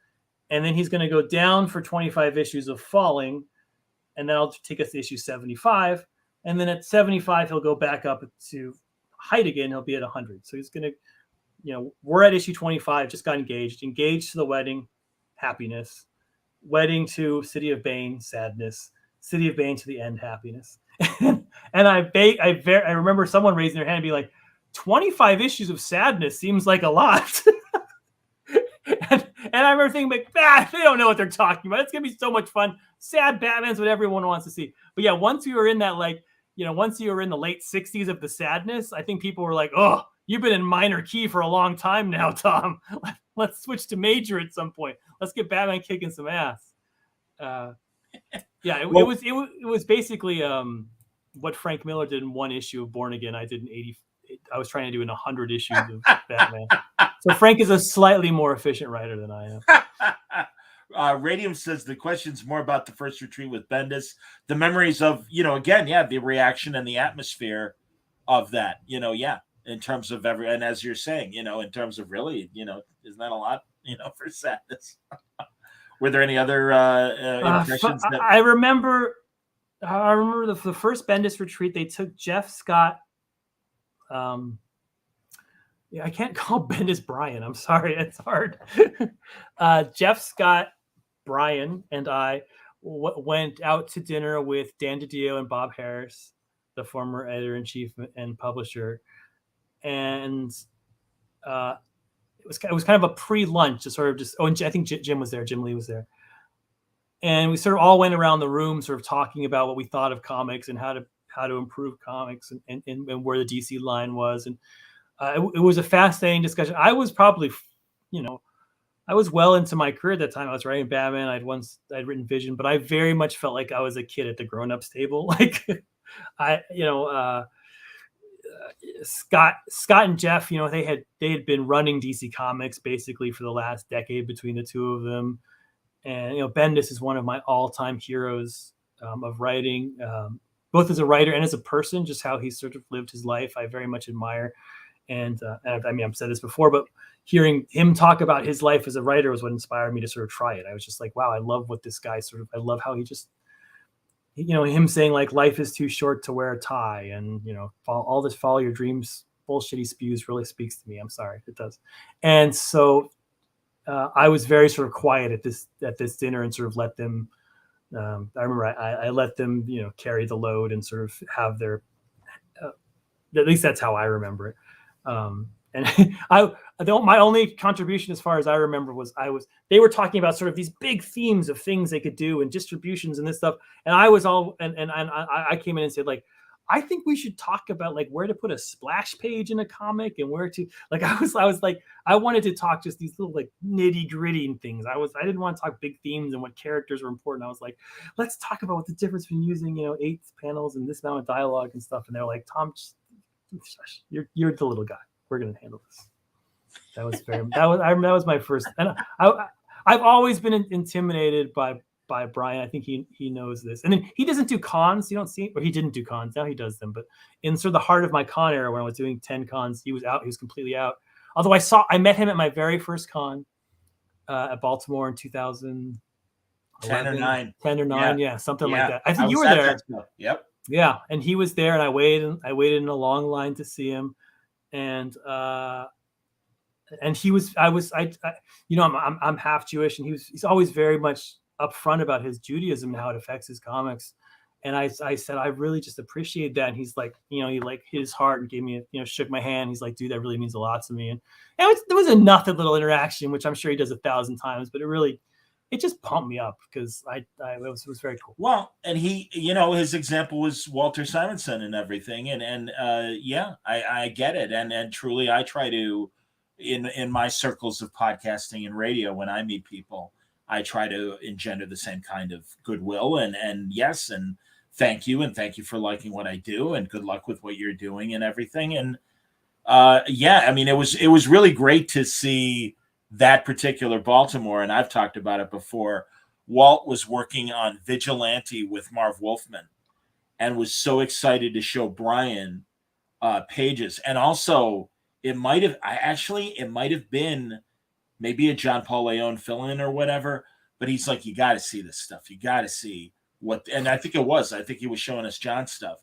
And then he's going to go down for 25 issues of falling. And then I'll take us to issue 75. And then at 75, he'll go back up to height again. He'll be at 100. So he's going to, we're at issue 25, just got engaged to the wedding, happiness, wedding to City of Bane, sadness, City of Bane to the end, happiness. And I remember someone raising their hand and be like, 25 issues of sadness seems like a lot. and I remember thinking, like, they don't know what they're talking about. It's going to be so much fun. Sad Batman's what everyone wants to see. But yeah, once you were in that, once you were in the late 60s of the sadness, I think people were like, "Oh, you've been in minor key for a long time now, Tom. Let's switch to major at some point. Let's get Batman kicking some ass." It was basically what Frank Miller did in one issue of Born Again. I did in 80. I was trying to do in 100 issues of Batman. So Frank is a slightly more efficient writer than I am. Radium says the question's more about the first retreat with Bendis, the memories of, the reaction and the atmosphere of that, in terms of and as you're saying, in terms of really, isn't that a lot, for sadness? Were there any other impressions? I remember the first Bendis retreat. They took Jeff, Scott. I can't call Bendis Brian. I'm sorry, it's hard. Jeff, Scott, Brian, and I went out to dinner with Dan DiDio and Bob Harris, the former editor-in-chief and publisher, and it was kind of a pre-lunch to sort of just. Oh, and I think Jim was there. Jim Lee was there. And we sort of all went around the room sort of talking about what we thought of comics and how to improve comics and where the DC line was. And it was a fascinating discussion. I was probably, I was well into my career at that time. I was writing Batman. I'd written Vision, but I very much felt like I was a kid at the grown-ups table. Like Scott and Jeff, they had been running DC Comics basically for the last decade between the two of them. And, Bendis is one of my all-time heroes of writing, both as a writer and as a person, just how he sort of lived his life. I very much admire. And I've said this before, but hearing him talk about his life as a writer was what inspired me to sort of try it. I was just like, wow, I love what this guy I love how he just, him saying like life is too short to wear a tie and, follow your dreams bullshit he spews really speaks to me. I'm sorry, it does. And so I was very sort of quiet at this dinner and sort of let them, I remember I let them, carry the load and sort of have their, at least that's how I remember it. And my only contribution as far as I remember was they were talking about sort of these big themes of things they could do and distributions and this stuff. And I was I came in and said, like, I think we should talk about like where to put a splash page in a comic and where to, like, I was like, I wanted to talk just these little like nitty gritty things. I didn't want to talk big themes and what characters were important. I was like, let's talk about what the difference between using, 8 panels and this amount of dialogue and stuff. And they're like, Tom, you're the little guy. We're going to handle this. That was my first, and I've always been intimidated by Brian. I think he knows this. And then he doesn't do cons. You don't see, or he didn't do cons. Now he does them. But in sort of the heart of my con era, when I was doing 10 cons, he was out. He was completely out. Although I met him at my very first con at Baltimore in 2000. 10 or 11, 9. 10 or 9, yeah, something like that. I think you was were at there. that show. Yep. Yeah, and he was there, and I waited in a long line to see him, and he was, I you know, I'm half Jewish, and he's always very much upfront about his Judaism and how it affects his comics. And I said, I really just appreciate that. And he's like, you know, he like hit his heart and gave me, shook my hand. He's like, dude, that really means a lot to me. And there was a nothing little interaction, which I'm sure he does 1,000 times, but it just pumped me up because it was very cool. Well, and he, his example was Walter Simonson and everything. And I get it. And truly, I try to, in my circles of podcasting and radio, when I meet people, I try to engender the same kind of goodwill and yes. And thank you for liking what I do, and good luck with what you're doing and everything. And I mean, it was really great to see that particular Baltimore, and I've talked about it before. Walt was working on Vigilante with Marv Wolfman, and was so excited to show Brian pages. And also, it might have been maybe a John Paul Leon fill-in or whatever, but he's like, you got to see this stuff. You got to see what, and I think he was showing us John stuff.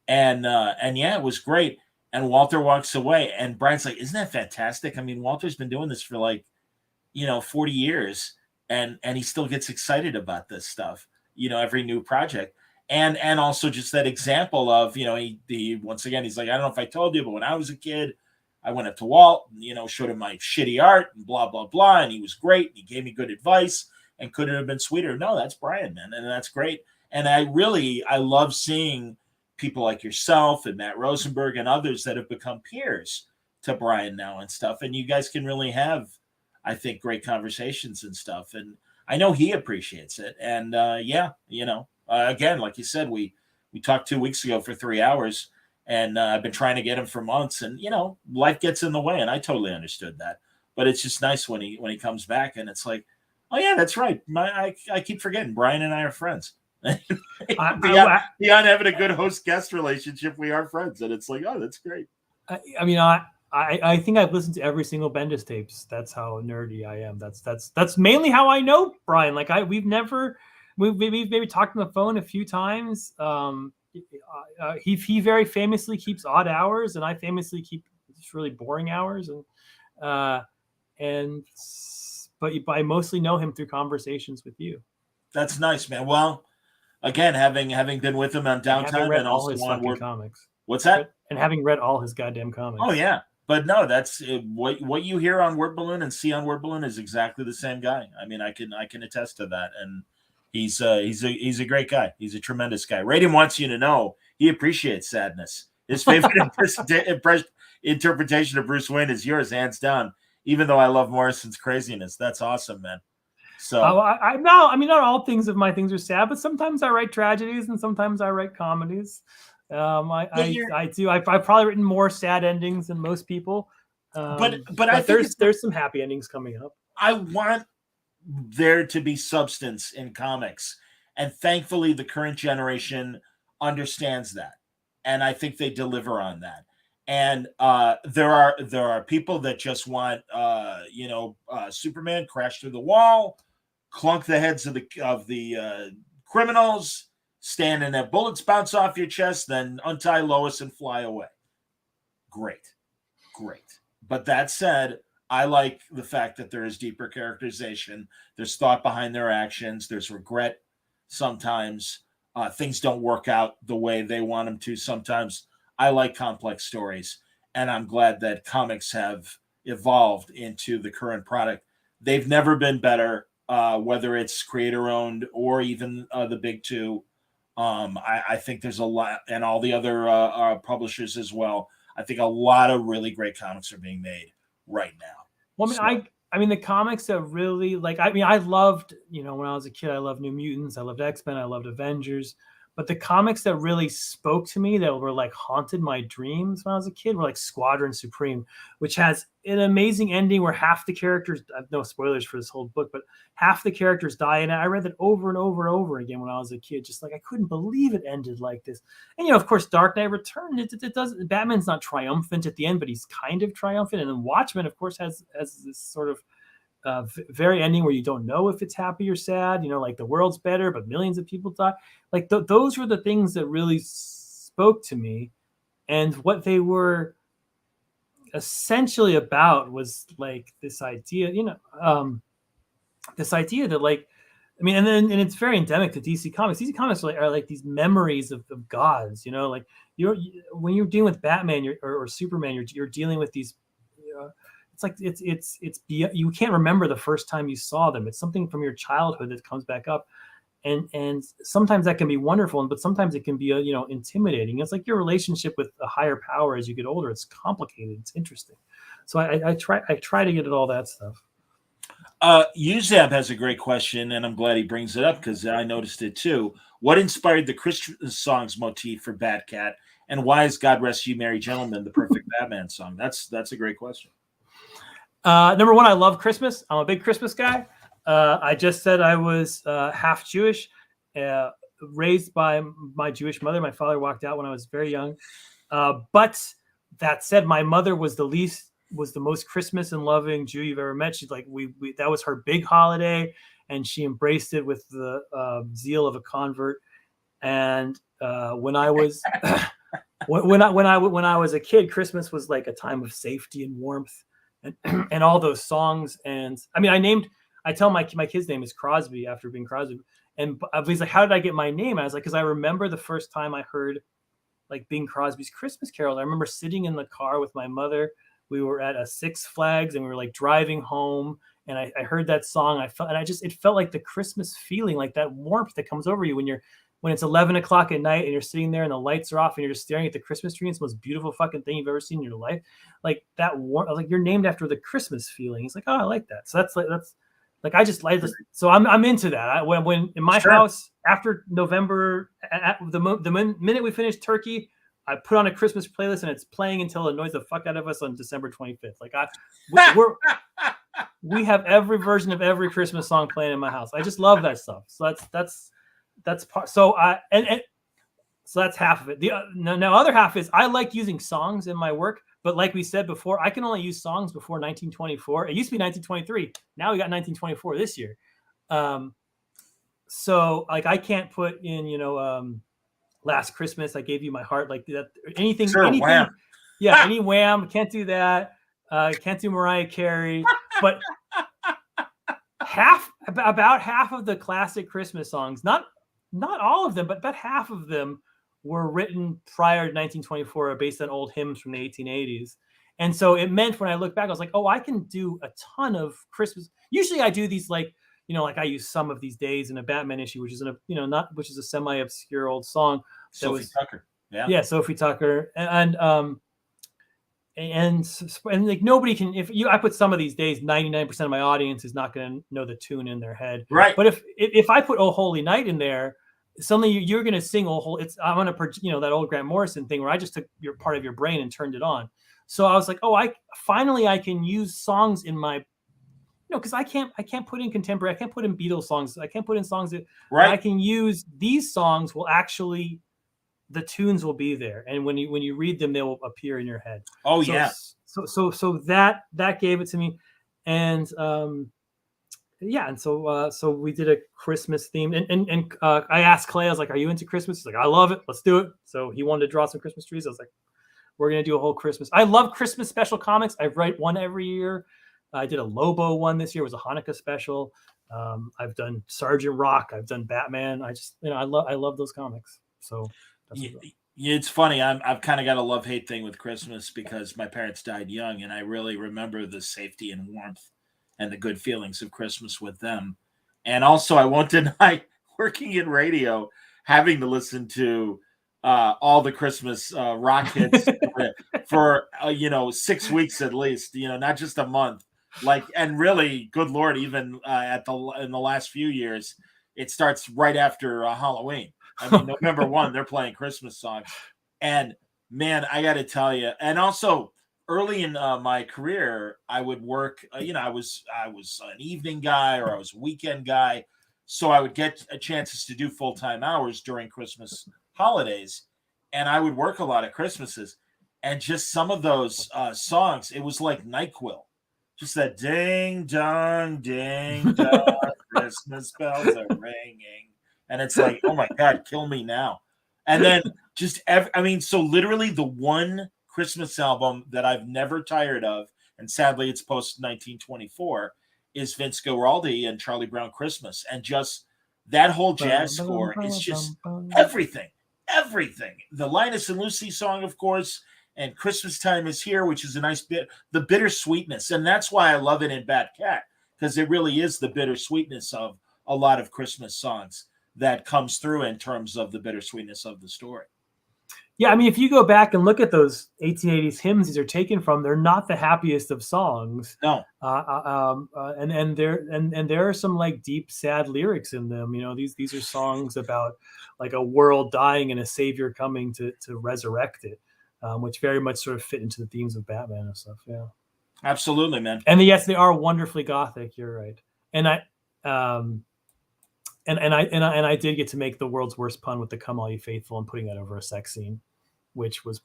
And yeah, it was great. And Walter walks away, and Brian's like, isn't that fantastic? I mean, Walter's been doing this for 40 years, and he still gets excited about this stuff, every new project. And also just that example of, he once again, he's like, I don't know if I told you, but when I was a kid, I went up to Walt, showed him my shitty art and blah, blah, blah. And he was great. He gave me good advice, and couldn't have been sweeter. No, that's Brian, man. And that's great. And I love seeing people like yourself and Matt Rosenberg and others that have become peers to Brian now and stuff. And you guys can really have, I think, great conversations and stuff. And I know he appreciates it. And again, like you said, we talked 2 weeks ago for 3 hours. And I've been trying to get him for months, and life gets in the way, and I totally understood that. But it's just nice when he comes back, and it's like, oh yeah, that's right. I keep forgetting Brian and I are friends. Beyond having a good host-guest relationship, we are friends, and it's like, oh, that's great. I mean, I think I've listened to every single Bendis tapes. That's how nerdy I am. That's mainly how I know Brian. Like we've maybe talked on the phone a few times. He very famously keeps odd hours, and I famously keep just really boring hours. But I mostly know him through conversations with you. That's nice, man. Well, again, having been with him on Downtime and also on Word comics. What's that? And having read all his goddamn comics. Oh yeah, but no, that's what you hear on Word Balloon and see on Word Balloon is exactly the same guy. I mean, I can attest to that, and he's a great guy. He's a tremendous guy. Radium wants you to know he appreciates sadness. His favorite interpretation of Bruce Wayne is yours, hands down. Even though I love Morrison's craziness, that's awesome, man. So not all things of my things are sad, but sometimes I write tragedies and sometimes I write comedies. I do. I've probably written more sad endings than most people. But I think there's some happy endings coming up. I want there to be substance in comics, and thankfully the current generation understands that, and I think they deliver on that. And there are people that just want Superman crash through the wall, clunk the heads of the criminals, stand and have bullets bounce off your chest, then untie Lois and fly away. Great. But that said, I like the fact that there is deeper characterization. There's thought behind their actions. There's regret sometimes. Things don't work out the way they want them to sometimes. I like complex stories, and I'm glad that comics have evolved into the current product. They've never been better, whether it's creator-owned or even the big two. I think there's a lot, and all the other publishers as well. I think a lot of really great comics are being made right now. Well, I mean, the comics that really I loved, when I was a kid, I loved New Mutants, I loved X-Men, I loved Avengers. But the comics that really spoke to me, that were haunted my dreams when I was a kid, were Squadron Supreme, which has an amazing ending where half the characters, no spoilers for this whole book, but half the characters die. And I read that over and over and over again when I was a kid, just I couldn't believe it ended like this. And, of course, Dark Knight Return, it doesn't, Batman's not triumphant at the end, but he's kind of triumphant. And then Watchmen, of course, has this sort of very ending where you don't know if it's happy or sad. You know, like the world's better, but millions of people die. Like those were the things that really spoke to me, and what they were essentially about was like this idea, this idea that like, I mean, and it's very endemic to DC Comics. DC Comics are like these memories of gods, you know, like when you're dealing with Batman or Superman, you're dealing with these. It's like you can't remember the first time you saw them. It's something from your childhood that comes back up, and sometimes that can be wonderful, but sometimes it can be intimidating. It's like your relationship with a higher power as you get older. It's complicated. It's interesting. So I try to get at all that stuff. Uzab has a great question, and I'm glad he brings it up because I noticed it too. What inspired the Christmas songs motif for Batcat, and why is "God Rest You Merry Gentlemen" the perfect Batman song? That's a great question. Number one, I love Christmas. I'm a big Christmas guy. I just said I was half Jewish, raised by my Jewish mother. My father walked out when I was very young. But that said, my mother was the most Christmas and loving Jew you've ever met. She's like, that was her big holiday, and she embraced it with the zeal of a convert. And when I was when I was a kid, Christmas was like a time of safety and warmth, and all those songs. And I mean, I tell my kid's name is Crosby after being Crosby, and he's like, how did I get my name? And I was like, because I remember the first time I heard like Bing Crosby's Christmas Carol. I remember sitting in the car with my mother. We were at a Six Flags and we were like driving home, and I heard that song. It felt like the Christmas feeling, like that warmth that comes over you when it's 11 o'clock at night and you're sitting there and the lights are off and you're just staring at the Christmas tree. It's the most beautiful fucking thing you've ever seen in your life. Like that warmth, like you're named after the Christmas feeling. He's like, oh, I like that. So that's like, I just like this. So I'm into that. When in my house after November, at the minute we finish turkey, I put on a Christmas playlist and it's playing until it annoys the fuck out of us on December 25th. Like we have every version of every Christmas song playing in my house. I just love that stuff. So that's part. So so that's half of it. The other half is I like using songs in my work, but like we said before, I can only use songs before 1924. It used to be 1923. Now we got 1924 this year. So like I can't put in Last Christmas I Gave You My Heart, like that. Anything. Wham. Yeah, any Wham. Can't do that. Can't do Mariah Carey. But about half of the classic Christmas songs, not all of them, but about half of them were written prior to 1924, based on old hymns from the 1880s. And so it meant when I look back, I was like, oh, I can do a ton of Christmas. Usually I do these like I use Some of These Days in a Batman issue, which is which is a semi-obscure old song. Sophie Tucker. Yeah, Sophie Tucker. And like nobody can, I put Some of These Days, 99% of my audience is not going to know the tune in their head. Right. But if I put Oh Holy Night in there, suddenly you're going to sing Oh Holy. I'm going to, that old Grant Morrison thing where I just took your part of your brain and turned it on. So I was like, oh, I can use songs in my, because I can't put in contemporary. I can't put in Beatles songs. I can't put in songs that I can use. These songs will actually, the tunes will be there, and when you read them, they will appear in your head. Oh, so, yeah. So that gave it to me, and and so we did a Christmas theme, and I asked Clay, I was like, "Are you into Christmas?" He's like, "I love it. Let's do it." So he wanted to draw some Christmas trees. I was like, "We're gonna do a whole Christmas." I love Christmas special comics. I write one every year. I did a Lobo one this year. It was a Hanukkah special. I've done Sergeant Rock. I've done Batman. I just I love those comics. So. It's funny. I've kind of got a love-hate thing with Christmas because my parents died young, and I really remember the safety and warmth and the good feelings of Christmas with them. And also, I won't deny, working in radio, having to listen to all the Christmas rock hits for 6 weeks at least. Not just a month. Like, and really, good Lord, even in the last few years, it starts right after Halloween. I mean, November 1, they're playing Christmas songs. And man, I got to tell you, and also early in my career, I would work, I was an evening guy or I was a weekend guy. So I would get chances to do full-time hours during Christmas holidays. And I would work a lot at Christmases. And just some of those songs, it was like NyQuil. Just that ding dong, Christmas bells are ringing, and it's like, oh my God, kill me now. And then so literally the one Christmas album that I've never tired of, and sadly it's post 1924, is Vince Guaraldi and Charlie Brown Christmas, and just that whole jazz score is just everything. The Linus and Lucy song, of course, and Christmas Time Is Here, which is a nice bit, the bittersweetness. And that's why I love it in Bad Cat, because it really is the bittersweetness of a lot of Christmas songs that comes through in terms of the bittersweetness of the story. Yeah, I mean, if you go back and look at those 1880s hymns these are taken from, they're not the happiest of songs. No. And there are some like deep, sad lyrics in them. You know, these are songs about like a world dying and a savior coming to resurrect it, which very much sort of fit into the themes of Batman and stuff. Yeah, absolutely, man. And yes, they are wonderfully gothic. You're right. And I did get to make the world's worst pun with the "Come All You Faithful" and putting that over a sex scene, which was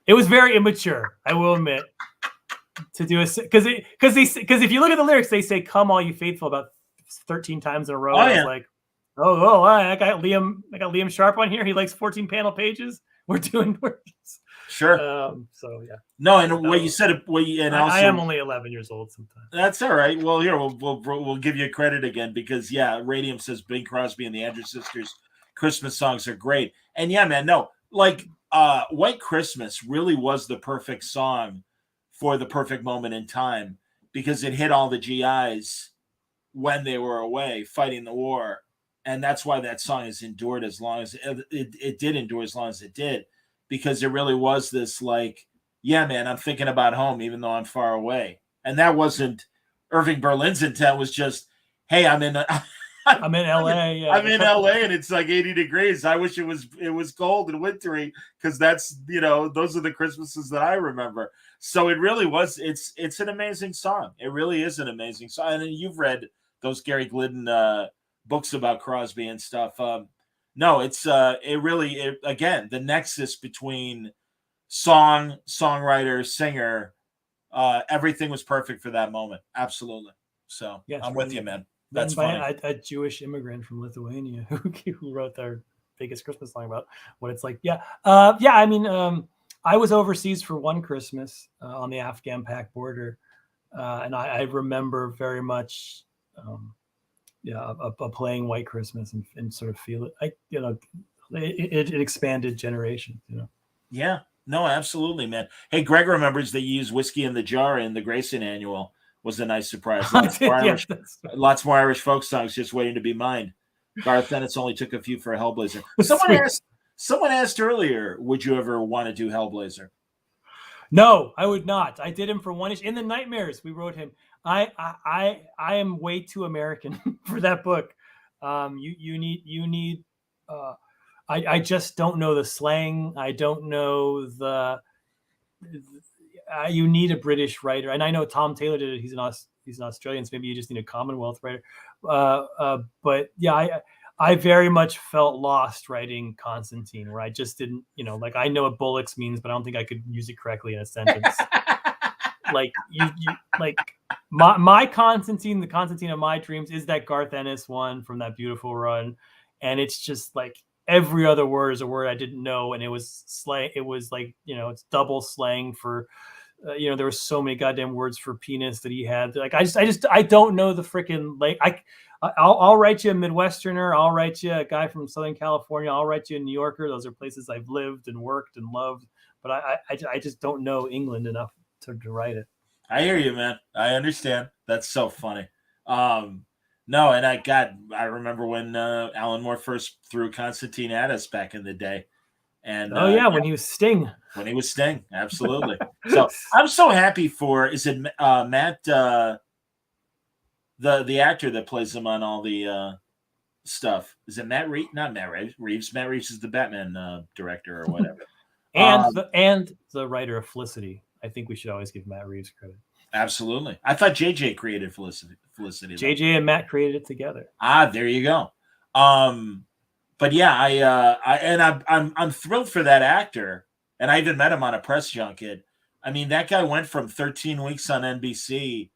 it was very immature, I will admit, to do because if you look at the lyrics, they say "Come All You Faithful" about 13 times in a row. Oh, yeah. I was like, I got Liam Sharp on here. He likes 14 panel pages. We're doing sure. So yeah. No, and what you said, I am only 11 years old sometimes. That's all right. Well, here we'll give you credit again, because Radium says Bing Crosby and the Andrews Sisters Christmas songs are great. And yeah, man, no, like White Christmas really was the perfect song for the perfect moment in time, because it hit all the GIs when they were away fighting the war. And that's why that song has endured as long as it did endure as long as it did, because it really was this like, yeah, man, I'm thinking about home even though I'm far away. And that wasn't Irving Berlin's intent. Was just, hey, I'm in LA. Yeah. I'm in LA and it's like 80 degrees. I wish it was cold and wintry, because that's, those are the Christmases that I remember. So it really was. It's an amazing song. It really is an amazing song. And you've read those Gary Glidden books about Crosby and stuff. No, it's again, the nexus between song, songwriter, singer, everything was perfect for that moment. Absolutely. So yes, I'm with you, man. That's funny. A Jewish immigrant from Lithuania who wrote their biggest Christmas song about what it's like. Yeah. I mean, I was overseas for one Christmas on the Afghan-Pak border. And I remember very much, playing White Christmas and sort of feel it. It expanded generations. Yeah. No, absolutely, man. Hey, Greg remembers that you used Whiskey in the Jar in the Grayson Annual. Was a nice surprise. Lots more Irish folk songs just waiting to be mined. Garth Ennis only took a few for a Hellblazer. Someone asked earlier, would you ever want to do Hellblazer? No, I would not. I did him for one issue. In the Nightmares, we wrote him. I am way too American for that book. You need. I just don't know the slang. I don't know you need a British writer, and I know Tom Taylor did it. He's an Australian, so maybe you just need a Commonwealth writer. But yeah, I very much felt lost writing Constantine, where I just didn't, I know what bullocks means, but I don't think I could use it correctly in a sentence. My Constantine, the Constantine of my dreams, is that Garth Ennis one from that beautiful run, and it's just like every other word is a word I didn't know, and it was slang. It was like it's double slang for. There were so many goddamn words for penis that he had. Like I don't know the freaking I'll write you a Midwesterner. I'll write you a guy from Southern California. I'll write you a New Yorker. Those are places I've lived and worked and loved. But I just don't know England enough to write it. I hear you, man. I understand. That's so funny. No, and I remember when Alan Moore first threw Constantine at us back in the day. And when he was Sting. When he was Sting, absolutely. So I'm so happy for Matt, the actor that plays him on all the stuff. Is it Matt Reeves? Not Matt Reeves. Matt Reeves is the Batman director or whatever. and the writer of Felicity. I think we should always give Matt Reeves credit. Absolutely. I thought JJ created Felicity. JJ and Matt created it together. There you go. But yeah, I'm thrilled for that actor, and I even met him on a press junket. I mean, that guy went from 13 weeks on NBC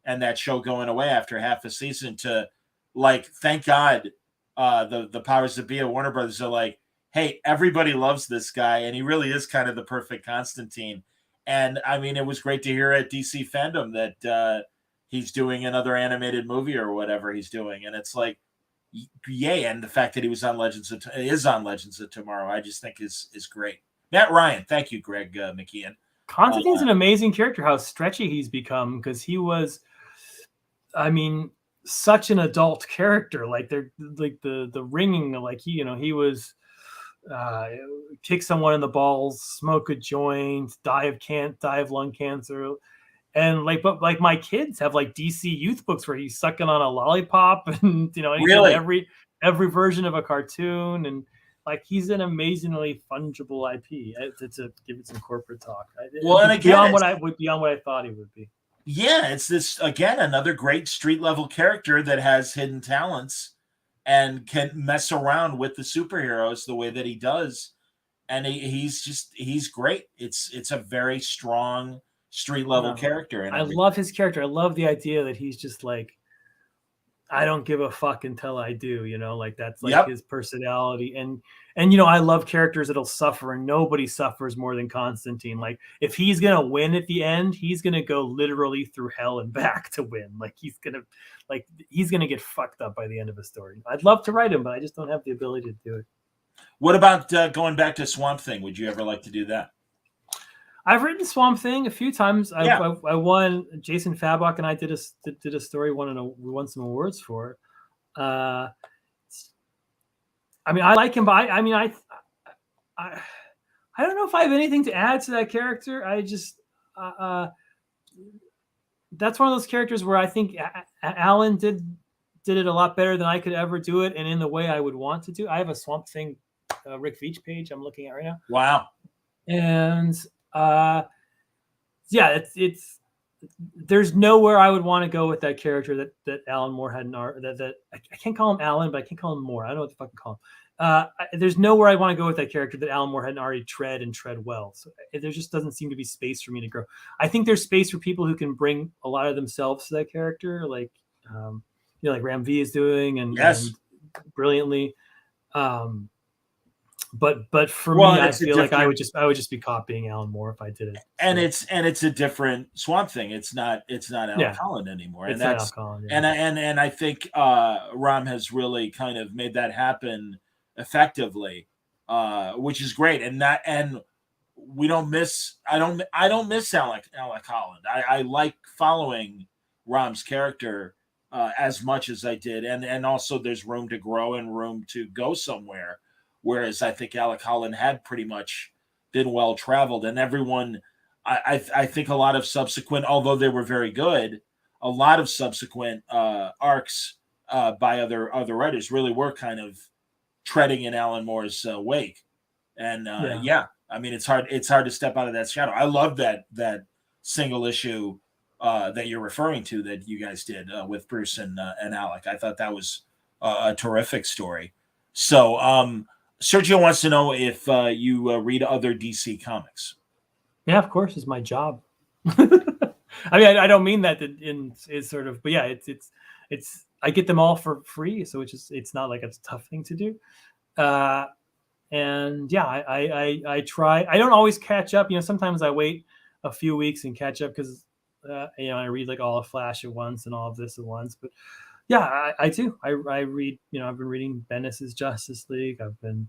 and that show going away after half a season to, like, thank God the powers that be at Warner Brothers are like, hey, everybody loves this guy, and he really is kind of the perfect Constantine. And I mean, it was great to hear at DC Fandom that he's doing another animated movie or whatever he's doing, and it's like, yay! And the fact that he was on Legends of Tomorrow, I just think is great. Matt Ryan, thank you, Greg McKeon. Constantine's an amazing character. How stretchy he's become, because he was, I mean, such an adult character. Like they're like the ringing, like he was kick someone in the balls, smoke a joint, die of lung cancer, and but my kids have like DC youth books where he's sucking on a lollipop, and and really every version of a cartoon, and like he's an amazingly fungible IP. To give it some corporate talk. Well, and again, beyond what I thought he would be. Yeah, it's this again, another great street level character that has hidden talents and can mess around with the superheroes the way that he does, and he's great. It's a very strong street level character, and I love his character. I love the idea that he's just like, I don't give a fuck until I do, like that's like his personality. And I love characters that'll suffer, and nobody suffers more than Constantine. Like if he's going to win at the end, he's going to go literally through hell and back to win. Like he's going to get fucked up by the end of a story. I'd love to write him, but I just don't have the ability to do it. What about going back to Swamp Thing? Would you ever like to do that? I've written Swamp Thing a few times. I won. Jason Fabok and I did a story. We won some awards for. I mean, I like him, but I don't know if I have anything to add to that character. I just that's one of those characters where I think Alan did it a lot better than I could ever do it, and in the way I would want to do. I have a Swamp Thing Rick Veitch page I'm looking at right now. Wow. And it's there's nowhere I would want to go with that character that Alan Moore had that I can't call him Alan, but I can't call him Moore. I don't know what to fucking call him. There's nowhere I want to go with that character that Alan Moore hadn't already tread well. So there just doesn't seem to be space for me to grow. I think there's space for people who can bring a lot of themselves to that character, like like Ram V is doing, and brilliantly. But for me, I feel like I would just be copying Alan Moore if I did it. And it's a different Swamp Thing. It's not Alan Collin anymore. And that's Collin, and I think Ram has really kind of made that happen effectively, which is great. And we don't miss. I don't miss Alan Collin. I like following Ram's character as much as I did, and also there's room to grow and room to go somewhere. Whereas I think Alec Holland had pretty much been well traveled, and everyone, I think a lot of subsequent, although they were very good, a lot of subsequent arcs by other writers really were kind of treading in Alan Moore's wake. And I mean, it's hard to step out of that shadow. I love that single issue that you're referring to that you guys did with Bruce and Alec. I thought that was a terrific story. So, Sergio wants to know if you read other DC comics. Yeah, of course, it's my job. I mean, I don't mean that in sort of, but yeah, it's I get them all for free, so it's not like it's a tough thing to do. And yeah, I try. I don't always catch up. Sometimes I wait a few weeks and catch up because I read like all of Flash at once and all of this at once, but. Yeah, I do. I read, I've been reading Bendis's Justice League. I've been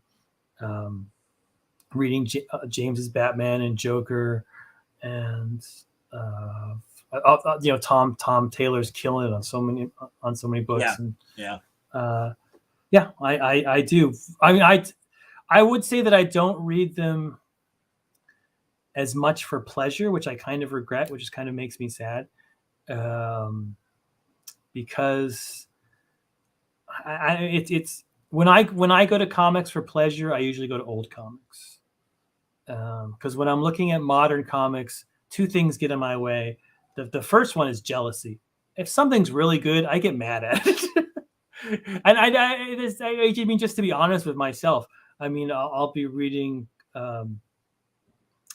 reading James's Batman and Joker, and Tom Taylor's killing it on so many books. I do. I mean, I would say that I don't read them as much for pleasure, which I kind of regret, which just kind of makes me sad. Because it's when I go to comics for pleasure, I usually go to old comics. Because when I'm looking at modern comics, two things get in my way. The first one is jealousy. If something's really good, I get mad at it. And I mean, just to be honest with myself, I mean, I'll be reading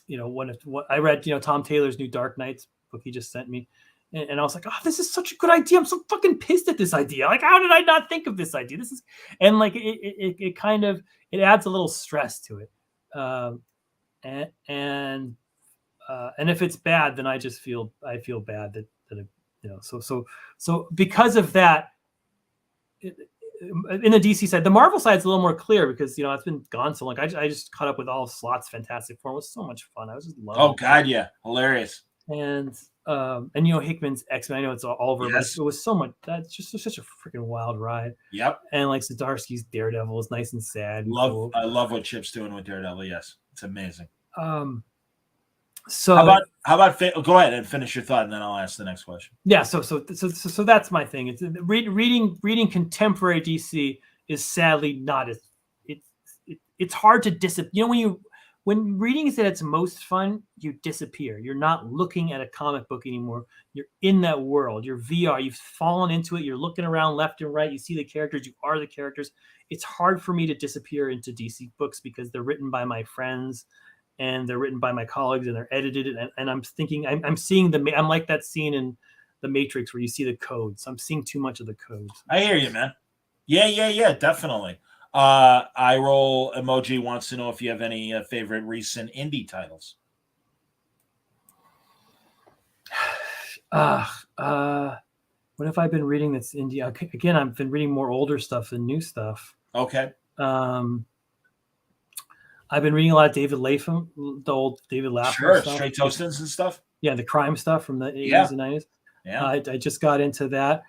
what I read, Tom Taylor's new Dark Knights book he just sent me. And I was like, oh, this is such a good idea. I'm so fucking pissed at this idea. Like, how did I not think of this idea? And like, it kind of, it adds a little stress to it. And if it's bad, then I feel bad that so because of that, in the DC side, the Marvel side is a little more clear because it's been gone so long. I just caught up with all of Slott's Fantastic Four. It was so much fun. I was just loving it. Oh God, yeah, hilarious. And Hickman's X-Men. I know it's all over, but it was so much. That's just such a freaking wild ride. Yep. And like Zdarsky's Daredevil is nice and sad. I love what Chip's doing with Daredevil. Yes, it's amazing. So how about go ahead and finish your thought, and then I'll ask the next question. Yeah. So that's my thing. It's reading contemporary DC is sadly not as it's hard to disappear. When reading is at its most fun, you disappear. You're not looking at a comic book anymore. You're in that world. You're VR. You've fallen into it. You're looking around left and right. You see the characters. You are the characters. It's hard for me to disappear into DC books because they're written by my friends and they're written by my colleagues and they're edited. And I'm thinking, I'm seeing I'm like that scene in The Matrix where you see the codes. I'm seeing too much of the codes. I hear you, man. Yeah, definitely. Eye roll emoji wants to know if you have any favorite recent indie titles. What have I been reading that's indie? Again, I've been reading more older stuff than new stuff. Okay. I've been reading a lot of David Lapham, the old David Lapham stuff. Straight Toastons and stuff. Yeah, the crime stuff from the 80s and 90s. Yeah. I just got into that.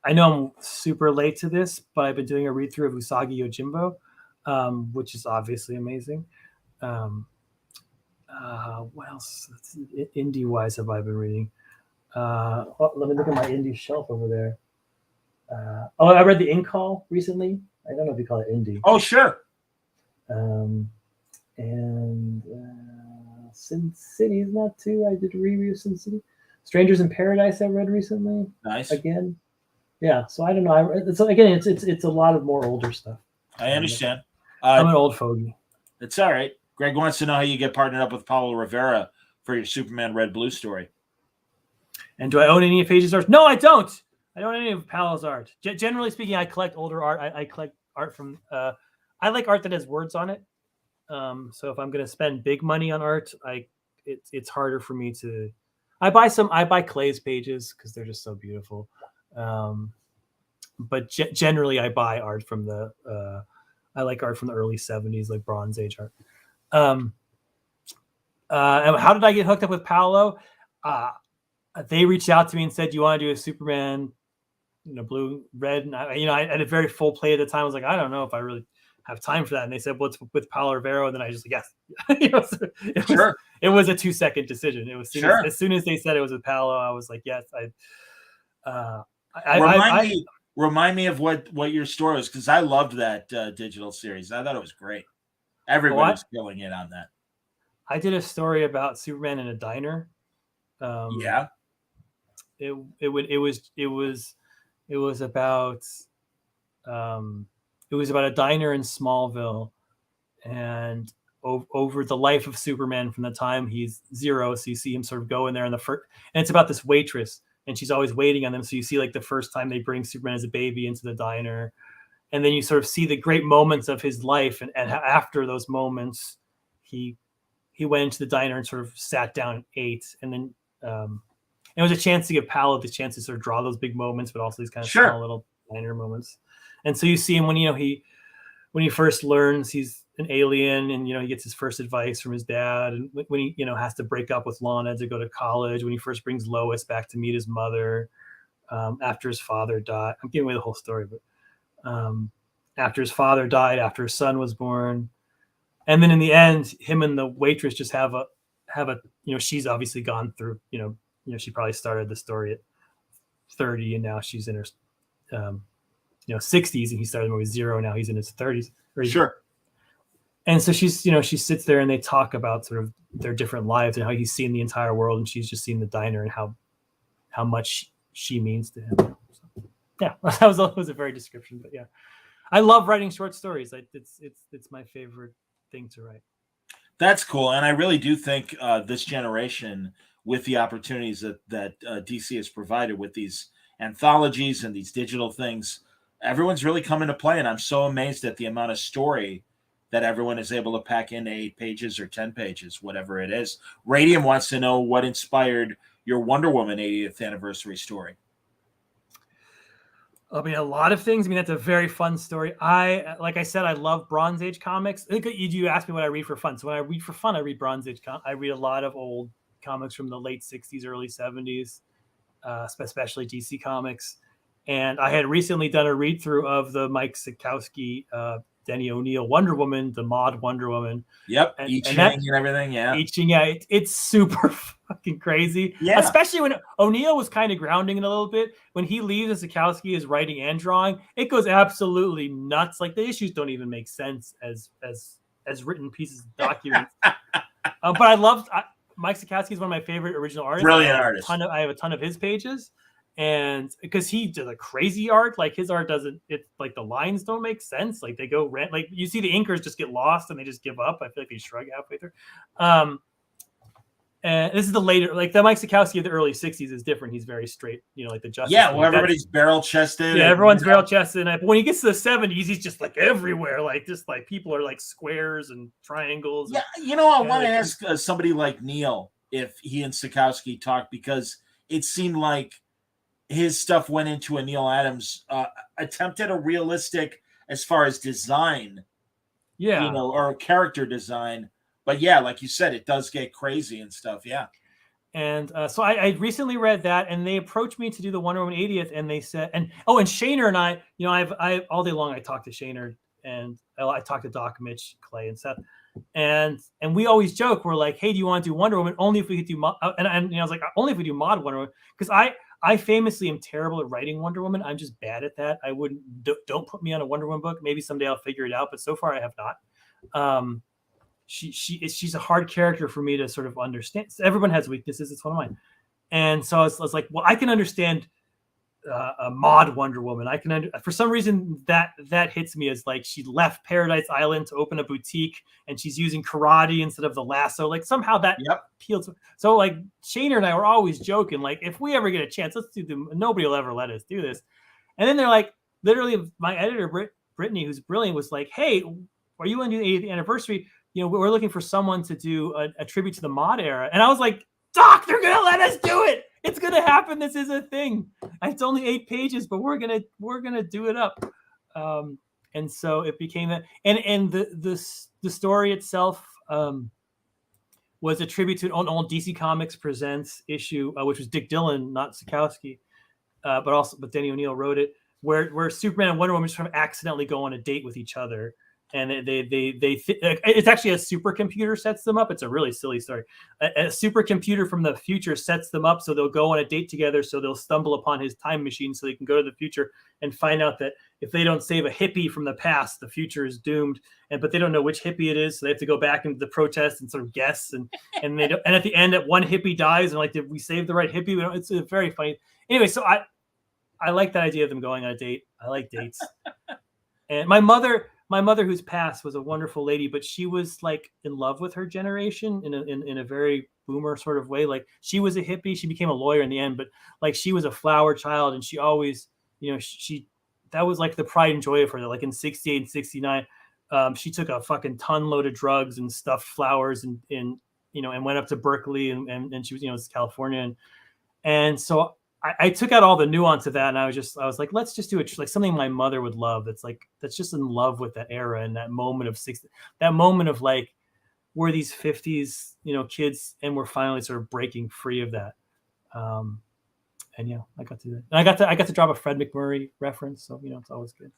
I know I'm super late to this, but I've been doing a read through of Usagi Yojimbo, which is obviously amazing. What else indie wise have I been reading? Let me look at my indie shelf over there. I read The Ink Call recently. I don't know if you call it indie. Oh, sure. Sin City is not too. I did a review of Sin City. Strangers in Paradise I read recently. Nice. Again. Yeah, so I don't know. It's a lot of more older stuff. I understand. I'm an old fogey. It's all right. Greg wants to know how you get partnered up with Paulo Rivera for your Superman Red Blue story. And do I own any of Page's art? No, I don't. I don't own any of Paulo's art. Generally speaking, I collect older art. I collect art from. I like art that has words on it. So if I'm going to spend big money on art, it's harder for me to. I buy Clay's pages because they're just so beautiful. But generally I buy art from I like art from the early 70s, like Bronze Age art. And how did I get hooked up with Paolo? They reached out to me and said, "Do you want to do a Superman, blue, red?" And I had a very full play at the time. I was like, I don't know if I really have time for that. And they said, "Well, it's with Paolo Rivera." And then I just like, yes. It was a 2-second decision. It was as soon as they said it was with Paolo, I was like, yes. Remind me of what your story was, because I loved that digital series. I thought it was great. Everybody was killing it on that. I did a story about Superman in a diner. Yeah. It was about a diner in Smallville, and over the life of Superman from the time he's 0, so you see him sort of go in there and it's about this waitress. And she's always waiting on them. So you see like the first time they bring Superman as a baby into the diner. And then you sort of see the great moments of his life. And after those moments, he went into the diner and sort of sat down and ate. And then it was a chance to give Paolo the chance to sort of draw those big moments, but also these kind of small little diner moments. And so you see him when he first learns he's an alien, and he gets his first advice from his dad, and when he has to break up with Lana to go to college, when he first brings Lois back to meet his mother after his father died. I'm giving away the whole story, but after his father died, after his son was born, and then in the end, him and the waitress just have a she's obviously gone through she probably started the story at 30, and now she's in her 60s, and he started the movie 0, now he's in his 30s. Sure. And so she's, she sits there and they talk about sort of their different lives and how he's seen the entire world, and she's just seen the diner and how much she means to him. So, yeah, that was a very description, but yeah, I love writing short stories. It's my favorite thing to write. That's cool, and I really do think this generation, with the opportunities that DC has provided with these anthologies and these digital things, everyone's really coming to play. And I'm so amazed at the amount of story that everyone is able to pack in 8 pages or 10 pages, whatever it is. Radium wants to know what inspired your Wonder Woman 80th anniversary story. I mean, a lot of things. I mean, that's a very fun story. Like I said, I love Bronze Age comics. You asked me what I read for fun. So when I read for fun, I read Bronze Age. I read a lot of old comics from the late 60s, early 70s, especially DC comics. And I had recently done a read through of the Mike Sikowski, Denny O'Neil Wonder Woman, the mod Wonder Woman. Yep, I Ching and everything. Yeah, I Ching, yeah, it's super fucking crazy. Yeah, especially when O'Neil was kind of grounding it a little bit. When he leaves and Sikowski is writing and drawing, it goes absolutely nuts. Like the issues don't even make sense as written pieces of documents. But I loved Mike Sikowski is one of my favorite original artists. Brilliant artist. I have a ton of his pages. And because he does a crazy art, like his art doesn't, it's like the lines don't make sense. Like they go rent, like you see the inkers just get lost and they just give up. I feel like they shrug halfway through. And this is the later, like the Mike Sikowski of the early 60s is different. He's very straight, like the Justice. Yeah, well, everybody's barrel chested. Yeah, everyone's barrel chested. And when he gets to the 70s, he's just like everywhere. Like just like people are like squares and triangles. Yeah, I want to ask somebody like Neil if he and Sikowski talked, because it seemed like his stuff went into a Neil Adams attempt at a realistic as far as design, or character design. But yeah, like you said, it does get crazy and stuff. Yeah. And so I recently read that, and they approached me to do the Wonder Woman 80th, and they said, and Shaner and I, I all day long I talk to Shaner, and I talk to Doc, Mitch, Clay, and Seth, and we always joke, we're like, hey, do you want to do Wonder Woman? Only if we could do mod, and I was like, only if we do mod Wonder Woman, because I famously am terrible at writing Wonder Woman. I'm just bad at that. I don't put me on a Wonder Woman book. Maybe someday I'll figure it out, but so far I have not. She's a hard character for me to sort of understand. Everyone has weaknesses. It's one of mine. And so I was like, well, I can understand a mod Wonder Woman. I can for some reason that hits me as like she left Paradise Island to open a boutique and she's using karate instead of the lasso. Like somehow that appeals. So like Shaner and I were always joking, like if we ever get a chance, let's do nobody will ever let us do this. And then they're like, literally my editor Brittany, who's brilliant, was like, hey, are you going to do the 80th anniversary? We're looking for someone to do a tribute to the mod era. And I was like, Doc, they're going to let us do it. It's going to happen. This is a thing. It's only 8 pages, but we're going to do it up. And so it became that. And the story itself was a tribute to an old DC Comics Presents issue, which was Dick Dillon, not Sikowski, but Denny O'Neil wrote it, where Superman and Wonder Woman just accidentally go on a date with each other. And it's actually a supercomputer sets them up. It's a really silly story. A supercomputer from the future sets them up so they'll go on a date together. So they'll stumble upon his time machine so they can go to the future and find out that if they don't save a hippie from the past, the future is doomed. But they don't know which hippie it is, so they have to go back into the protest and sort of guess. And they don't, and at the end, one hippie dies, and like, did we save the right hippie? It's a very funny. Anyway, so I like that idea of them going on a date. I like dates. And my mother, who's passed, was a wonderful lady, but she was like in love with her generation in a very boomer sort of way. Like she was a hippie. She became a lawyer in the end, but like she was a flower child, and she always, that was like the pride and joy of her. That like in 68 and 69, she took a fucking ton load of drugs and stuffed flowers and went up to Berkeley and she was, it's California. And so I took out all the nuance of that, and I was like, let's just do it like something my mother would love. That's just in love with that era and that moment of like, we're these 50s, kids, and we're finally sort of breaking free of that. And yeah, I got to do that. And I got to drop a Fred McMurray reference, so it's always good.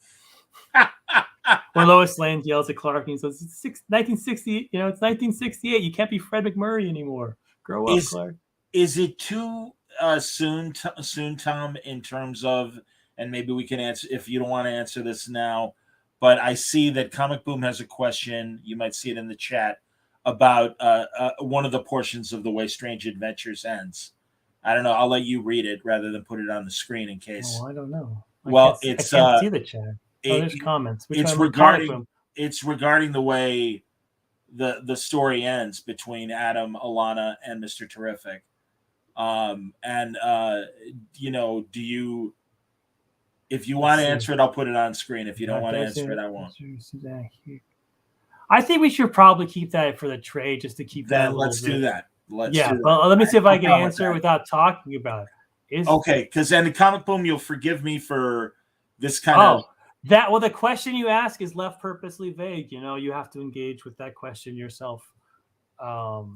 Where Lois Lane yells at Clark and he says, "It's 1960, it's 1968. You can't be Fred McMurray anymore. Grow up, Clark." Is it too soon, Tom, in terms of, and maybe we can answer if you don't want to answer this now, but I see that Comic Boom has a question. You might see it in the chat about one of the portions of The Way Strange Adventures Ends. I don't know. I'll let you read it rather than put it on the screen in case. Oh, I don't know. I can't see the chat. There's comments. It's regarding the way the story ends between Adam, Alana, and Mr. Terrific. Do you, if you want to answer it, I'll put it on screen. If you don't want to answer it, I won't. I think we should probably keep that for the trade, just to keep that. Then let's do that. Let's do that. But let me see if I can answer without talking about it. Okay, because then the Comic Boom, you'll forgive me for this kind of. The question you ask is left purposely vague. You have to engage with that question yourself.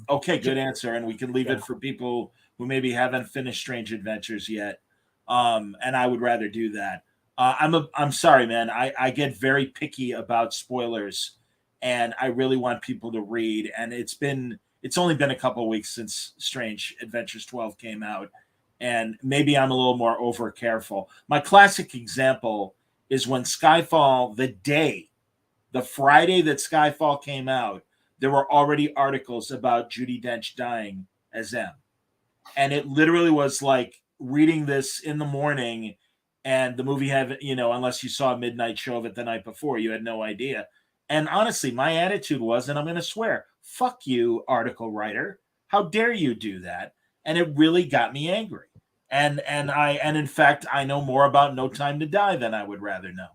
Okay, good answer, and we can leave it for people who maybe haven't finished Strange Adventures yet. And I would rather do that. I'm sorry, man. I get very picky about spoilers, and I really want people to read. And it's only been a couple of weeks since Strange Adventures 12 came out, and maybe I'm a little more over careful. My classic example is when Skyfall, the Friday that Skyfall came out, there were already articles about Judi Dench dying as M. And it literally was like reading this in the morning, and the movie had, unless you saw a midnight show of it the night before, you had no idea. And honestly, my attitude was, and I'm going to swear, fuck you, article writer. How dare you do that? And it really got me angry. And in fact, I know more about No Time to Die than I would rather know.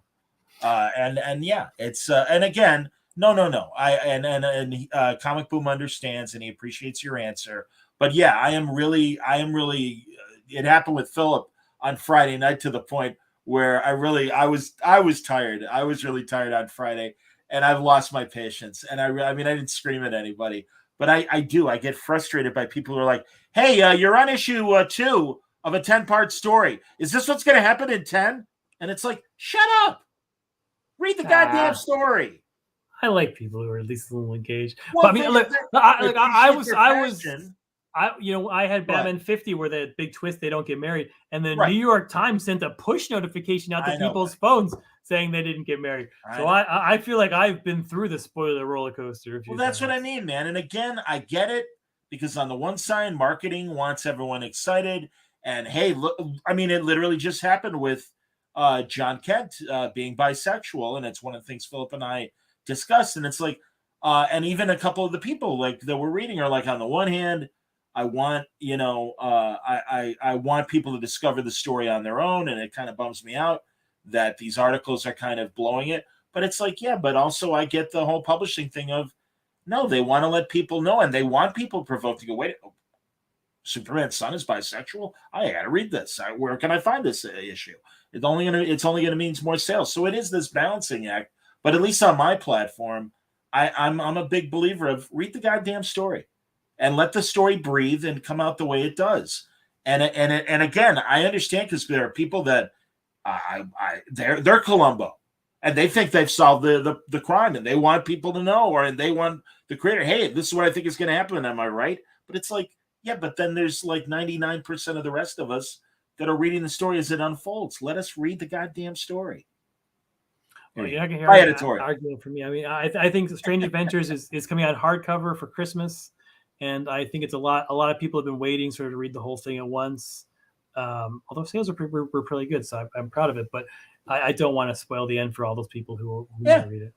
It's and again, no. Comic Boom understands, and he appreciates your answer. But yeah, I am really. It happened with Philip on Friday night, to the point where I was tired. I was really tired on Friday, and I've lost my patience. And I didn't scream at anybody, but I get frustrated by people who are like, "Hey, you're on issue 2 of a 10-part story. Is this what's going to happen in 10?" And it's like, shut up. Read the goddamn story. I like people who are at least a little engaged. Well, but I had Batman 50 where the big twist, they don't get married, and the New York Times sent a push notification out to people's phones saying they didn't get married. So I feel like I've been through the spoiler roller coaster. Well, that's what I mean, man. And again, I get it, because on the one side, marketing wants everyone excited. And hey, look, it literally just happened with John Kent being bisexual, and it's one of the things Philip and I discussed. And it's like, and even a couple of the people like that we're reading are like, on the one hand, I want, I want people to discover the story on their own, and it kind of bums me out that these articles are kind of blowing it. But it's like, yeah, but also I get the whole publishing thing of, no, they want to let people know, and they want people provoked to go, wait, Superman's son is bisexual? I got to read this. Where can I find this issue? It's only gonna mean more sales. So it is this balancing act. But at least on my platform, I'm a big believer of read the goddamn story, and let the story breathe and come out the way it does. And again, I understand, because there are people that they're Columbo, and they think they've solved the crime, and they want people to know, and they want the creator, hey, this is what I think is going to happen. Am I right? But it's like, yeah, but then there's like 99% of the rest of us that are reading the story as it unfolds. Let us read the goddamn story. Well, I can hear an argument from me. I think Strange Adventures is coming out hardcover for Christmas, and I think it's a lot of people have been waiting sort of to read the whole thing at once. Although sales were pretty good, so I'm proud of it. But I don't want to spoil the end for all those people who want to read it.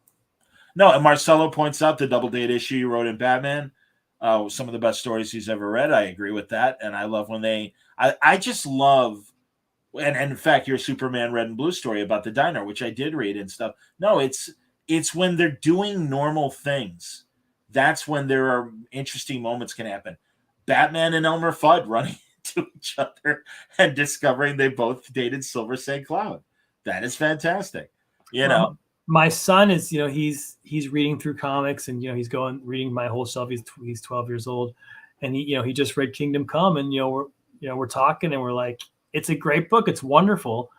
No, and Marcelo points out the double date issue you wrote in Batman. Some of the best stories he's ever read. I agree with that. And I love when I just love, and in fact, your Superman Red and Blue story about the diner, which I did read and stuff. No, it's when they're doing normal things. That's when there are interesting moments can happen. Batman and Elmer Fudd running into each other and discovering they both dated Silver St. Cloud. That is fantastic. My son is, he's reading through comics, and he's reading my whole shelf. He's 12 years old, and he just read Kingdom Come, and we're talking, and we're like, it's a great book, it's wonderful,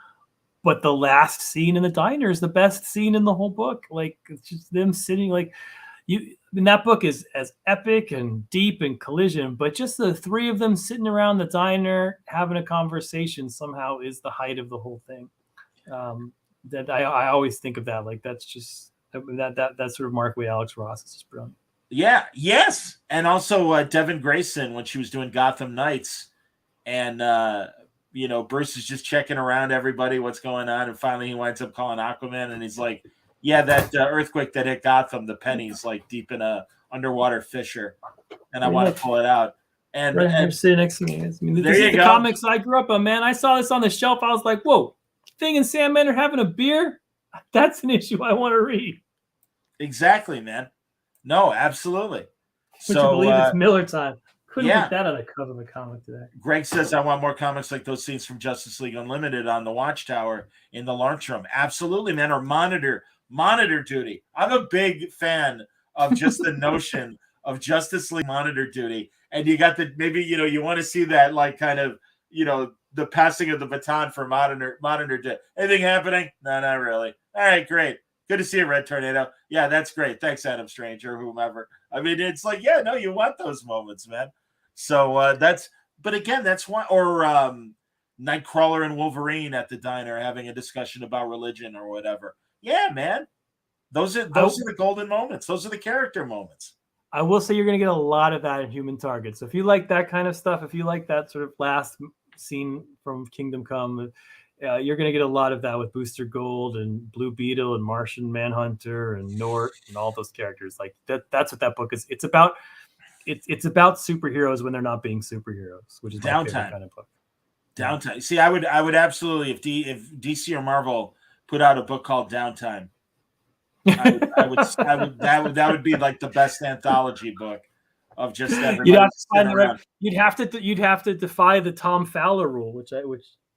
but the last scene in the diner is the best scene in the whole book. Like, it's just them sitting that book is as epic and deep and collision, but just the three of them sitting around the diner having a conversation somehow is the height of the whole thing. That I always think of that. Like, that's just that sort of Mark Waid, Alex Ross is just brilliant. Yeah. Yes. And also Devin Grayson, when she was doing Gotham Knights, and Bruce is just checking around everybody, what's going on, and finally he winds up calling Aquaman, and he's like, yeah, that earthquake that hit Gotham, the penny's like deep in a underwater fisher, and I want to pull it out. And, right here sitting next to me. I mean, there this you is the go. comics I grew up on, man. I saw this on the shelf. I was like, whoa, Thing and Sandman are having a beer? That's an issue I want to read. Exactly, man. No, absolutely. Would you believe it's Miller time? Couldn't yeah. put that on the cover of a comic today. Greg says, I want more comics like those scenes from Justice League Unlimited on the Watchtower in the lunchroom. Absolutely, man. Or monitor duty. I'm a big fan of just the notion of Justice League monitor duty. And you got the, maybe, you know, you want to see that, like, kind of, you know, the passing of the baton for monitor duty. Anything happening? No, not really. All right, great. Good to see you, Red Tornado. Yeah, that's great. Thanks, Adam Strange or whomever. I mean, it's like, yeah, no, you want those moments, man. So but again, that's why, or Nightcrawler and Wolverine at the diner having a discussion about religion or whatever. Yeah, man. Those are the golden moments. Those are the character moments. I will say you're going to get a lot of that in Human Target. So if you like that kind of stuff, if you like that sort of last scene from Kingdom Come, you're going to get a lot of that with Booster Gold and Blue Beetle and Martian Manhunter and Nort and all those characters. Like that's what that book is. It's about superheroes when they're not being superheroes, which is my favorite kind of book. Downtime. See, I would absolutely, if DC or Marvel put out a book called Downtime, that would be like the best anthology book of just everybody. You'd have to defy the Tom Fowler rule, which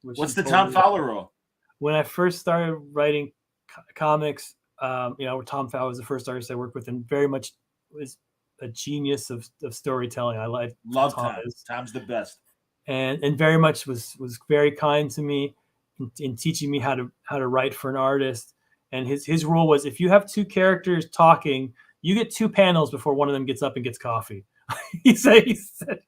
what's the Tom Fowler rule? When I first started writing comics, Tom Fowler was the first artist I worked with, and very much was a genius of storytelling. I love Tom. Tom's the best, and very much was very kind to me in teaching me how to write for an artist. And his rule was, if you have two characters talking, you get 2 panels before one of them gets up and gets coffee. he said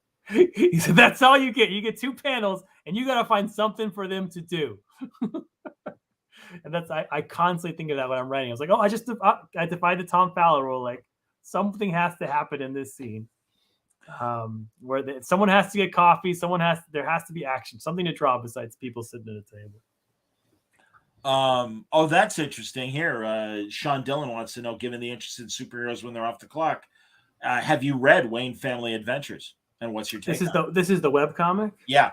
that's all you get. You get 2 panels, and you got to find something for them to do. And that's I constantly think of that when I'm writing. I was like, I defied the Tom Fowler rule. Like, something has to happen in this scene, where someone has to get coffee. There has to be action, something to draw besides people sitting at a table. That's interesting. Here, Sean Dillon wants to know, given the interest in superheroes when they're off the clock, have you read Wayne Family Adventures? And what's your take? This is the webcomic? Yeah.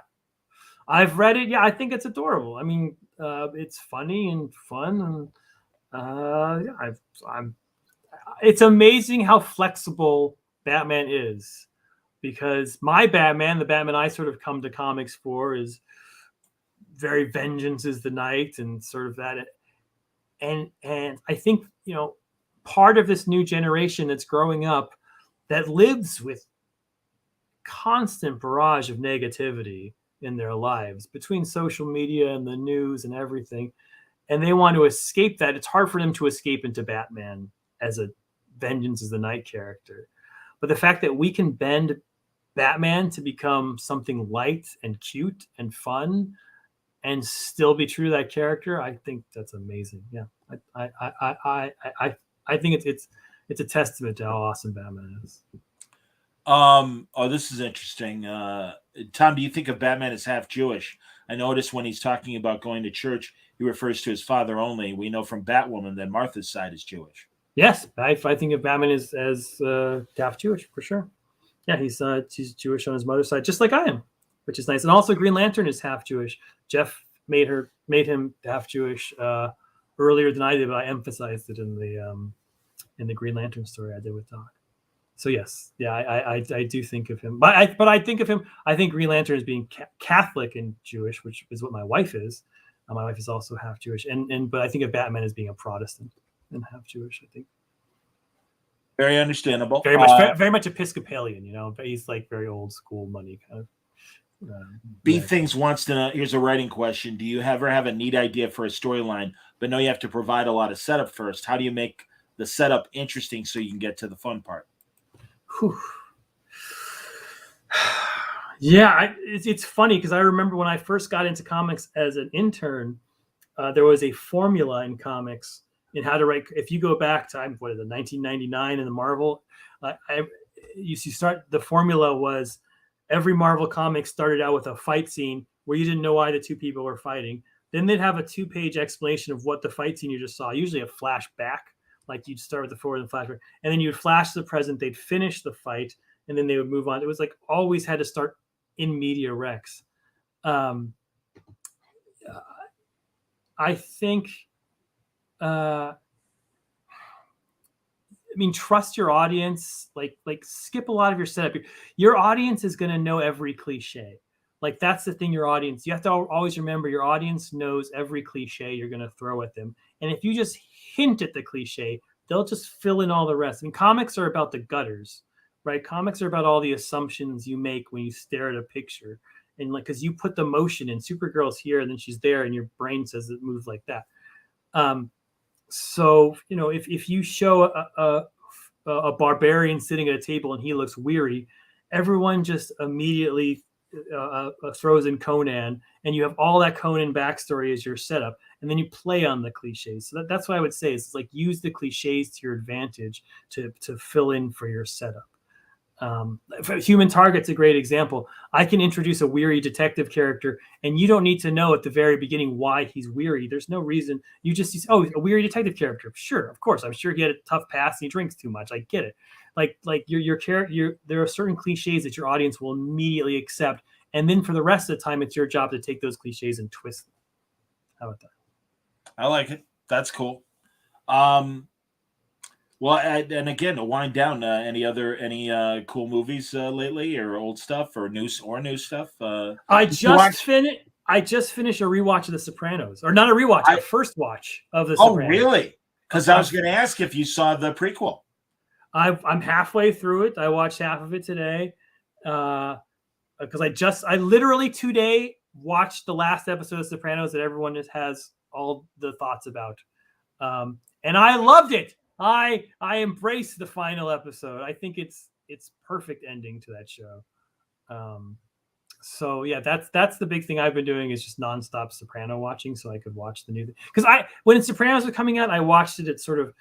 I've read it. Yeah, I think it's adorable. I mean, it's funny and fun, and it's amazing how flexible Batman is, because my Batman, the Batman I sort of come to comics for, is very vengeance is the night and sort of that. And I think, part of this new generation that's growing up that lives with constant barrage of negativity in their lives between social media and the news and everything, and they want to escape that. It's hard for them to escape into Batman as a vengeance is the night character. But the fact that we can bend Batman to become something light and cute and fun and still be true to that character, I think that's amazing. Yeah. I think it's a testament to how awesome Batman is. This is interesting. Tom, do you think of Batman as half Jewish? I noticed when he's talking about going to church, he refers to his father only. We know from Batwoman that Martha's side is Jewish. Yes, I think of Batman as half Jewish for sure. Yeah, he's Jewish on his mother's side, just like I am, which is nice. And also, Green Lantern is half Jewish. Jeff made him half Jewish earlier than I did, but I emphasized it in the Green Lantern story I did with Doc. So yes, yeah, I do think of him, but I think of him. I think Green Lantern as being Catholic and Jewish, which is what my wife is. My wife is also half Jewish, but I think of Batman as being a Protestant and half Jewish. I think very understandable. Very much Episcopalian. He's like very old school money kind of. Things wants to know. Here's a writing question: do you ever have a neat idea for a storyline, but know you have to provide a lot of setup first? How do you make the setup interesting so you can get to the fun part? Whew. Yeah, it's funny because I remember when I first got into comics as an intern, there was a formula in comics in how to write. If you go back to 1999 in the Marvel, the formula was every Marvel comic started out with a fight scene where you didn't know why the two people were fighting. Then they'd have a 2-page explanation of what the fight scene you just saw, usually a flashback, Like you'd start with the forward and flashback, and then you'd flash to the present. They'd finish the fight, and then they would move on. It was like always had to start in media res. I think. I mean, trust your audience. Like skip a lot of your setup. Your audience is going to know every cliche. Like that's the thing. Your audience. You have to always remember your audience knows every cliche you're going to throw at them. And if you just hint at the cliche, they'll just fill in all the rest. I mean, comics are about the gutters, right? Comics are about all the assumptions you make when you stare at a picture, and like because you put the motion in. Supergirl's here, and then she's there, and your brain says it moves like that. So, you know, if you show a barbarian sitting at a table and he looks weary, everyone just immediately throws in Conan, and you have all that Conan backstory as your setup, and then you play on the cliches. So that's what I would say is like use the cliches to your advantage to fill in for your setup. Human Target's a great example. I can introduce a weary detective character, and you don't need to know at the very beginning why he's weary. There's no reason. You just a weary detective character. Sure, of course. I'm sure he had a tough past and he drinks too much. I get it. Like your character. There are certain cliches that your audience will immediately accept, and then for the rest of the time, it's your job to take those cliches and twist them. How about that? I like it. That's cool. Well, and again, to wind down, any cool movies lately, or old stuff, or new stuff? I just finished a rewatch of The Sopranos, or not a rewatch, a first watch of The Sopranos. Oh, really? Because I was going to ask if you saw the prequel. I'm halfway through it. I watched half of it today because I literally today watched the last episode of Sopranos that everyone has all the thoughts about, and I loved it. I embrace the final episode. I think it's perfect ending to that show. So yeah, that's the big thing I've been doing is just nonstop Soprano watching, so I could watch the new thing. Because when Sopranos was coming out, I watched it at sort of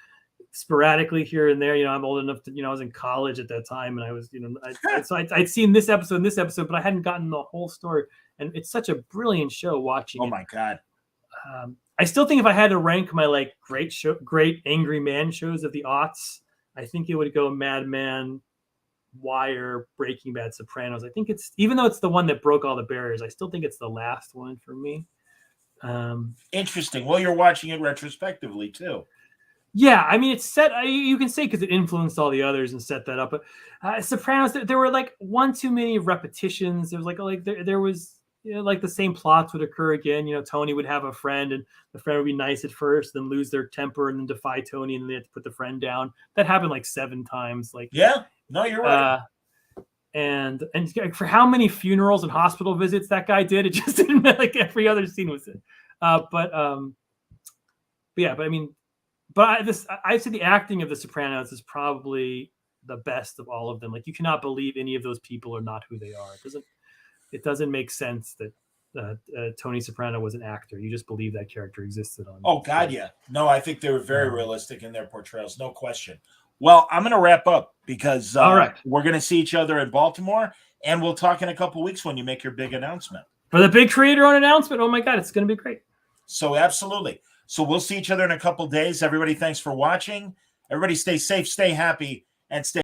sporadically here and there. You know, I'm old enough to, I was in college at that time, and I was, so I'd seen this episode and this episode, but I hadn't gotten the whole story. And it's such a brilliant show watching. Oh my God. I still think if I had to rank my great angry man shows of the aughts, I think it would go Mad Men, Wire, Breaking Bad, Sopranos. I think even though it's the one that broke all the barriers, I still think it's the last one for me. Interesting. Well, you're watching it retrospectively too. Yeah, I mean, it's set. You can say because it influenced all the others and set that up. But Sopranos, there were like one too many repetitions. There was there was. Like the same plots would occur again. Tony would have a friend, and the friend would be nice at first, then lose their temper, and then defy Tony, and then they have to put the friend down. That happened like 7 times. Yeah, no, you're right. And for how many funerals and hospital visits that guy did, it just didn't like every other scene was it. But I mean, I'd say the acting of The Sopranos is probably the best of all of them. Like you cannot believe any of those people are not who they are. It doesn't make sense that Tony Soprano was an actor. You just believe that character existed on. Oh God, yeah. No, I think they were very realistic in their portrayals, no question. Well, I'm going to wrap up because all right, we're going to see each other in Baltimore, and we'll talk in a couple weeks when you make your big announcement. For the big creator-owned announcement, oh my God, it's going to be great. So absolutely. So we'll see each other in a couple days. Everybody, thanks for watching. Everybody, stay safe, stay happy, and stay.